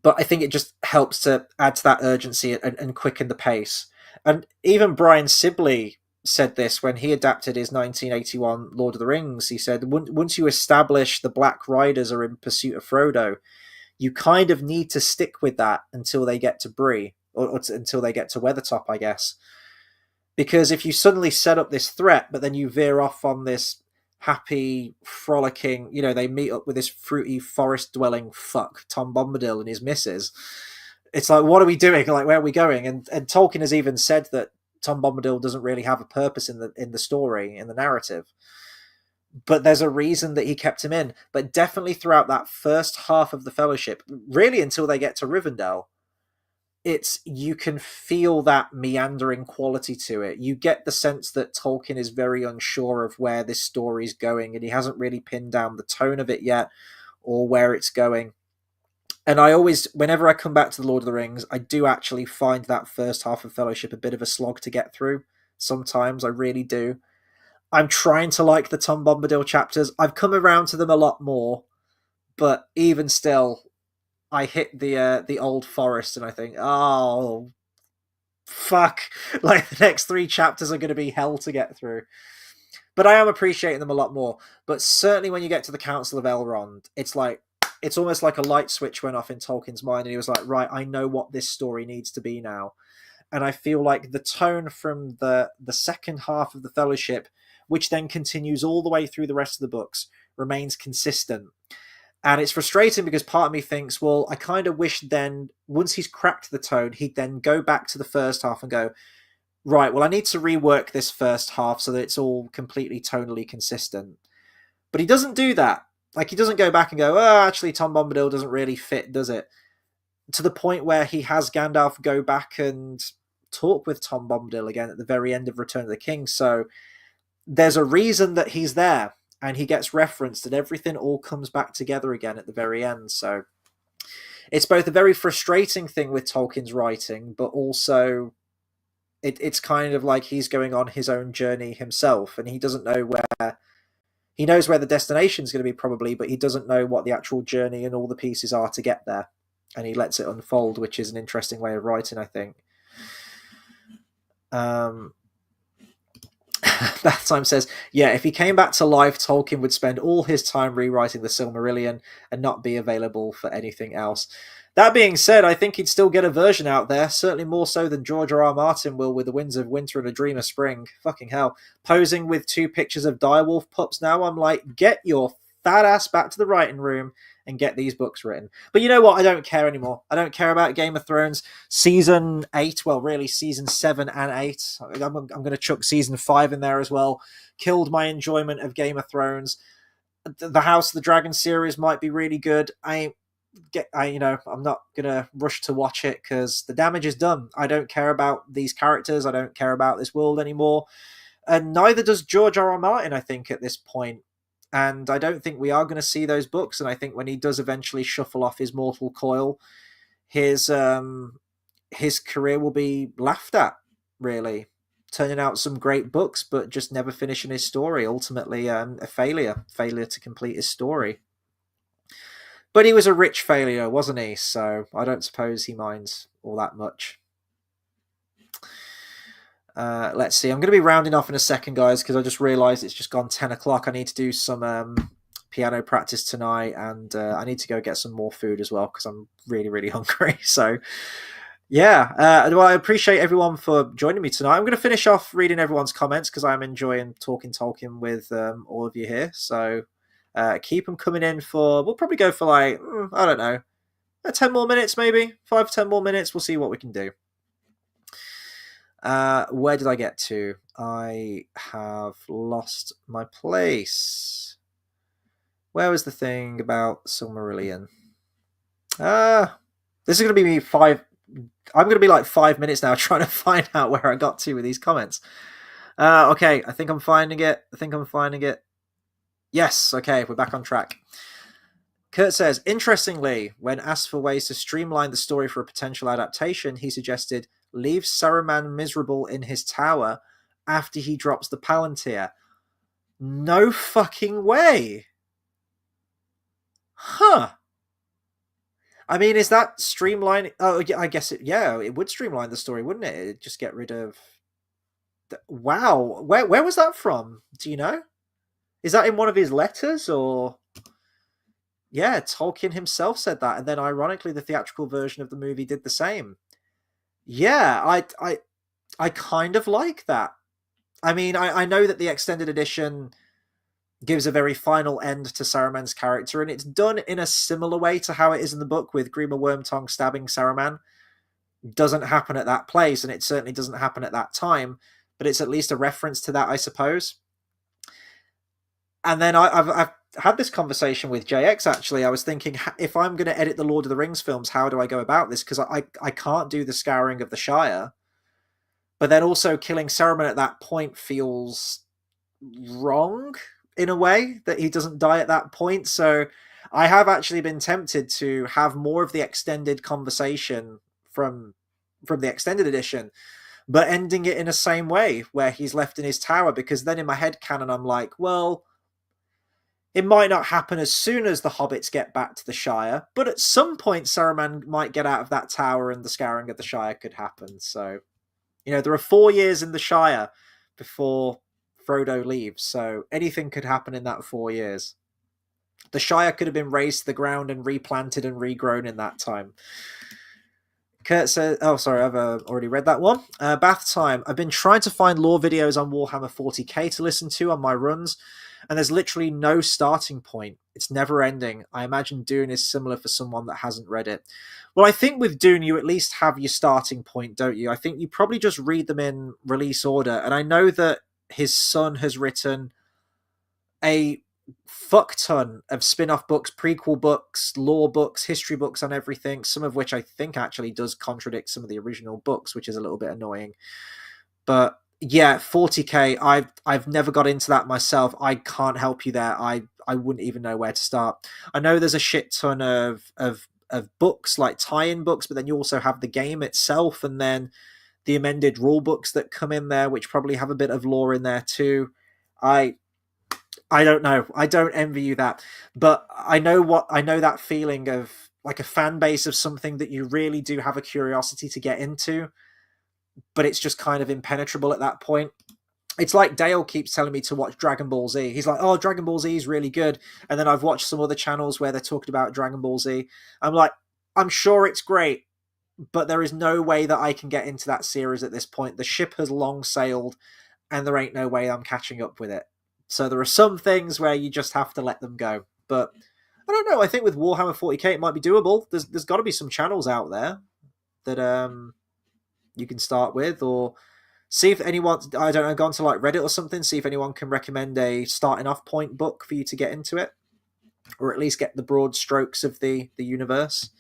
But I think it just helps to add to that urgency and quicken the pace. And even Brian Sibley said this when he adapted his 1981 Lord of the Rings. He said, once you establish the Black Riders are in pursuit of Frodo, you kind of need to stick with that until they get to Bree, or until they get to Weathertop, I guess. Because if you suddenly set up this threat, but then you veer off on this happy, frolicking, they meet up with this fruity forest-dwelling fuck, Tom Bombadil and his missus. It's like, what are we doing? Like, where are we going? And Tolkien has even said that Tom Bombadil doesn't really have a purpose in the story, in the narrative. But there's a reason that he kept him in. But definitely throughout that first half of the Fellowship, really until they get to Rivendell, you can feel that meandering quality to it. You get the sense that Tolkien is very unsure of where this story's going, and he hasn't really pinned down the tone of it yet, or where it's going. And I always, whenever I come back to The Lord of the Rings, I do actually find that first half of Fellowship a bit of a slog to get through. Sometimes I really do. I'm trying to like the Tom Bombadil chapters. I've come around to them a lot more, but even still, I hit the old forest and I think, oh, fuck. Like, the next 3 chapters are going to be hell to get through. But I am appreciating them a lot more. But certainly when you get to the Council of Elrond, it's almost like a light switch went off in Tolkien's mind, and he was like, right, I know what this story needs to be now. And I feel like the tone from the second half of the Fellowship, which then continues all the way through the rest of the books, remains consistent. And it's frustrating because part of me thinks, well, I kind of wish then, once he's cracked the tone, he'd then go back to the first half and go, right, well, I need to rework this first half so that it's all completely tonally consistent. But he doesn't do that. Like, he doesn't go back and go, oh, actually, Tom Bombadil doesn't really fit, does it? To the point where he has Gandalf go back and talk with Tom Bombadil again at the very end of Return of the King. So there's a reason that he's there, and he gets referenced, and everything all comes back together again at the very end. So it's both a very frustrating thing with Tolkien's writing, but also it's kind of like he's going on his own journey himself, and he doesn't know where... He knows where the destination is going to be, probably, but he doesn't know what the actual journey and all the pieces are to get there. And he lets it unfold, which is an interesting way of writing, I think. That time says, yeah, if he came back to life, Tolkien would spend all his time rewriting the Silmarillion and not be available for anything else. That being said, I think he'd still get a version out there, certainly more so than George R.R. Martin will with The Winds of Winter and A Dream of Spring. Fucking hell. Posing with 2 pictures of direwolf pups now, I'm like, get your fat ass back to the writing room and get these books written. But you know what? I don't care anymore. I don't care about Game of Thrones. Season 8, well, really, Season 7 and 8. I'm going to chuck Season 5 in there as well. Killed my enjoyment of Game of Thrones. The House of the Dragon series might be really good. I'm not gonna rush to watch it because the damage is done. I don't care about these characters. I don't care about this world anymore, and neither does George R.R. Martin, I think, at this point. And I don't think we are going to see those books. And I think when he does eventually shuffle off his mortal coil, his career will be laughed at, really, turning out some great books, but just never finishing his story. Ultimately, a failure to complete his story. But he was a rich failure, wasn't he? So I don't suppose he minds all that much. Let's see. I'm going to be rounding off in a second, guys, because I just realised it's just gone 10 o'clock. I need to do some piano practice tonight, and I need to go get some more food as well because I'm really, really hungry. So, yeah. Well, I appreciate everyone for joining me tonight. I'm going to finish off reading everyone's comments because I'm enjoying talking Tolkien with all of you here. So... keep them coming in we'll probably go for I don't know, 10 more minutes, maybe 5 to 10 more minutes. We'll see what we can do. Where did I get to? I have lost my place. Where was the thing about Silmarillion? This is going to be me I'm going to be like 5 minutes now trying to find out where I got to with these comments. Okay, I think I'm finding it. Yes, okay, we're back on track. Kurt says, interestingly, when asked for ways to streamline the story for a potential adaptation, he suggested leave Saruman miserable in his tower after he drops the Palantir. No fucking way. Huh. I mean, is that streamlining? Oh, I guess it would streamline the story, wouldn't it? It'd just get rid of. Wow, where was that from? Do you know? Is that in one of his letters or? Yeah, Tolkien himself said that, and then ironically, the theatrical version of the movie did the same. Yeah, I kind of like that. I mean, I know that the extended edition gives a very final end to Saruman's character, and it's done in a similar way to how it is in the book with Grima Wormtongue stabbing Saruman. Doesn't happen at that place, and it certainly doesn't happen at that time, but it's at least a reference to that, I suppose. And then I've had this conversation with JX, actually. I was thinking, if I'm going to edit the Lord of the Rings films, how do I go about this? Because I can't do the scouring of the Shire. But then also killing Saruman at that point feels wrong in a way that he doesn't die at that point. So I have actually been tempted to have more of the extended conversation from the extended edition, but ending it in the same way where he's left in his tower, because then in my head canon I'm like, well, it might not happen as soon as the hobbits get back to the Shire, but at some point Saruman might get out of that tower and the scouring of the Shire could happen. So, there are 4 years in the Shire before Frodo leaves, so anything could happen in that 4 years. The Shire could have been razed to the ground and replanted and regrown in that time. Kurt says, oh, sorry, I've already read that one. Bath time. I've been trying to find lore videos on Warhammer 40k to listen to on my runs, and there's literally no starting point. It's never ending. I imagine Dune is similar for someone that hasn't read it. Well, I think with Dune, you at least have your starting point, don't you? I think you probably just read them in release order, and I know that his son has written a fuck ton of spin-off books, prequel books, lore books, history books on everything, some of which I think actually does contradict some of the original books, which is a little bit annoying. But yeah, 40k, I've never got into that myself. I can't help you there. I wouldn't even know where to start. I know there's a shit ton of books, like tie-in books, but then you also have the game itself, and then the amended rule books that come in there, which probably have a bit of lore in there too. I don't know. I don't envy you that, but I know that feeling of like a fan base of something that you really do have a curiosity to get into, but it's just kind of impenetrable at that point. It's like Dale keeps telling me to watch Dragon Ball Z. He's like, "Oh, Dragon Ball Z is really good," and then I've watched some other channels where they're talking about Dragon Ball Z. I'm like, I'm sure it's great, but there is no way that I can get into that series at this point. The ship has long sailed, and there ain't no way I'm catching up with it. So there are some things where you just have to let them go. But I don't know. I think with Warhammer 40k, it might be doable. There's got to be some channels out there that you can start with, or see if anyone, I don't know, gone to like Reddit or something. See if anyone can recommend a starting off point book for you to get into it, or at least get the broad strokes of the universe.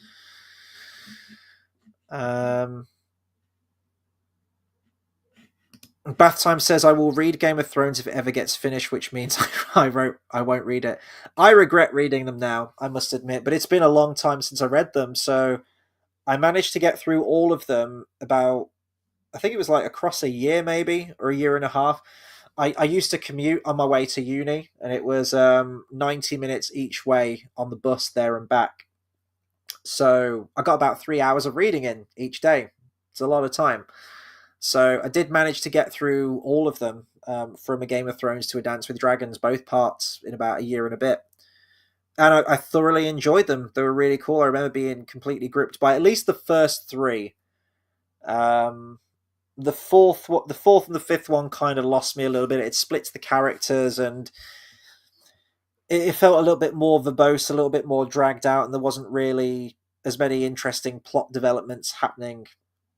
Bath Time says, I will read Game of Thrones if it ever gets finished, which means I won't read it. I regret reading them now, I must admit, but it's been a long time since I read them, so I managed to get through all of them about, I think it was like across a year maybe, or a year and a half. I used to commute on my way to uni, and it was 90 minutes each way on the bus there and back. So I got about 3 hours of reading in each day. It's a lot of time. So I did manage to get through all of them, from A Game of Thrones to A Dance with Dragons, both parts, in about a year and a bit. And I thoroughly enjoyed them. They were really cool. I remember being completely gripped by at least the first three. The fourth and the fifth one kind of lost me a little bit. It splits the characters, and it felt a little bit more verbose, a little bit more dragged out, and there wasn't really as many interesting plot developments happening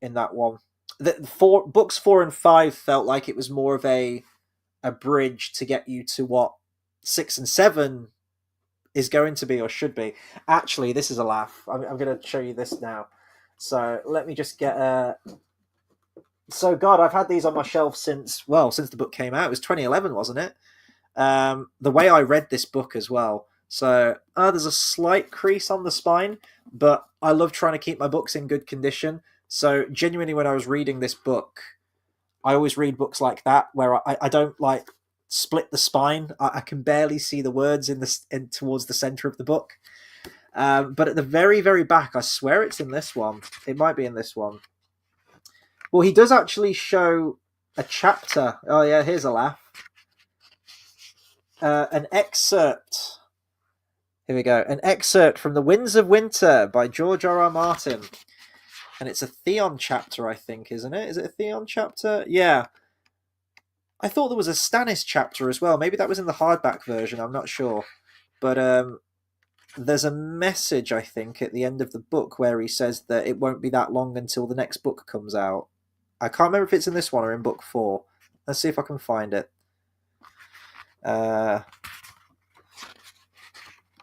in that one. Books 4 and 5 felt like it was more of a bridge to get you to what 6 and 7 is going to be, or should be. Actually, this is a laugh. I'm going to show you this now. So let me just get a. So God, I've had these on my shelf since the book came out. It was 2011, wasn't it? The way I read this book as well. So there's a slight crease on the spine, but I love trying to keep my books in good condition. So genuinely, when I was reading this book, I always read books like that where I don't like split the spine. I can barely see the words in towards the center of the book. But at the very, very back, I swear it's in this one. It might be in this one. Well, he does actually show a chapter. Oh, yeah, here's a laugh. An excerpt. Here we go. An excerpt from The Winds of Winter by George R. R. Martin. And it's a Theon chapter, I think, isn't it? Is it a Theon chapter? Yeah. I thought there was a Stannis chapter as well. Maybe that was in the hardback version. I'm not sure. But there's a message, I think, at the end of the book where he says that it won't be that long until the next book comes out. I can't remember if it's in this one or in book 4. Let's see if I can find it.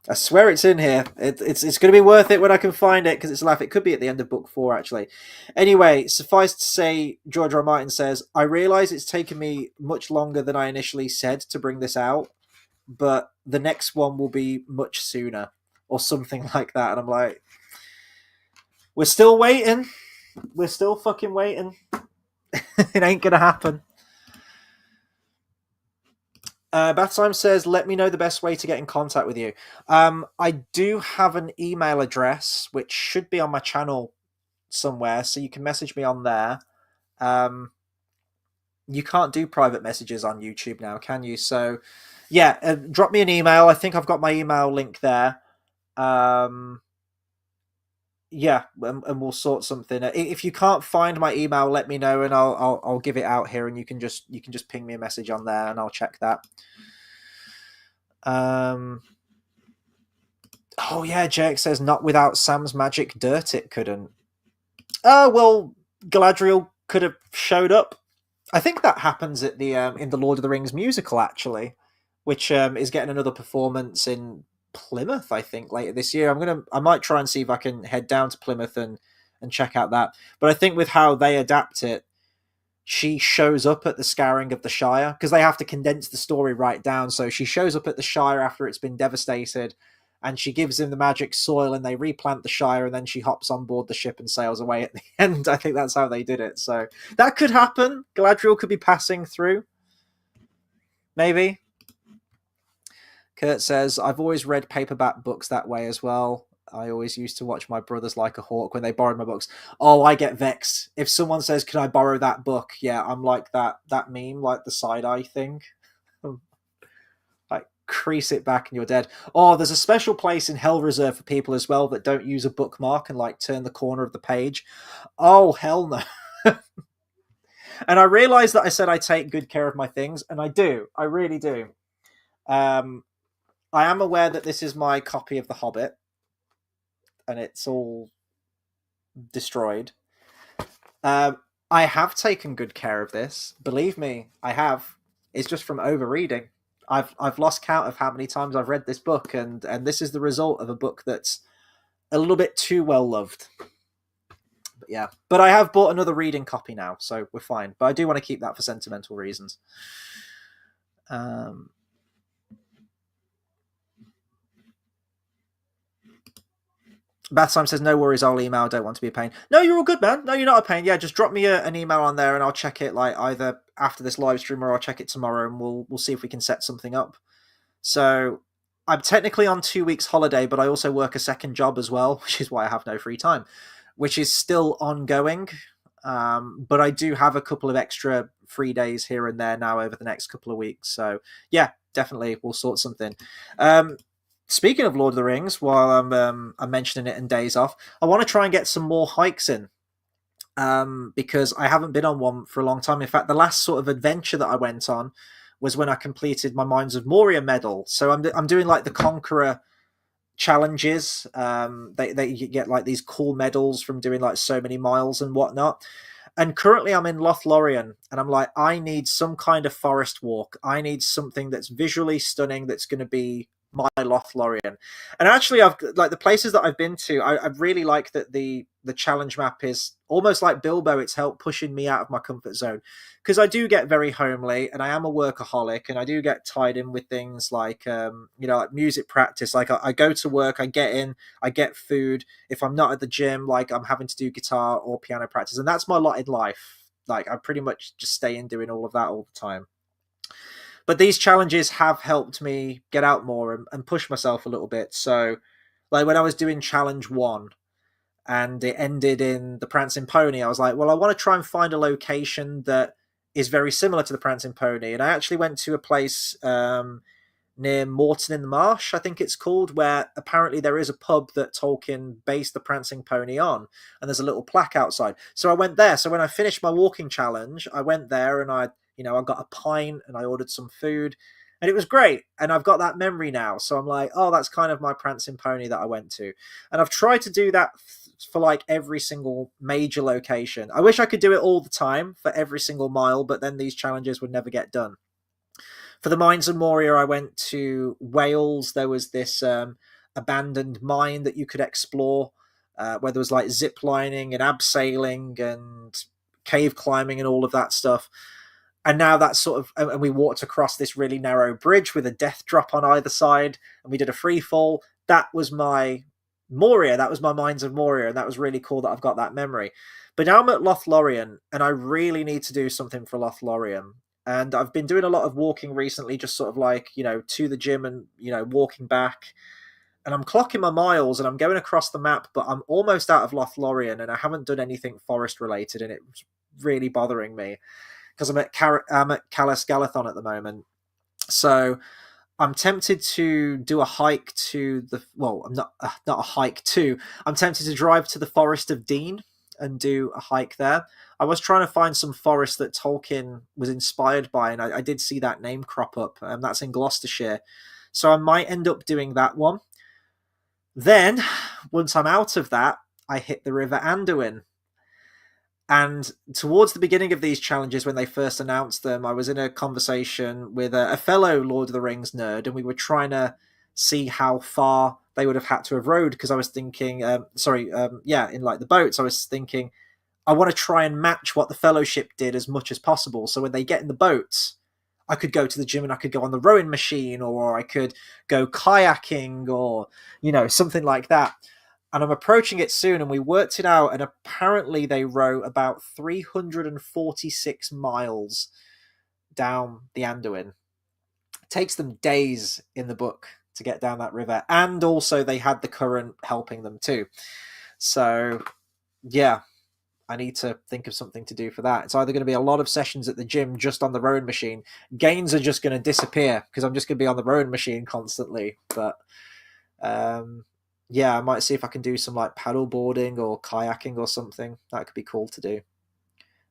I swear it's in here. It's going to be worth it when I can find it because it's a laugh. It could be at the end of book 4, actually. Anyway, suffice to say, George R. R. Martin says, I realise it's taken me much longer than I initially said to bring this out, but the next one will be much sooner, or something like that. And I'm like, we're still waiting. We're still fucking waiting. It ain't going to happen. Bathtime says, let me know the best way to get in contact with you. I do have an email address, which should be on my channel somewhere, so you can message me on there. You can't do private messages on YouTube now, can you? So, yeah, drop me an email. I think I've got my email link there. Yeah, and we'll sort something. If you can't find my email, let me know, and I'll give it out here, and you can just ping me a message on there, and I'll check that. Oh yeah, Jake says not without Sam's magic. Dirt it couldn't. Oh well, Galadriel could have showed up. I think that happens at the in the Lord of the Rings musical actually, which is getting another performance in Plymouth, I think, later this year. I might try and see if I can head down to Plymouth and check out that. But I think with how they adapt it, she shows up at the scouring of the Shire because they have to condense the story right down. So she shows up at the Shire after it's been devastated, and she gives him the magic soil, and they replant the Shire, and then she hops on board the ship and sails away at the end. I think that's how they did it. So that could happen. Galadriel could be passing through. Maybe. Kurt says, I've always read paperback books that way as well. I always used to watch my brothers like a hawk when they borrowed my books. Oh, I get vexed. If someone says, can I borrow that book? Yeah, I'm like that meme, like the side-eye thing. Like, crease it back and you're dead. Oh, there's a special place in Hell Reserve for people as well that don't use a bookmark and, like, turn the corner of the page. Oh, hell no. And I realised that I said I take good care of my things, and I do. I really do. I am aware that this is my copy of The Hobbit, and it's all destroyed. I have taken good care of this. Believe me, I have. It's just from overreading. I've lost count of how many times I've read this book, and this is the result of a book that's a little bit too well loved. But yeah, but I have bought another reading copy now, so we're fine. But I do want to keep that for sentimental reasons. Bathsime says, no worries, I'll email, don't want to be a pain. No, you're all good, man. No, you're not a pain. Yeah, just drop me an email on there and I'll check it like either after this live stream or I'll check it tomorrow and we'll see if we can set something up. So I'm technically on 2 weeks holiday, but I also work a second job as well, which is why I have no free time, which is still ongoing. But I do have a couple of extra free days here and there now over the next couple of weeks. So yeah, definitely we'll sort something. Speaking of Lord of the Rings, while I'm mentioning it in days off, I want to try and get some more hikes in because I haven't been on one for a long time. In fact, the last sort of adventure that I went on was when I completed my Mines of Moria medal. So I'm doing like the Conqueror challenges. They get like these cool medals from doing like so many miles and whatnot. And currently I'm in Lothlorien and I'm like, I need some kind of forest walk. I need something that's visually stunning, that's going to be my Lothlorien. And actually, I've like the places that I've been to. I really like that the challenge map is almost like Bilbo. It's helped pushing me out of my comfort zone because I do get very homely, and I am a workaholic, and I do get tied in with things like like music practice. Like I go to work, I get in, I get food. If I'm not at the gym, like I'm having to do guitar or piano practice, and that's my lot in life. Like I pretty much just stay in doing all of that all the time. But these challenges have helped me get out more and push myself a little bit. So, like when I was doing challenge one and it ended in the Prancing Pony, I was like, well, I want to try and find a location that is very similar to the Prancing Pony. And I actually went to a place near Morton in the Marsh, I think it's called, where apparently there is a pub that Tolkien based the Prancing Pony on, and there's a little plaque outside. So I went there. So when I finished my walking challenge, I went there and I got a pint and I ordered some food, and it was great. And I've got that memory now. So I'm like, oh, that's kind of my Prancing Pony that I went to. And I've tried to do that for like every single major location. I wish I could do it all the time for every single mile, but then these challenges would never get done. For the Mines of Moria, I went to Wales. There was this abandoned mine that you could explore, where there was like zip lining and abseiling and cave climbing and all of that stuff. And now that's sort of, and we walked across this really narrow bridge with a death drop on either side, and we did a free fall. That was my Moria. That was my Mines of Moria, and that was really cool that I've got that memory. But now I'm at Lothlorien, and I really need to do something for Lothlorien. And I've been doing a lot of walking recently, just sort of like, to the gym and, walking back. And I'm clocking my miles and I'm going across the map, but I'm almost out of Lothlorien and I haven't done anything forest related, and it's really bothering me because I'm at Calas Galathon at the moment. So I'm tempted to do a hike to I'm not a hike to, I'm tempted to drive to the Forest of Dean and do a hike there. I was trying to find some forest that Tolkien was inspired by, and I did see that name crop up, and that's in Gloucestershire. So I might end up doing that one. Then, once I'm out of that, I hit the River Anduin. And towards the beginning of these challenges, when they first announced them, I was in a conversation with a fellow Lord of the Rings nerd, and we were trying to see how far they would have had to have rowed, because I was thinking, in like the boats, I was thinking, I want to try and match what the Fellowship did as much as possible. So when they get in the boats, I could go to the gym and I could go on the rowing machine, or I could go kayaking, or, something like that. And I'm approaching it soon, and we worked it out, and apparently they row about 346 miles down the Anduin. It takes them days in the book to get down that river, and also they had the current helping them too. So, yeah, I need to think of something to do for that. It's either going to be a lot of sessions at the gym just on the rowing machine. Gains are just going to disappear because I'm just going to be on the rowing machine constantly. But I might see if I can do some like paddle boarding or kayaking or something. That could be cool to do.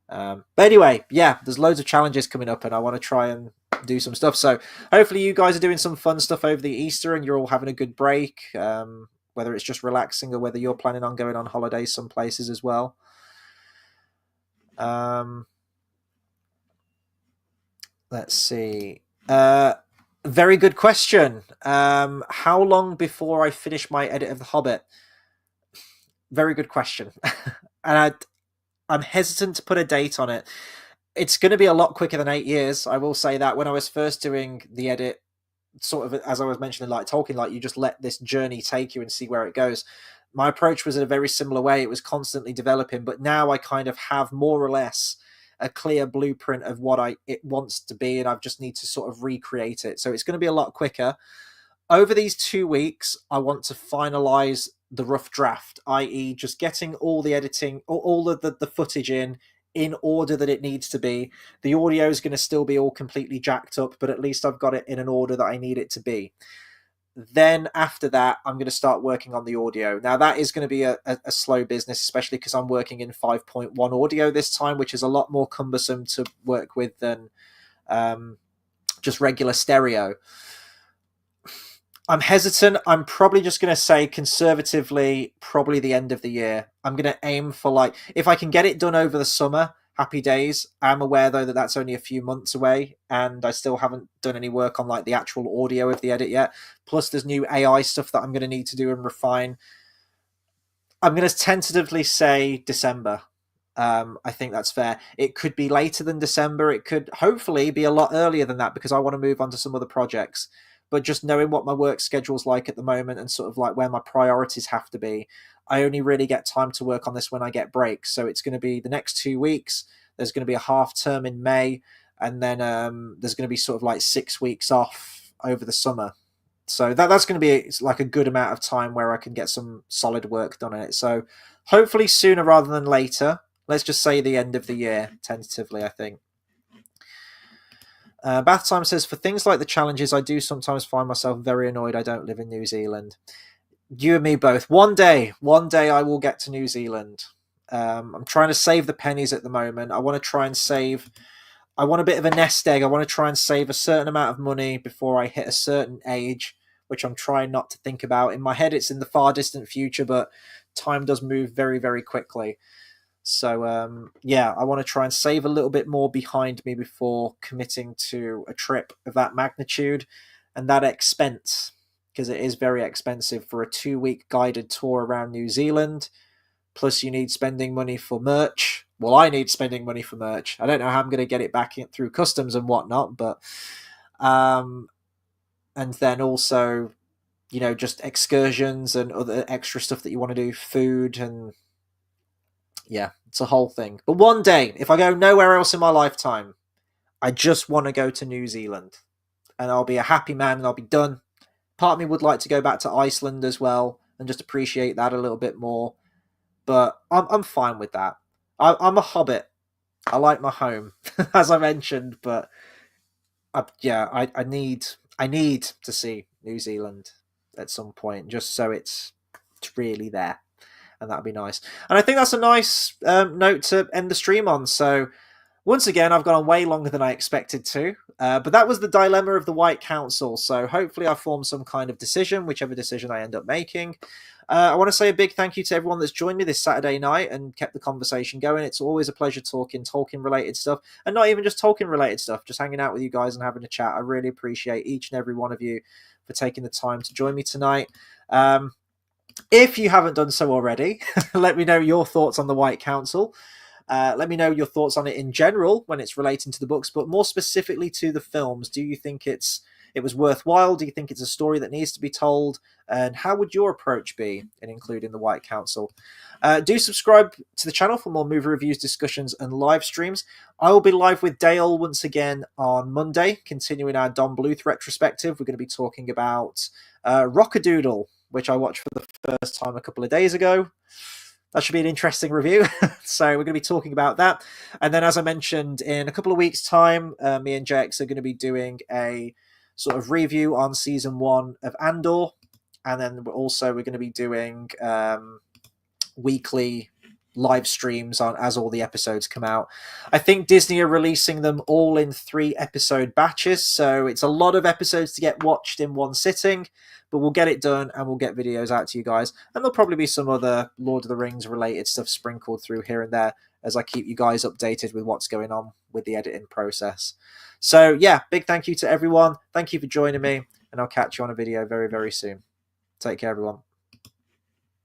But anyway, there's loads of challenges coming up, and I want to try and do some stuff. So hopefully you guys are doing some fun stuff over the Easter and you're all having a good break, whether it's just relaxing or whether you're planning on going on holidays some places as well. Let's see. Very good question. How long before I finish my edit of The Hobbit? Very good question. And I'm hesitant to put a date on it. It's going to be a lot quicker than 8 years. I will say that. When I was first doing the edit, sort of as I was mentioning, like Tolkien, like you just let this journey take you and see where it goes. My approach was in a very similar way. It was constantly developing, but now I kind of have more or less a clear blueprint of what it wants to be, and I just need to sort of recreate it. So it's going to be a lot quicker. Over these 2 weeks, I want to finalize the rough draft, i.e. just getting all the editing, all the footage in order that it needs to be. The audio is going to still be all completely jacked up, but at least I've got it in an order that I need it to be. Then after that, I'm going to start working on the audio. Now, that is going to be a slow business, especially because I'm working in 5.1 audio this time, which is a lot more cumbersome to work with than just regular stereo. I'm hesitant. I'm probably just going to say conservatively, probably the end of the year. I'm going to aim for, like, if I can get it done over the summer, happy days. I'm aware though that that's only a few months away, and I still haven't done any work on like the actual audio of the edit yet. Plus, there's new AI stuff that I'm going to need to do and refine. I'm going to tentatively say December. I think that's fair. It could be later than December. It could hopefully be a lot earlier than that because I want to move on to some other projects. But just knowing what my work schedule's like at the moment and sort of like where my priorities have to be, I only really get time to work on this when I get breaks. So it's going to be the next 2 weeks. There's going to be a half term in May, and then there's going to be sort of like 6 weeks off over the summer. So that's going to be like a good amount of time where I can get some solid work done on it. So hopefully sooner rather than later. Let's just say the end of the year, tentatively, I think. Bath Time says, for things like the challenges, I do sometimes find myself very annoyed I don't live in New Zealand. You and me both. One day I will get to New Zealand. I'm trying to save the pennies at the moment. I want to try and save... I want a bit of a nest egg. I want to try and save a certain amount of money before I hit a certain age, which I'm trying not to think about. In my head, it's in the far distant future, but time does move very, very quickly. So, yeah, I want to try and save a little bit more behind me before committing to a trip of that magnitude and that expense, because it is very expensive for a 2-week guided tour around New Zealand. Plus, you need spending money for merch. Well, I need spending money for merch. I don't know how I'm going to get it back in through customs and whatnot, but and then also, you know, just excursions and other extra stuff that you want to do, food, and yeah, it's a whole thing. But one day, if I go nowhere else in my lifetime, I just want to go to New Zealand, and I'll be a happy man, and I'll be done. Part of me would like to go back to Iceland as well and just appreciate that a little bit more. But I'm fine with that. I'm a hobbit. I like my home, as I mentioned. But I need to see New Zealand at some point, just so it's really there, and that'd be nice. And I think that's a nice note to end the stream on. So once again, I've gone on way longer than I expected to, but that was the dilemma of the White Council. So hopefully I form some kind of decision, whichever decision I end up making. I want to say a big thank you to everyone that's joined me this Saturday night and kept the conversation going. It's always a pleasure talking Tolkien-related stuff, and not even just Tolkien-related stuff, just hanging out with you guys and having a chat. I really appreciate each and every one of you for taking the time to join me tonight. If you haven't done so already, let me know your thoughts on the White Council. Let me know your thoughts on it in general when it's relating to the books, but more specifically to the films. Do you think it was worthwhile? Do you think it's a story that needs to be told? And how would your approach be in including the White Council? Do subscribe to the channel for more movie reviews, discussions, and live streams. I will be live with Dale once again on Monday, continuing our Don Bluth retrospective. We're going to be talking about Rockadoodle, which I watched for the first time a couple of days ago. That should be an interesting review. So we're going to be talking about that. And then, as I mentioned, in a couple of weeks' time, me and JX are going to be doing a sort of review on season 1 of Andor. And then we're going to be doing weekly live streams on as all the episodes come out. I think Disney are releasing them all in 3-episode batches, so it's a lot of episodes to get watched in one sitting, but we'll get it done and we'll get videos out to you guys, and there'll probably be some other Lord of the Rings related stuff sprinkled through here and there as I keep you guys updated with what's going on with the editing process. So yeah, big thank you to everyone. Thank you for joining me, and I'll catch you on a video very, very soon. Take care, everyone.